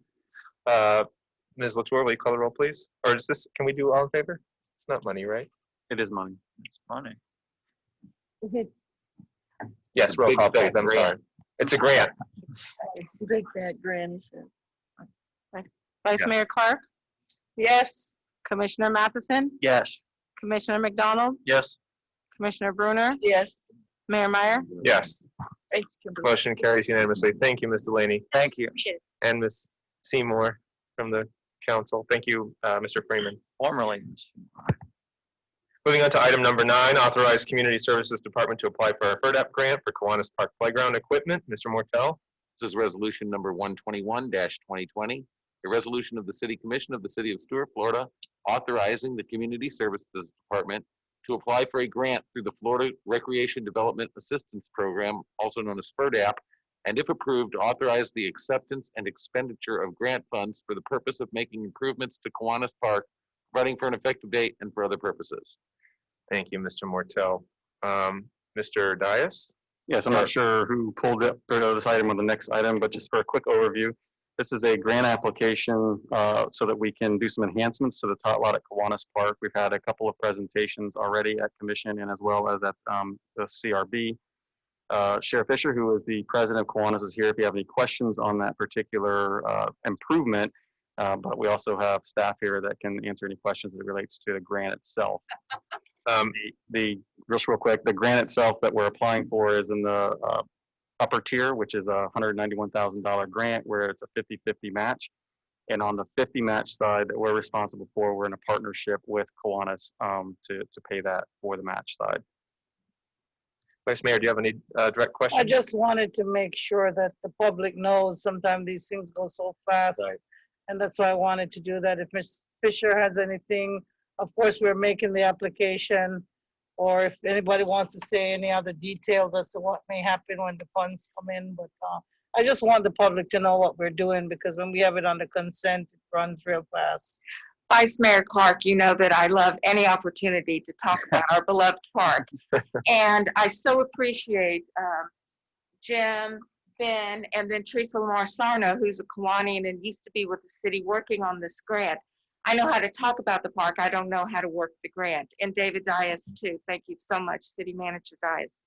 Ms. Latour, will you call the roll, please? Or is this, can we do all in favor? It's not money, right? It is money. It's money. Yes, roll call, please. I'm sorry. It's a grant. Big bad granny says. Vice Mayor Clark, Yes. Commissioner Matheson, Yes. Commissioner McDonald, Yes. Commissioner Bruner, Yes. Mayor Meyer. Yes. Thanks, Kimberly. Motion carries unanimously. Thank you, Ms. Delaney. Thank you. Appreciate it. And Ms. Seymour from the council. Thank you, Mr. Freeman. Formerly. Moving on to item number 9, authorize Community Services Department to apply for a FRDAP grant for Kiwanis Park playground equipment. Mr. Mortel. This is resolution number 121-2020, a resolution of the City Commission of the City of Stuart, Florida, authorizing the Community Services Department to apply for a grant through the Florida Recreation Development Assistance Program, also known as FRDAP, and if approved, authorize the acceptance and expenditure of grant funds for the purpose of making improvements to Kiwanis Park, providing for an effective date and for other purposes. Thank you, Mr. Mortel. Mr. Dias? Yes, I'm not sure who pulled up this item or the next item, but just for a quick overview, this is a grant application so that we can do some enhancements to the tot lot at Kiwanis Park. We've had a couple of presentations already at Commission and as well as at the CRB. Sheriff Fisher, who is the president of Kiwanis, is here if you have any questions on that particular improvement. But we also have staff here that can answer any questions that relates to the grant itself. Just real quick, the grant itself that we're applying for is in the upper tier, which is a $191,000 grant where it's a 50-50 match. And on the 50 match side that we're responsible for, we're in a partnership with Kiwanis to pay that for the match side. Vice Mayor, do you have any direct questions? I just wanted to make sure that the public knows sometimes these things go so fast. Right. And that's why I wanted to do that. If Ms. Fisher has anything, of course, we're making the application. Or if anybody wants to say any other details as to what may happen when the funds come in. But I just want the public to know what we're doing because when we have it under consent, it runs real fast. Vice Mayor Clark, you know that I love any opportunity to talk about our beloved park. And I so appreciate Jim, Ben, and then Teresa Lamar Sarno, who's a Kiwanian and used to be with the city working on this grant. I know how to talk about the park. I don't know how to work the grant. And David Dias, too. Thank you so much, City Manager Dias.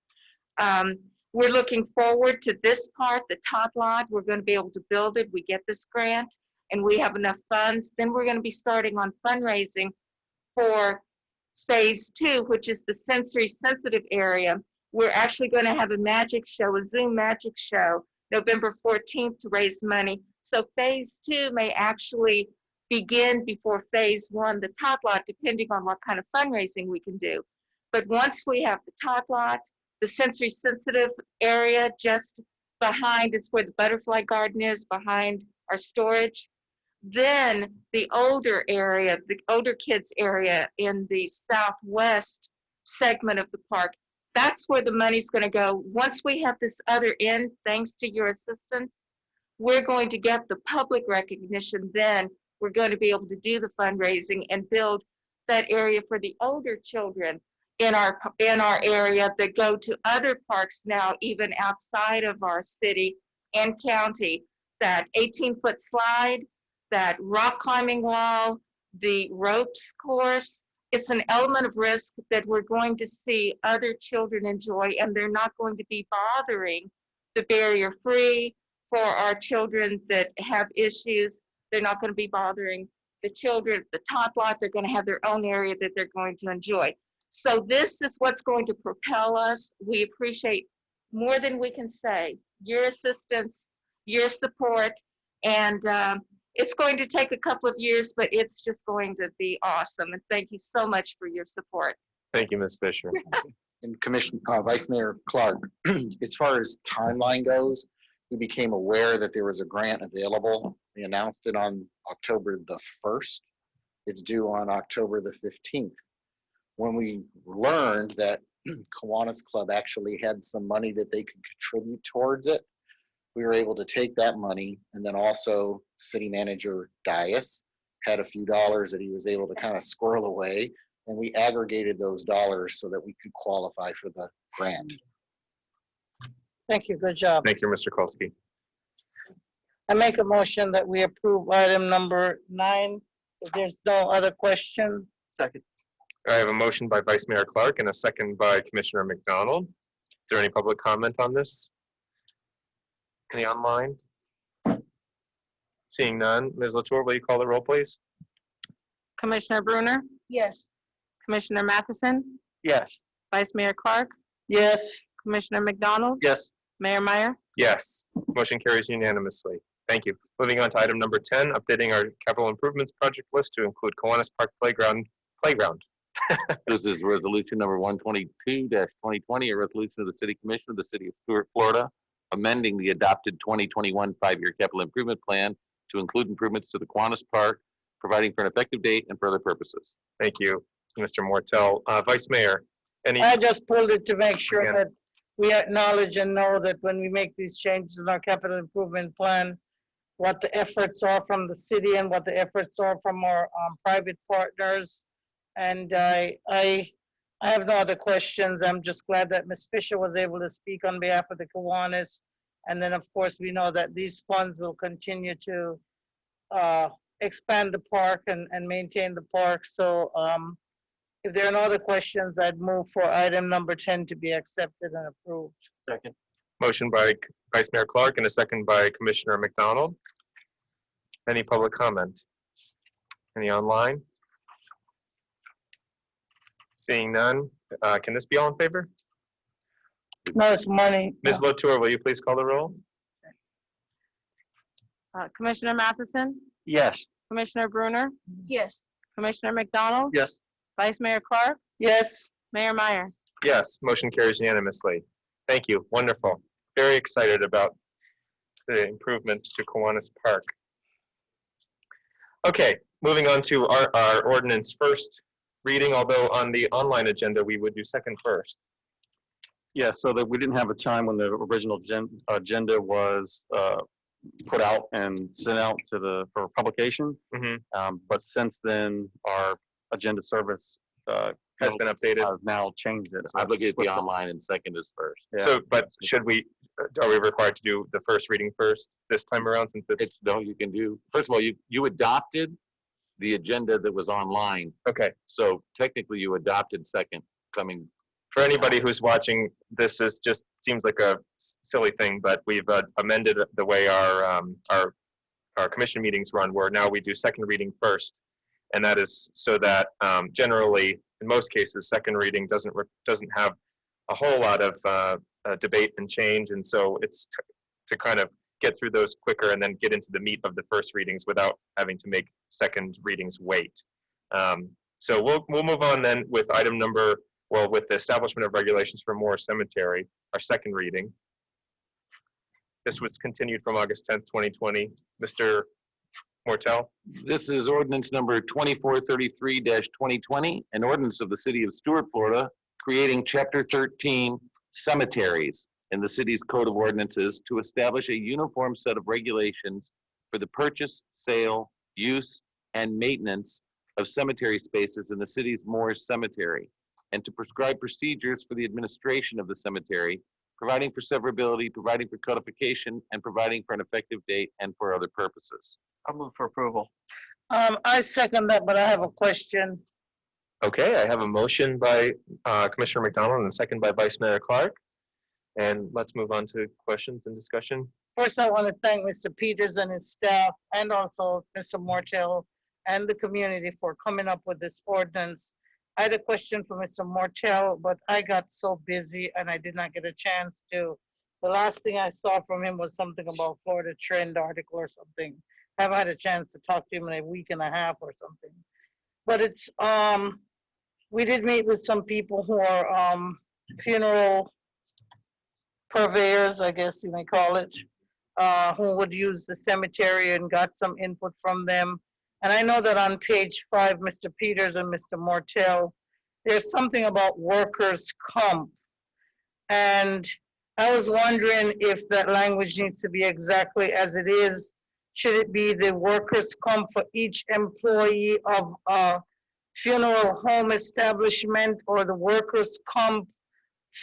We're looking forward to this part, the tot lot. We're going to be able to build it. We get this grant and we have enough funds. Then we're going to be starting on fundraising for phase 2, which is the sensory sensitive area. We're actually going to have a magic show, a Zoom magic show, November 14th to raise money. So phase 2 may actually begin before phase 1, the tot lot, depending on what kind of fundraising we can do. But once we have the tot lot, the sensory sensitive area just behind is where the butterfly garden is, behind our storage. Then the older area, the older kids area in the southwest segment of the park, that's where the money's going to go. Once we have this other end, thanks to your assistance, we're going to get the public recognition. Then we're going to be able to do the fundraising and build that area for the older children in our area that go to other parks now, even outside of our city and county. That 18-foot slide, that rock climbing wall, the ropes course. It's an element of risk that we're going to see other children enjoy, and they're not going to be bothering the barrier-free for our children that have issues. They're not going to be bothering the children at the tot lot. They're going to have their own area that they're going to enjoy. So this is what's going to propel us. We appreciate more than we can say your assistance, your support, and it's going to take a couple of years, but it's just going to be awesome. And thank you so much for your support. Thank you, Ms. Fisher. And Commission Vice Mayor Clark, as far as timeline goes, we became aware that there was a grant available. We announced it on October the 1st. It's due on October the 15th. When we learned that Kiwanis Club actually had some money that they could contribute towards it, we were able to take that money, and then also City Manager Dias had a few dollars that he was able to kind of squirrel away, and we aggregated those dollars so that we could qualify for the grant. Thank you. Good job. Thank you, Mr. Kolsky. I make a motion that we approve item number 9. If there's no other question. Second. I have a motion by Vice Mayor Clark and a second by Commissioner McDonald. Is there any public comment on this? Any online? Seeing none, Ms. Latour, will you call the roll, please? Commissioner Bruner? Yes. Commissioner Matheson? Yes. Vice Mayor Clark? Yes. Commissioner McDonald? Yes. Mayor Meyer? Yes, motion carries unanimously. Thank you. Moving on to item number 10, updating our capital improvements project list to include Kiwanis Park Playground. This is resolution number 122-2020, a resolution of the City Commission of the City of Stuart, Florida, amending the adopted 2021 5-year capital improvement plan to include improvements to the Kiwanis Park, providing for an effective date and for other purposes. Thank you, Mr. Mortel. Vice Mayor, any? I just pulled it to make sure Again. that we acknowledge and know that when we make these changes in our capital improvement plan, what the efforts are from the city and what the efforts are from our private partners. And I have no other questions. I'm just glad that Ms. Fisher was able to speak on behalf of the Kiwanis. And then, of course, we know that these funds will continue to expand the park and maintain the park. So if there are no other questions, I'd move for item number 10 to be accepted and approved. Second. Motion by Vice Mayor Clark and a second by Commissioner McDonald. Any public comment? Any online? Seeing none, can this be all in favor? No, it's money. Ms. Latour, will you please call the roll? Commissioner Matheson? Yes. Commissioner Bruner? Yes. Commissioner McDonald? Yes. Vice Mayor Clark? Yes. Mayor Meyer? Yes, motion carries unanimously. Thank you, wonderful. Very excited about the improvements to Kiwanis Park. Okay, moving on to our ordinance first reading, although on the online agenda, we would do second first. Yeah, so that we didn't have a time when the original agenda was put out and sent out to for publication. But since then, our agenda service has been updated. Has now changed it. So I look it's at the flipped it. online and second is first. Yeah. So, but are we required to do the first reading first this time around since it's? No, you can do, first of all, you adopted the agenda that was online. Okay. So technically you adopted second coming. For anybody who's watching, this is just, seems like a silly thing, but we've amended the way our commission meetings run, where now we do second reading first. And that is so that generally, in most cases, second reading doesn't have a whole lot of debate and change. And so it's to kind of get through those quicker and then get into the meat of the first readings without having to make second readings wait. So we'll move on then with item number, with the establishment of regulations for Moore Cemetery, our second reading. This was continued from August 10th, 2020. Mr. Mortel? This is ordinance number 2433-2020, an ordinance of the City of Stuart, Florida, creating Chapter 13 cemeteries in the city's Code of Ordinances to establish a uniform set of regulations for the purchase, sale, use, and maintenance of cemetery spaces in the city's Moores Cemetery, and to prescribe procedures for the administration of the cemetery, providing for severability, providing for codification, and providing for an effective date and for other purposes. I'll move for approval. I second that, but I have a question. Okay, I have a motion by Commissioner McDonald and a second by Vice Mayor Clark. And let's move on to questions and discussion. First, I want to thank Mr. Peters and his staff, and also Mr. Mortel and the community for coming up with this ordinance. I had a question for Mr. Mortel, but I got so busy and I did not get a chance to. The last thing I saw from him was something about Florida Trend article or something. I haven't had a chance to talk to him in a week and a half or something. But it's, we did meet with some people who are funeral purveyors, I guess you may call it, who would use the cemetery, and got some input from them. And I know that on page 5, Mr. Peters and Mr. Mortel, there's something about workers' comp. And I was wondering if that language needs to be exactly as it is. Should it be the workers' comp for each employee of a funeral home establishment, or the workers' comp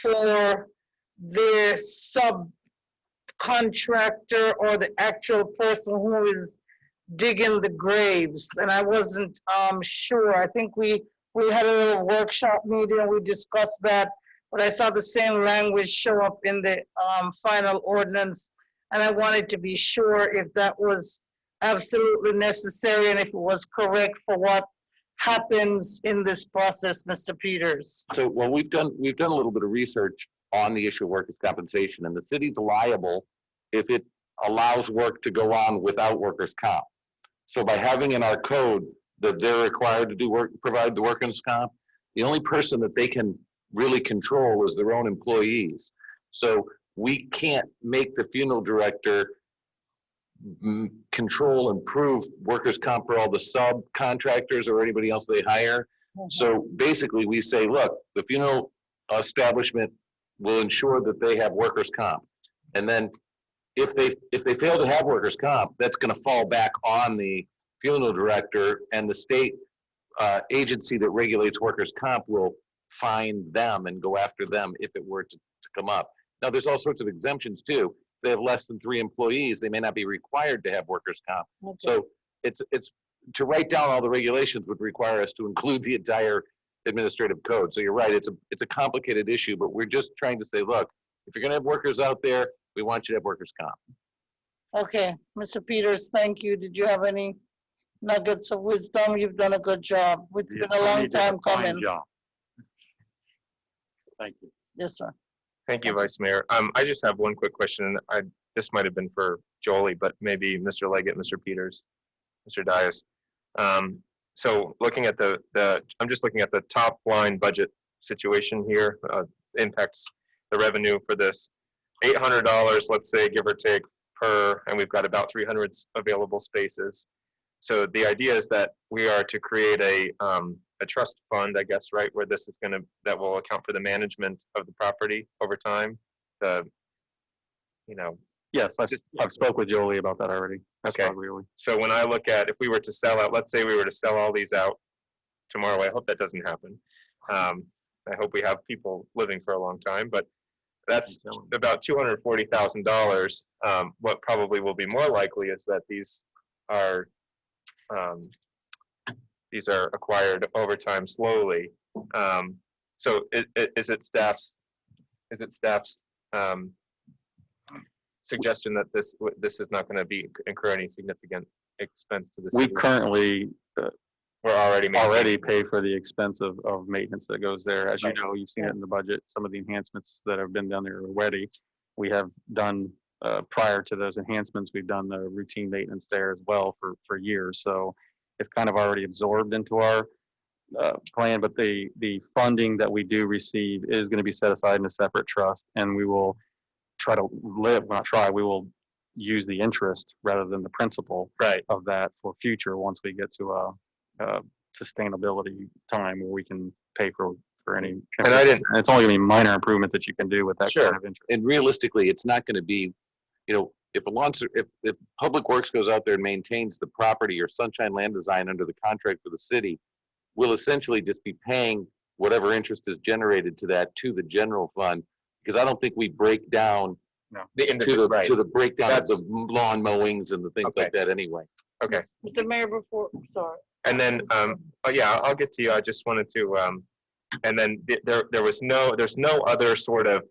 for the subcontractor or the actual person who is digging the graves? And I wasn't sure. I think we had a little workshop meeting and we discussed that, but I saw the same language show up in the final ordinance, and I wanted to be sure if that was absolutely necessary and if it was correct for what happens in this process, Mr. Peters. So, well, we've done a little bit of research on the issue of workers' compensation, and the city's liable if it allows work to go on without workers' comp. So by having in our code that they're required to do work, provide the workers' comp, the only person that they can really control is their own employees. So we can't make the funeral director control and prove workers' comp for all the subcontractors or anybody else they hire. So basically we say, look, the funeral establishment will ensure that they have workers' comp. And then if they fail to have workers' comp, that's going to fall back on the funeral director, and the state agency that regulates workers' comp will fine them and go after them if it were to come up. Now, there's all sorts of exemptions too. If they have less than 3 employees, they may not be required to have workers' comp. Okay. So it's to write down all the regulations would require us to include the entire administrative code. So you're right, it's a complicated issue, but we're just trying to say, look, if you're gonna have workers out there, we want you to have workers' comp. Okay, Mr. Peters, thank you. Did you have any nuggets of wisdom? You've done a good job. It's been a long time coming. Thank you. Yes, sir. Thank you, Vice Mayor. I just have one quick question. This might have been for Jolie, but maybe Mr. Leggett, Mr. Peters, Mr. Dias. So looking at I'm just looking at the top line budget situation here, impacts the revenue for this. $800, let's say, give or take, per, and we've got about 300 available spaces. So the idea is that we are to create a trust fund, I guess, right, where this is that will account for the management of the property over time. Yes, I've spoke with Jolie about that already. Okay. So when I look at, if we were to sell out, let's say we were to sell all these out tomorrow, I hope that doesn't happen. I hope we have people living for a long time, but that's about $240,000. What probably will be more likely is that these are acquired over time slowly. So is it staff's suggestion that this is not going to incur any significant expense to the city? We currently we're already pay for the expense of maintenance that goes there. As you know, you've seen it in the budget. Some of the enhancements that have been done there already, we have done prior to those enhancements. We've done the routine maintenance there as well for years. So it's kind of already absorbed into our plan. But the funding that we do receive is going to be set aside in a separate trust, and we will try to we will use the interest rather than the principal of that for future once we get to a sustainability time where we can pay for any. And it's only going to be minor improvement that you can do with that kind of interest. And realistically, it's not going to be, if Public Works goes out there and maintains the property or Sunshine Land Design under the contract for the city, we'll essentially just be paying whatever interest is generated to the general fund. Because I don't think we break down to the breakdown of the lawn mowings and the things like that anyway. Okay. Mr. Mayor, sorry. And then, I'll get to you. I just wanted to, and then there's no other sort of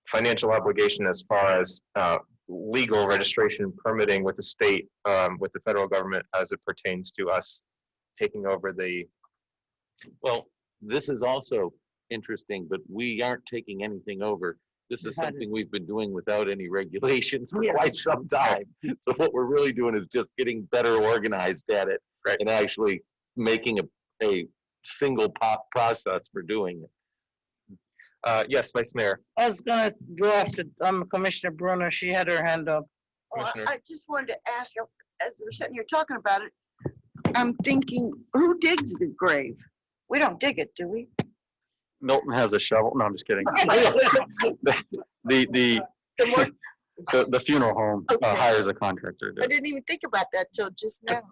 financial obligation as far as legal registration permitting with the state, with the federal government as it pertains to us taking over the. Well, this is also interesting, but we aren't taking anything over. This is something we've been doing without any regulations for quite some time. So what we're really doing is just getting better organized at it and actually making a single process for doing it. Yes, Vice Mayor. I was gonna go after Commissioner Brunner. She had her hand up. I just wanted to ask, as we're sitting here talking about it, I'm thinking, who digs the grave? We don't dig it, do we? Milton has a shovel. No, I'm just kidding. The funeral home hires a contractor. I didn't even think about that till just now.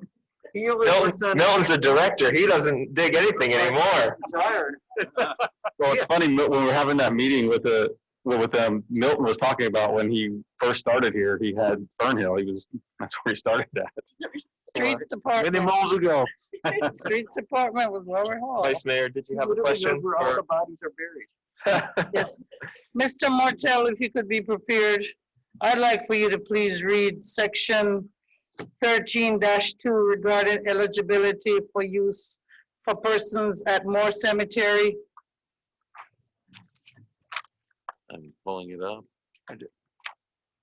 Milton's the director. He doesn't dig anything anymore. Well, it's funny when we're having that meeting with Milton was talking about when he first started here. He had Fernhill. That's where he started at. Streets Department. Many moons ago. Streets Department was Lower Hall. Vice Mayor, did you have a question? Where all the bodies are buried. Yes. Mr. Martell, if you could be prepared, I'd like for you to please read section 13-2 regarding eligibility for use for persons at Moore Cemetery. pulling it up.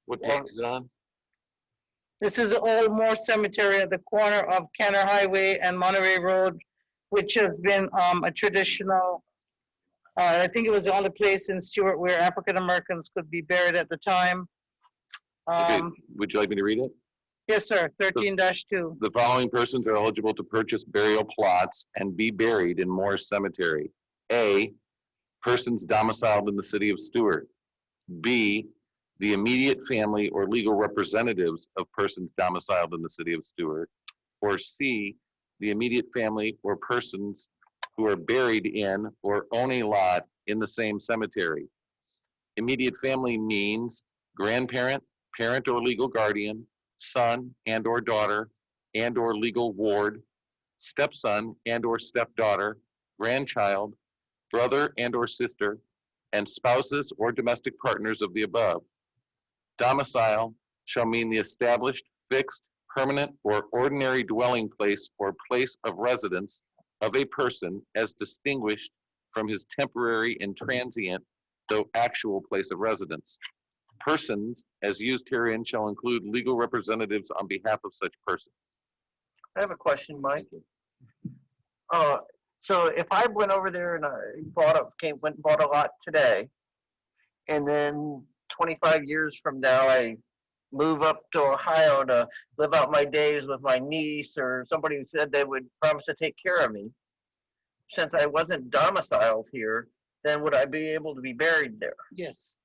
What page is it on? This is the Old Moore Cemetery at the corner of Kenner Highway and Monterey Road, which has been a traditional, I think it was the only place in Stuart where African Americans could be buried at the time. Okay, would you like me to read it? Yes, sir, 13-2. The following persons are eligible to purchase burial plots and be buried in Moore Cemetery. A, persons domiciled in the city of Stuart. B, the immediate family or legal representatives of persons domiciled in the city of Stuart. Or C, the immediate family or persons who are buried in or own a lot in the same cemetery. Immediate family means grandparent, parent or legal guardian, son and or daughter and or legal ward, stepson and or stepdaughter, grandchild, brother and or sister, and spouses or domestic partners of the above. Domicile shall mean the established, fixed, permanent, or ordinary dwelling place or place of residence of a person as distinguished from his temporary and transient, though actual place of residence. Persons as used herein shall include legal representatives on behalf of such persons. I have a question, Mike. So if I went over there and I went and bought a lot today, and then 25 years from now, I move up to Ohio to live out my days with my niece or somebody who said they would promise to take care of me, since I wasn't domiciled here, then would I be able to be buried there? Yes.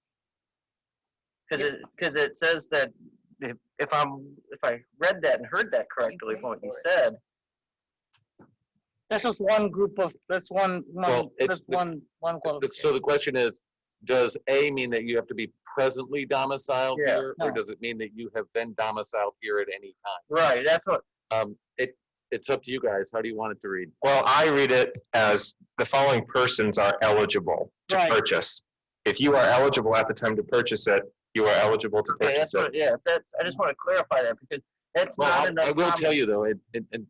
Because it says that if I read that and heard that correctly from what you said. That's just one group of, that's one qualification. So the question is, does A mean that you have to be presently domiciled here, or does it mean that you have been domiciled here at any time? Right, that's what. It's up to you guys. How do you want it to read? Well, I read it as the following persons are eligible to purchase. If you are eligible at the time to purchase it, you are eligible to purchase it. I just want to clarify that because that's not enough. I will tell you though, and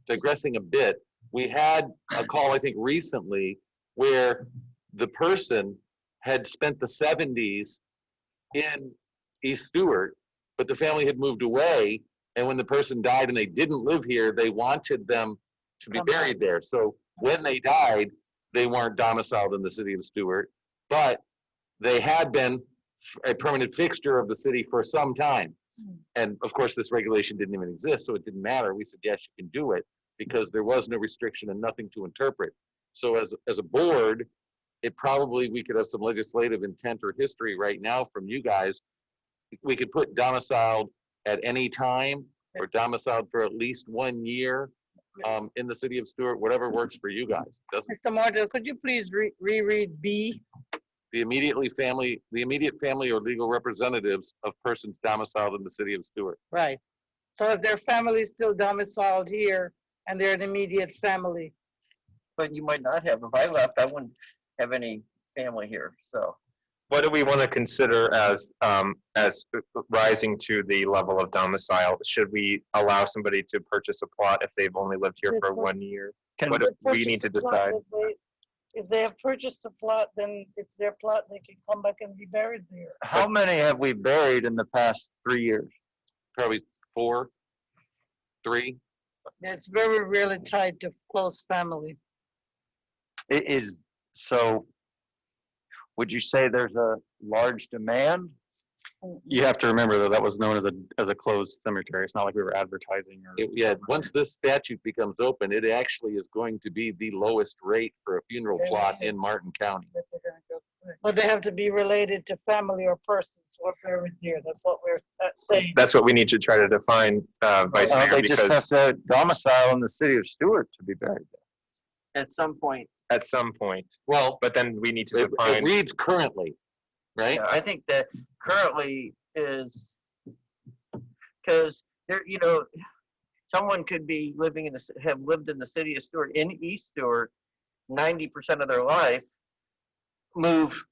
digressing a bit, we had a call, I think recently, where the person had spent the 70s in East Stuart, but the family had moved away. And when the person died and they didn't live here, they wanted them to be buried there. So when they died, they weren't domiciled in the city of Stuart, but they had been a permanent fixture of the city for some time. And of course, this regulation didn't even exist, so it didn't matter. We said, yes, you can do it because there was no restriction and nothing to interpret. So as a board, we could have some legislative intent or history right now from you guys. We could put domiciled at any time or domiciled for at least 1 year in the city of Stuart, whatever works for you guys. Mr. Martel, could you please reread B? The immediate family or legal representatives of persons domiciled in the city of Stuart. Right. So if their family is still domiciled here and they're an immediate family. But you might not have. If I left, I wouldn't have any family here, so. What do we want to consider as rising to the level of domicile? Should we allow somebody to purchase a plot if they've only lived here for 1 year? What do we need to decide? If they have purchased a plot, then it's their plot. They can come back and be buried there. How many have we buried in the past 3 years? Probably 4, 3. It's very rarely tied to close family. It is, so would you say there's a large demand? You have to remember though, that was known as a closed cemetery. It's not like we were advertising or. Once this statute becomes open, it actually is going to be the lowest rate for a funeral plot in Martin County. But they have to be related to family or persons who are buried here. That's what we're saying. That's what we need to try to define, Vice Mayor, They just have to domicile in the city of Stuart to be buried there. At some point. At some point. Well, but then we need to it define. reads currently, right? Yeah, I think that currently is because there, someone could be have lived in the city of Stuart, in East Stuart, 90% of their life, move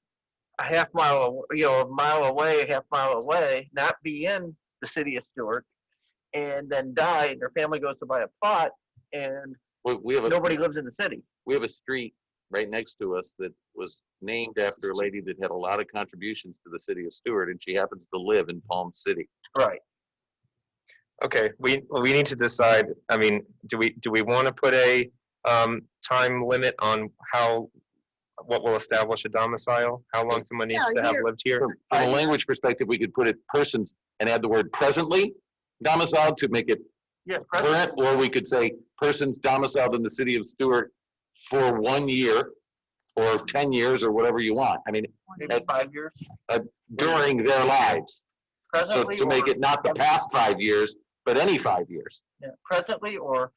a half mile, a mile away, a half mile away, not be in the city of Stuart, and then die, and their family goes to buy a plot, and nobody lives in the city. We have a street right next to us that was named after a lady that had a lot of contributions to the city of Stuart, and she happens to live in Palm City. Right. Okay, we need to decide, I mean, do we want to put a time limit on what will establish a domicile? How long someone needs to have lived here? From a language perspective, we could put it persons and add the word presently domiciled to make it current, or we could say persons domiciled in the city of Stuart for 1 year or 10 years or whatever you want. I mean, Maybe 5 years? during their lives. So Presently to make or- it not the past 5 years, but any 5 years. Yeah, presently or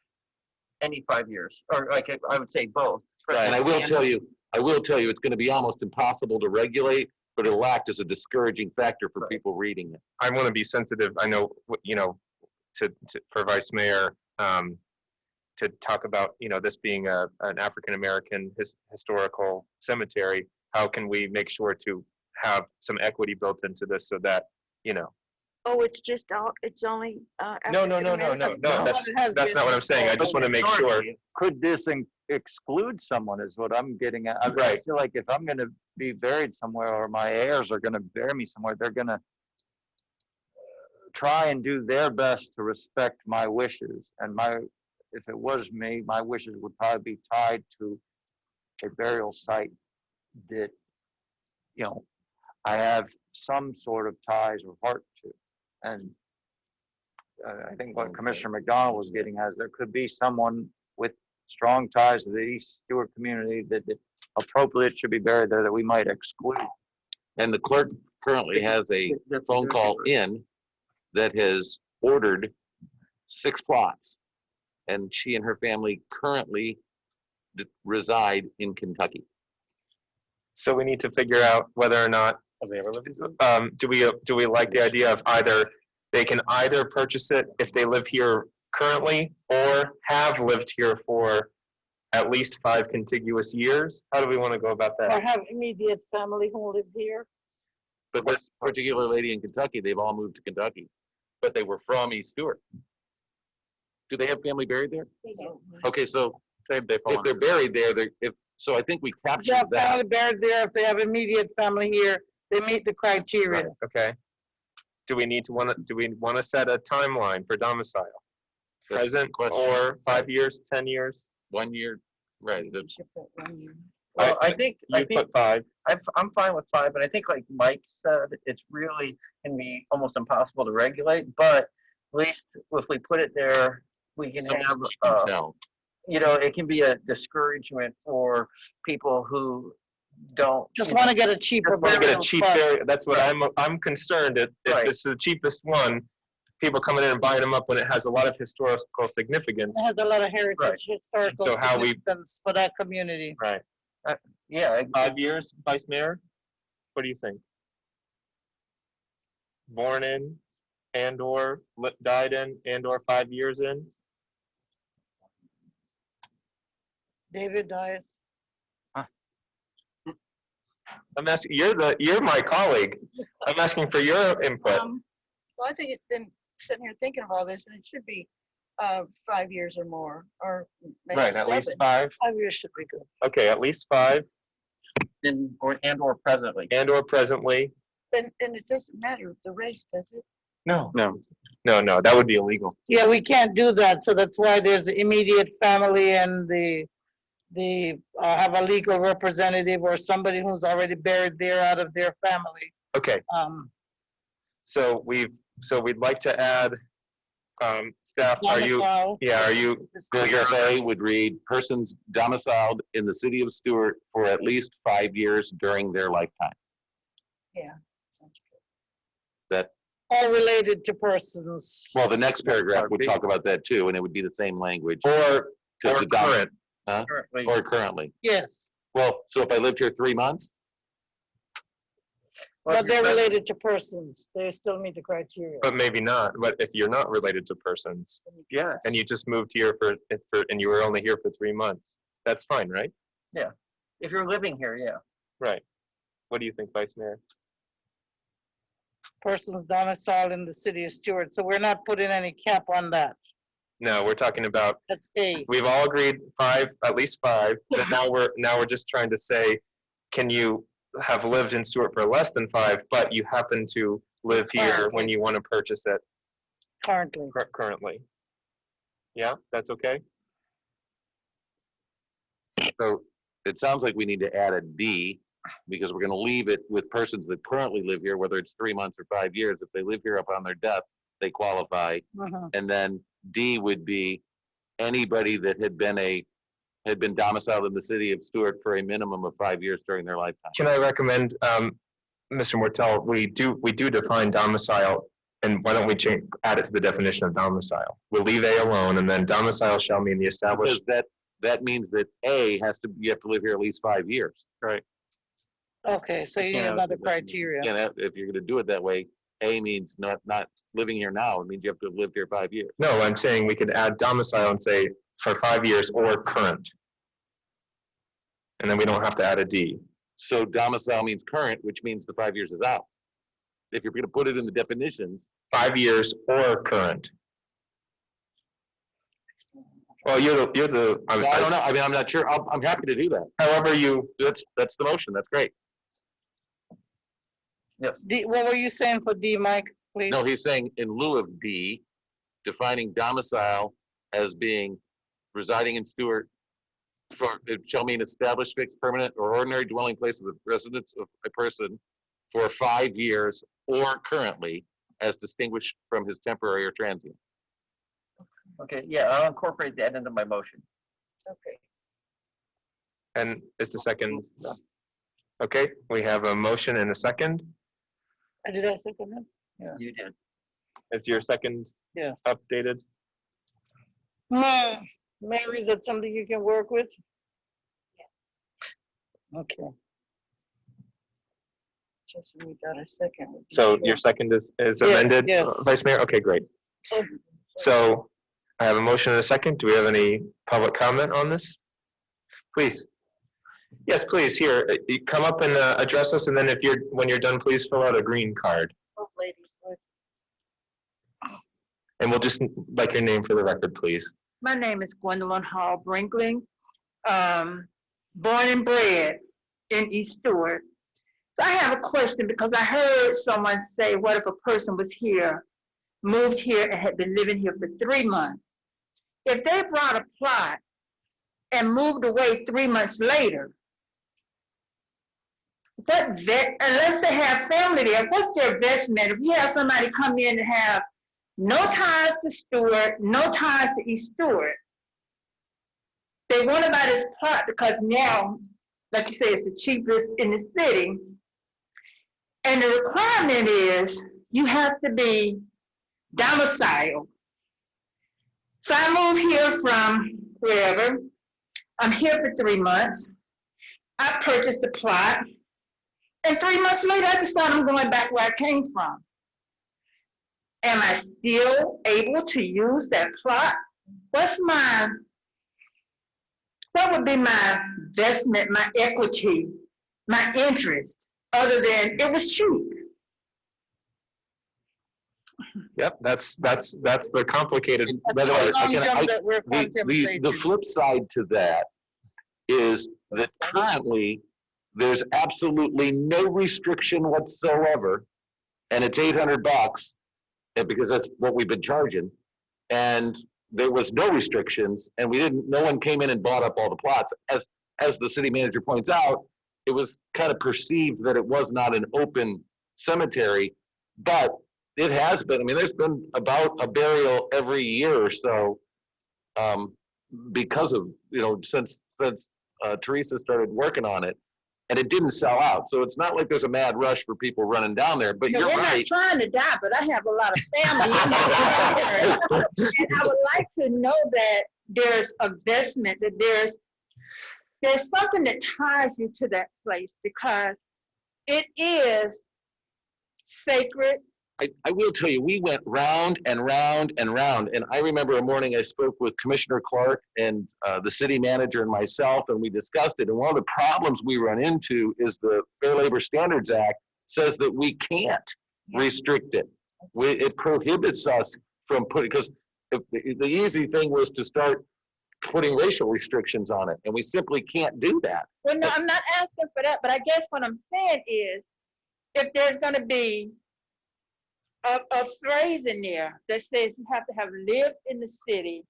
any 5 years, or like, I would say both. And I will tell you, it's going to be almost impossible to regulate, but it'll act as a discouraging factor for people reading it. I want to be sensitive, I know, for Vice Mayor, to talk about, this being an African-American historical cemetery. How can we make sure to have some equity built into this so that, Oh, it's only. No, that's not what I'm saying. I just want to make sure. Could this exclude someone is what I'm getting at. I Right. feel like if I'm gonna be buried somewhere or my heirs are gonna bury me somewhere, they're gonna try and do their best to respect my wishes. And if it was me, my wishes would probably be tied to a burial site that, I have some sort of ties or heart to. And I think what Commissioner McDonald was getting at is there could be someone with strong ties to the East Stewart community that appropriate should be buried there that we might exclude. And the clerk currently has a phone call in that has ordered 6 plots. And she and her family currently reside in Kentucky. So we need to figure out whether or not, do we like the idea of they can either purchase it if they live here currently or have lived here for at least 5 contiguous years? How do we want to go about Or that? have immediate family who live here. But this particular lady in Kentucky, they've all moved to Kentucky, but they were from East Stewart. Do they have family buried there? Okay, so if they're buried there, so I think we If they captured have that. family buried there, if they have immediate family here, they meet the criteria. Okay. Do we want to set a timeline for domicile? Present or 5 years, 10 years? 1 year, right. Well, I think put 5. I'm fine with 5, but I think like Mike said, it's really can be almost impossible to regulate, but at least if we put it there, we can have, it can be a discouragement for people who don't. Just want to get a cheaper burial spot. That's what I'm concerned if it's the cheapest one, people coming in and buying them up when it has a lot of historical significance. It has a lot of heritage, historical So how we- significance for that community. Right. Yeah. 5 years, Vice Mayor? What do you think? Born in and/or died in and/or 5 years in? David Dias. I'm asking, you're my colleague. I'm asking for your input. Well, I think it's been sitting here thinking of all this, and it should be 5 years or more, or maybe Right, at least 7. 5. 5 years should be good. Okay, at least 5 and/or presently. and/or presently. And it doesn't matter the race, does it? No, that would be illegal. Yeah, we can't do that, so that's why there's the immediate family and the have a legal representative or somebody who's already buried there out of their family. Okay. So we'd like to add, staff, are you? Paragraph A would read, persons domiciled in the city of Stuart for at least 5 years during their lifetime. Yeah. That, All related to persons. well, the next paragraph would talk about that too, and it would be the same language. Or current. Huh? Or currently. Yes, Well, so if I lived here 3 months, but they're related to persons. They still meet the criteria. But maybe not. But if you're not related to persons, and you just moved here and you were only here for 3 months, that's fine, right? Yeah. If you're living here, yeah. Right. What do you think, Vice Mayor? Persons domiciled in the city of Stuart, so we're not putting any cap on that. No, we're talking about. That's A. We've all agreed 5, at least 5. But now we're just trying to say can you have lived in Stuart for less than 5, but you happen to live here when you want to purchase it Currently. currently? Yeah, that's okay? So it sounds like we need to add a D, because we're gonna leave it with persons that currently live here, whether it's 3 months or 5 years. If they live here upon their death, they qualify. And then D would be anybody that had been domiciled in the city of Stuart for a minimum of 5 years during their lifetime. Can I recommend, Mr. Mortel, we do define domicile, and why don't we add it to the definition of domicile? We'll leave A alone, and then domicile shall mean the established. Because that means that you have to live here at least 5 years. Right. Okay, so you need another criteria. Yeah, if you're gonna do it that way, A means not living here now, it means you have to have lived here 5 years. No, I'm saying we could add domicile and say for 5 years or current. And then we don't have to add a D. So domicile means current, which means the 5 years is out. If you're gonna put it in the definitions. 5 years or current. Well, you're the. I don't know. I mean, I'm not sure. I'm happy to do that. However you. That's the motion. That's great. Yes. D, what were you saying for D, Mike, please? No, he's saying in lieu of D, defining domicile as being residing in Stuart it shall mean established, fixed, permanent, or ordinary dwelling place of the residence of a person for 5 years or currently, as distinguished from his temporary or transient. Okay, yeah, I'll incorporate that into my motion. Okay. And is the second? Okay, we have a motion and a second. Did I second him? Yeah. You did. Is your second Yes. updated? Mary, is that something you can work with? Yeah. Okay. Just we got a second. So your second is amended, yes. Vice Mayor? Okay, great. So I have a motion and a second. Do we have any public comment on this? Please. Yes, please. Here, you come up and address us, and then when you're done, please fill out a green card. Oh, ladies, And we'll just like your name for the record, please. My name is Gwendolyn Hall Brinkling, born and bred in East Stuart. So I have a question because I heard someone say, what if a person was here, moved here and had been living here for 3 months? If they brought a plot and moved away 3 months later, unless they have family there, what's their investment? If you have somebody come in and have no ties to Stuart, no ties to East Stuart, they want to buy this plot because now, like you say, it's the cheapest in the city. And the requirement is you have to be domiciled. So I moved here from wherever. I'm here for 3 months. I purchased a plot. And 3 months later, I decided I'm going back where I came from. Am I still able to use that plot? What would be my investment, my equity, my interest, other than it was cheap? Yep, that's the complicated. By the way, the flip side to that is that currently there's absolutely no restriction whatsoever, and it's $800 because that's what we've been charging, and there was no restrictions, and no one came in and bought up all the plots. As the city manager points out, it was kind of perceived that it was not an open cemetery, but it has been. I mean, there's been about a burial every year or so because of, since Teresa started working on it, and it didn't sell out. So it's not like there's a mad rush for people running down there, but you're we're right. not trying to die, but I have a lot of family in that area. And I would like to know that there's investment, that there's something that ties you to that place because it is sacred. I will tell you, we went round and round and round. And I remember a morning I spoke with Commissioner Clark and the city manager and myself, and we discussed it. And one of the problems we run into is the Fair Labor Standards Act says that we can't restrict it. It prohibits us from putting, because the easy thing was to start putting racial restrictions on it, and we simply can't do that. Well, no, I'm not asking for that, but I guess what I'm saying is, if there's gonna be a phrase in there that says you have to have lived in the city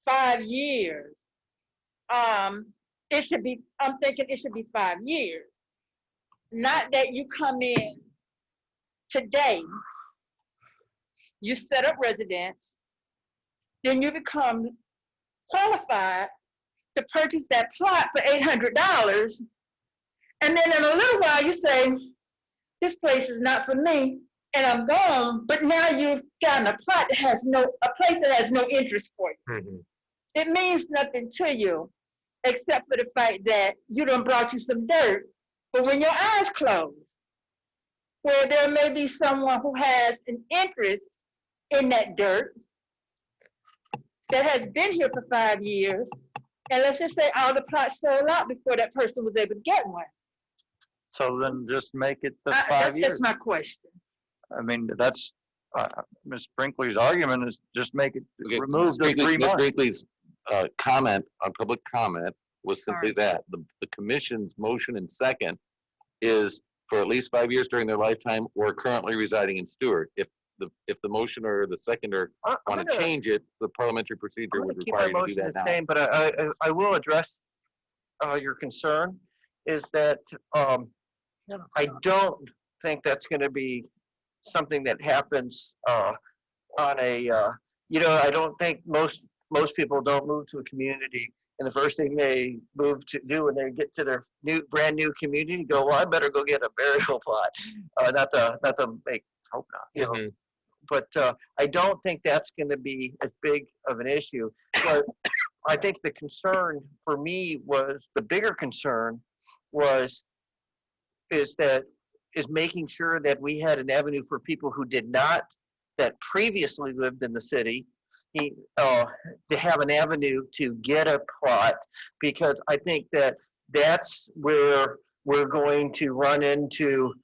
5 years, it should be, I'm thinking it should be 5 years. Not that you come in today, you set up residence, then you become qualified to purchase that plot for $800, and then in a little while you say, this place is not for me, and I'm gone, but now you've gotten a plot that has a place that has no interest for you. It means nothing to you, except for the fact that you done brought you some dirt, but when your eyes close, where there may be someone who has an interest in that dirt, that has been here for 5 years, and let's just say all the plots sold out before that person was able to get one. So then just make it the 5 That's years. just my question. I mean, that's, Ms. Brinkley's argument is just make it, Okay, remove the 3 Ms. months. Brinkley's comment on public comment was simply that. The commission's motion and second is for at least 5 years during their lifetime or currently residing in Stuart. If the motion or the seconder want to change it, the parliamentary procedure would require you to do that now. Same, but I will address your concern is that I don't think that's going to be something that happens on a, I don't think most people don't move to a community and the first thing they move to do when they get to their brand new community, go, well, I better go get a burial plot. Not to make, hope not, you know. But I don't think that's going to be as big of an issue. But I think the concern for me was, the bigger concern is making sure that we had an avenue for people who that previously lived in the city, to have an avenue to get a plot, because I think that's where we're going to run into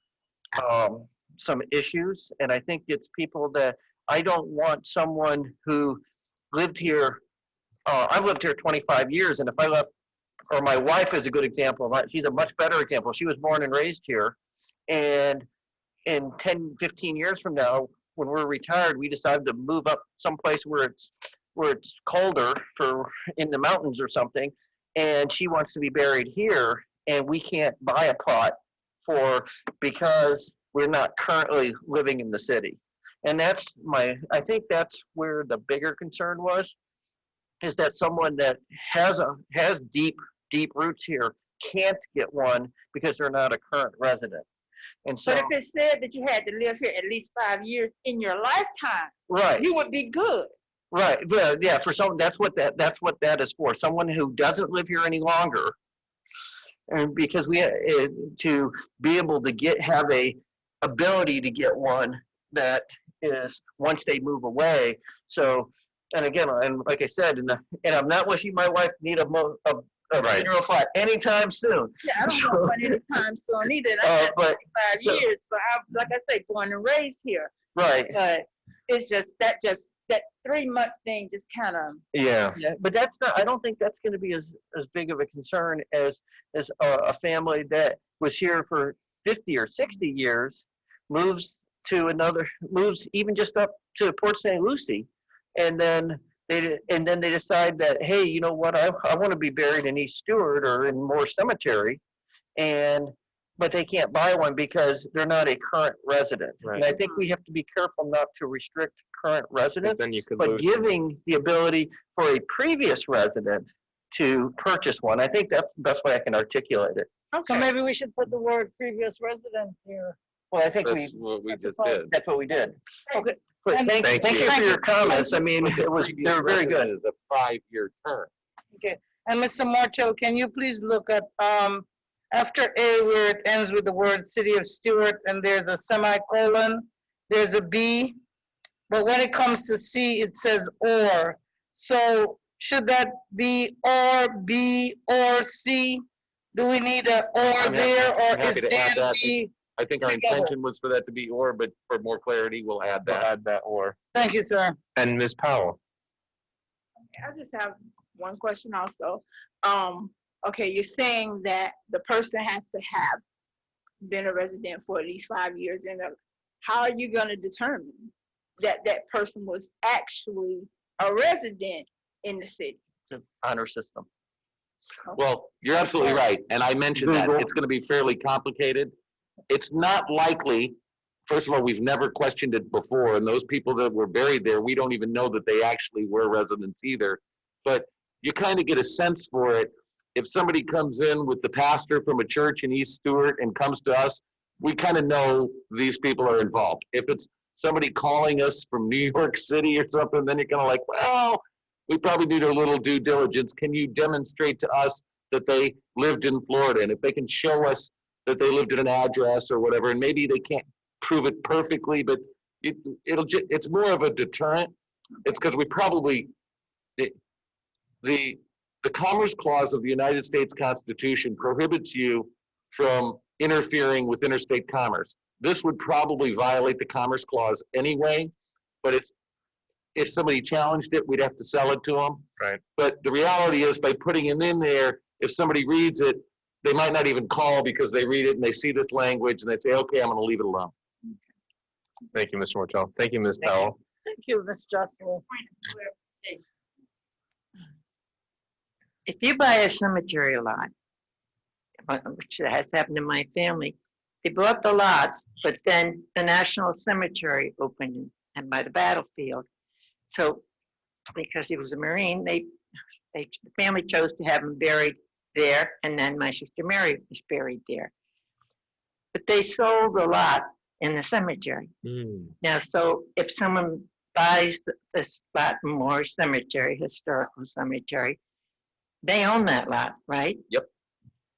some issues. And I think it's people that, I don't want someone who lived here, I've lived here 25 years, and if I left, or my wife is a good example, she's a much better example. She was born and raised here, and in 10, 15 years from now, when we're retired, we decided to move up someplace where it's colder, in the mountains or something, and she wants to be buried here, and we can't buy a plot because we're not currently living in the city. And I think that's where the bigger concern was, is that someone that has deep roots here can't get one because they're not a current resident. And so, but if it said that you had to live here at least 5 years in your lifetime, right, you would be good. Right, yeah, for someone, that's what that is for, someone who doesn't live here any longer. And because we to be able to have a ability to get one that is once they move away. So, and again, and like I said, and I'm not wishing my wife need a funeral plot anytime soon. Yeah, I don't want one anytime soon either. I got 65 years, but like I say, born and raised here. Right. But it's just that 3 month thing just kind of. Yeah, but that's not. I don't think that's going to be as big of a concern as a family that was here for 50 or 60 years, moves even just up to Port St. Lucie, and then they decide that, hey, you know what, I want to be buried in East Stuart or in Moore Cemetery, but they can't buy one because they're not a current resident. Right. And I think we have to be careful not to restrict current residents, but giving the ability for a previous resident to purchase one. I think that's the best way I can articulate it. Okay. So maybe we should put the word previous resident here. Well, I think that's what we just did. That's what we did. Okay. Thank you for your comments. I mean, they were very good. It's a 5-year term. Okay. And Mr. Marcho, can you please look at after A, where it ends with the word City of Stuart, and there's a semicolon, there's a B, but when it comes to C, it says or. So should that be or, B, or C? Do we need a or there, or is there B? I think our intention was for that to be or, but for more clarity, we'll add that. Or. Thank you, sir. And Ms. Powell. I just have one question also. Okay, you're saying that the person has to have been a resident for at least 5 years, and how are you going to determine that that person was actually a resident in the city? It's an honor system. Well, you're absolutely right, and I mentioned that it's going to be fairly complicated. It's not likely, first of all, we've never questioned it before, and those people that were buried there, we don't even know that they actually were residents either. But you kind of get a sense for it. If somebody comes in with the pastor from a church in East Stuart and comes to us, we kind of know these people are involved. If it's somebody calling us from New York City or something, then you're kind of like, well, we probably need a little due diligence. Can you demonstrate to us that they lived in Florida? And if they can show us that they lived at an address or whatever, and maybe they can't prove it perfectly, but it's more of a deterrent. It's because we probably, the Commerce Clause of the United States Constitution prohibits you from interfering with interstate commerce. This would probably violate the Commerce Clause anyway, but if somebody challenged it, we'd have to sell it to them. Right. But the reality is, by putting it in there, if somebody reads it, they might not even call because they read it and they see this language and they say, okay, I'm going to leave it alone. Thank you, Mr. Mortel. Thank you, Ms. Powell. Thank you, Ms. Jocelyn. If you buy a cemetery lot, which has happened in my family, they bought the lots, but then the National Cemetery opened and by the battlefield. So because he was a Marine, the family chose to have him buried there, and then my sister Mary was buried there. But they sold the lot in the cemetery. Now, so if someone buys this lot in Moore Cemetery, historical cemetery, they own that lot, right? Yep.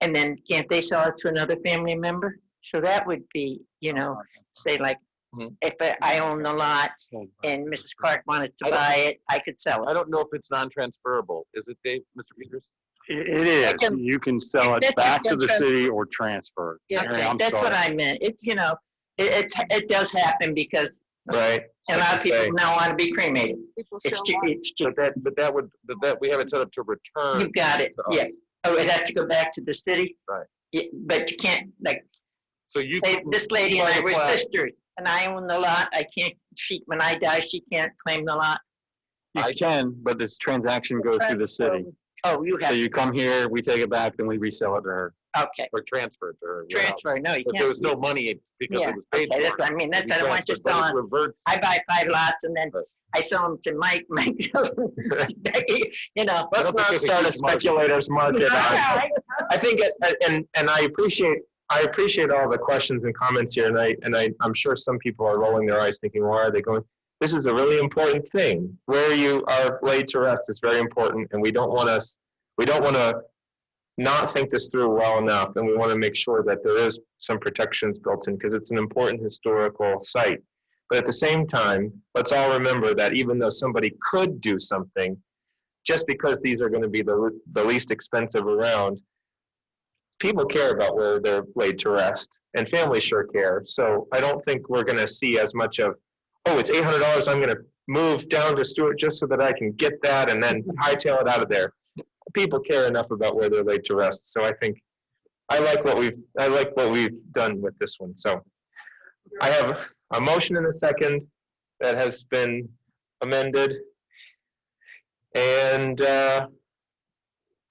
And then can't they sell it to another family member? So that would be, say like, if I own the lot and Mrs. Clark wanted to buy it, I could sell it. I don't know if it's non-transferable. Is it, Dave, Mr. Peters? It is. You can sell it back to the city or transfer it. Okay, that's what I meant. It's, it does happen because Right. a lot of people now want to be cremated. It's cheap. But that we have it set up to return. You got it, to us. yes. Oh, it has to go back to the city? Right. Yeah, but you can't, like, so you say this lady and I were apply. sisters, and I own the lot, when I die, she can't claim the lot. You can, but this transaction goes through the city. Oh, you have. So you come here, we take it back, then we resell it to her. Okay. Or transfer it to her. Transfer, no, you But can't. there was no money because Yeah, it was paid okay, for. that's, I mean, that's, We I don't want you transferred, but it selling. reverts. I buy 5 lots and then I sell them to Mike sells them to Becky, Let's not start a speculator's market. I think, and I appreciate all the questions and comments here, and I'm sure some people are rolling their eyes thinking, why are they going? This is a really important thing. Where you are laid to rest is very important, and we don't want to not think this through well enough, and we want to make sure that there is some protections built in because it's an important historical site. But at the same time, let's all remember that even though somebody could do something, just because these are going to be the least expensive around, people care about where they're laid to rest, and families sure care. So I don't think we're going to see as much of, oh, it's $800, I'm going to move down to Stuart just so that I can get that and then hightail it out of there. People care enough about where they're laid to rest. So I think I like what we've done with this one. So I have a motion and a second that has been amended. And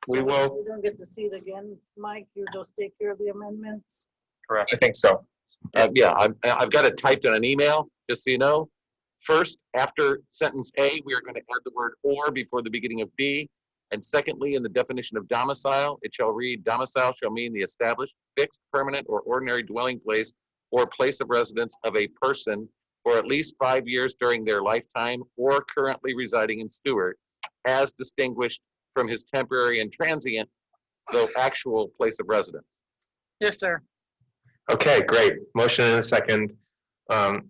we will. We don't get to see it again, Mike, you just take care of the amendments? Correct. I think so. Yeah, I've got it typed in an email, just so you know. First, after sentence A, we are going to add the word or before the beginning of B. And secondly, in the definition of domicile, it shall read, domicile shall mean the established, fixed, permanent, or ordinary dwelling place or place of residence of a person for at least 5 years during their lifetime or currently residing in Stuart, as distinguished from his temporary and transient, though actual place of residence. Yes, sir. Okay, great. Motion and a second.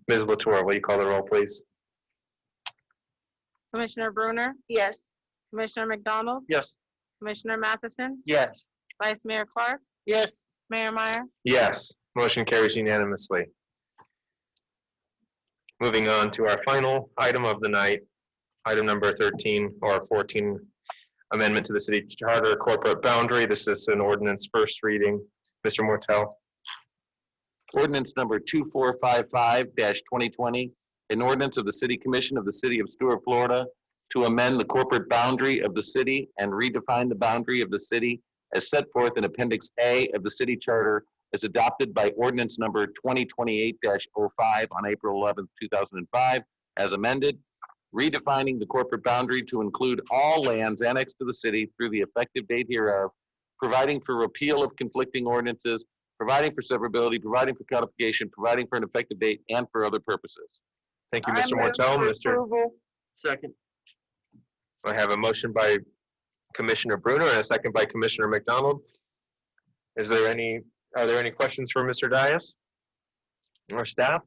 Ms. Latour, will you call the roll, please? Commissioner Bruner? Yes. Commissioner McDonald? Yes. Commissioner Matheson? Yes. Vice Mayor Clark? Yes. Mayor Meyer? Yes. Motion carries unanimously. Moving on to our final item of the night, Item number 13 or 14, amendment to the city charter corporate boundary. This is an ordinance first reading. Mr. Mortel. Ordinance number 2455-2020, an ordinance of the City Commission of the City of Stuart, Florida, to amend the corporate boundary of the city and redefine the boundary of the city as set forth in Appendix A of the city charter as adopted by ordinance number 2028-05 on April 11th, 2005, as amended, redefining the corporate boundary to include all lands annexed to the city through the effective date hereof, providing for repeal of conflicting ordinances, providing for severability, providing for codification, providing for an effective date, and for other purposes. Thank you, Mr. Mortel. Second. I have a motion by Commissioner Bruner and a second by Commissioner McDonald. Are there any questions for Mr. Dias or staff?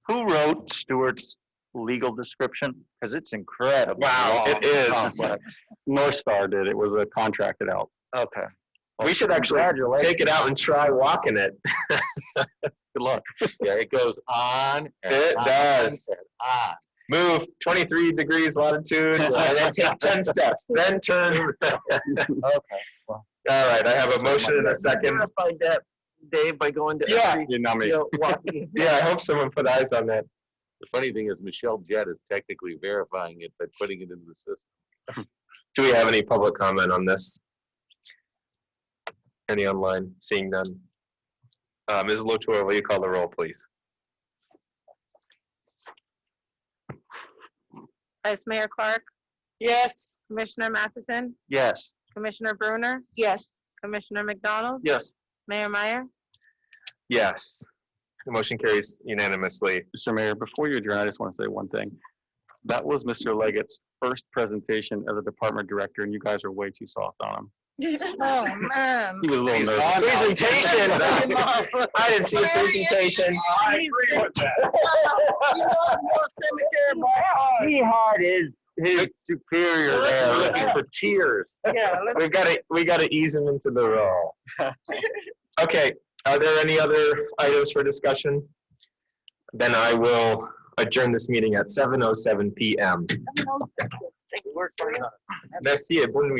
Who wrote Stuart's legal description? Because it's incredible. Wow, it is. North Star did. It was contracted out. Okay. We should actually take it out and try walking it. Good luck. Yeah, it goes on. And It on does. and on. Move 23 degrees latitude, and then take 10 steps, then turn. Okay. Well, All right, I have a motion and a second. Verify that, Dave, by going to Yeah. every, You know me. walking. Yeah, I hope someone put eyes on that. The funny thing is Michelle Jett is technically verifying it by putting it into the system. Do we have any public comment on this? Any online? Seeing none. Ms. Lotor, will you call the roll, please? Vice Mayor Clark, Yes. Commissioner Matheson, yes. Commissioner Bruner, Yes. Commissioner McDonald, Yes. Mayor Meyer. Yes. The motion carries unanimously. Mr. Mayor, before you adjourn, I just want to say one thing. That was Mr. Leggett's first presentation as a department director, and you guys are way too soft on him. Oh, man. He was a little nervous. Presentation. I didn't see a presentation. I agree with that. He had his superior there looking for tears. Yeah, We got to ease him into the role. Okay, are there any other items for discussion? Then I will adjourn this meeting at 7:07 p.m. Merci et bonne nuit.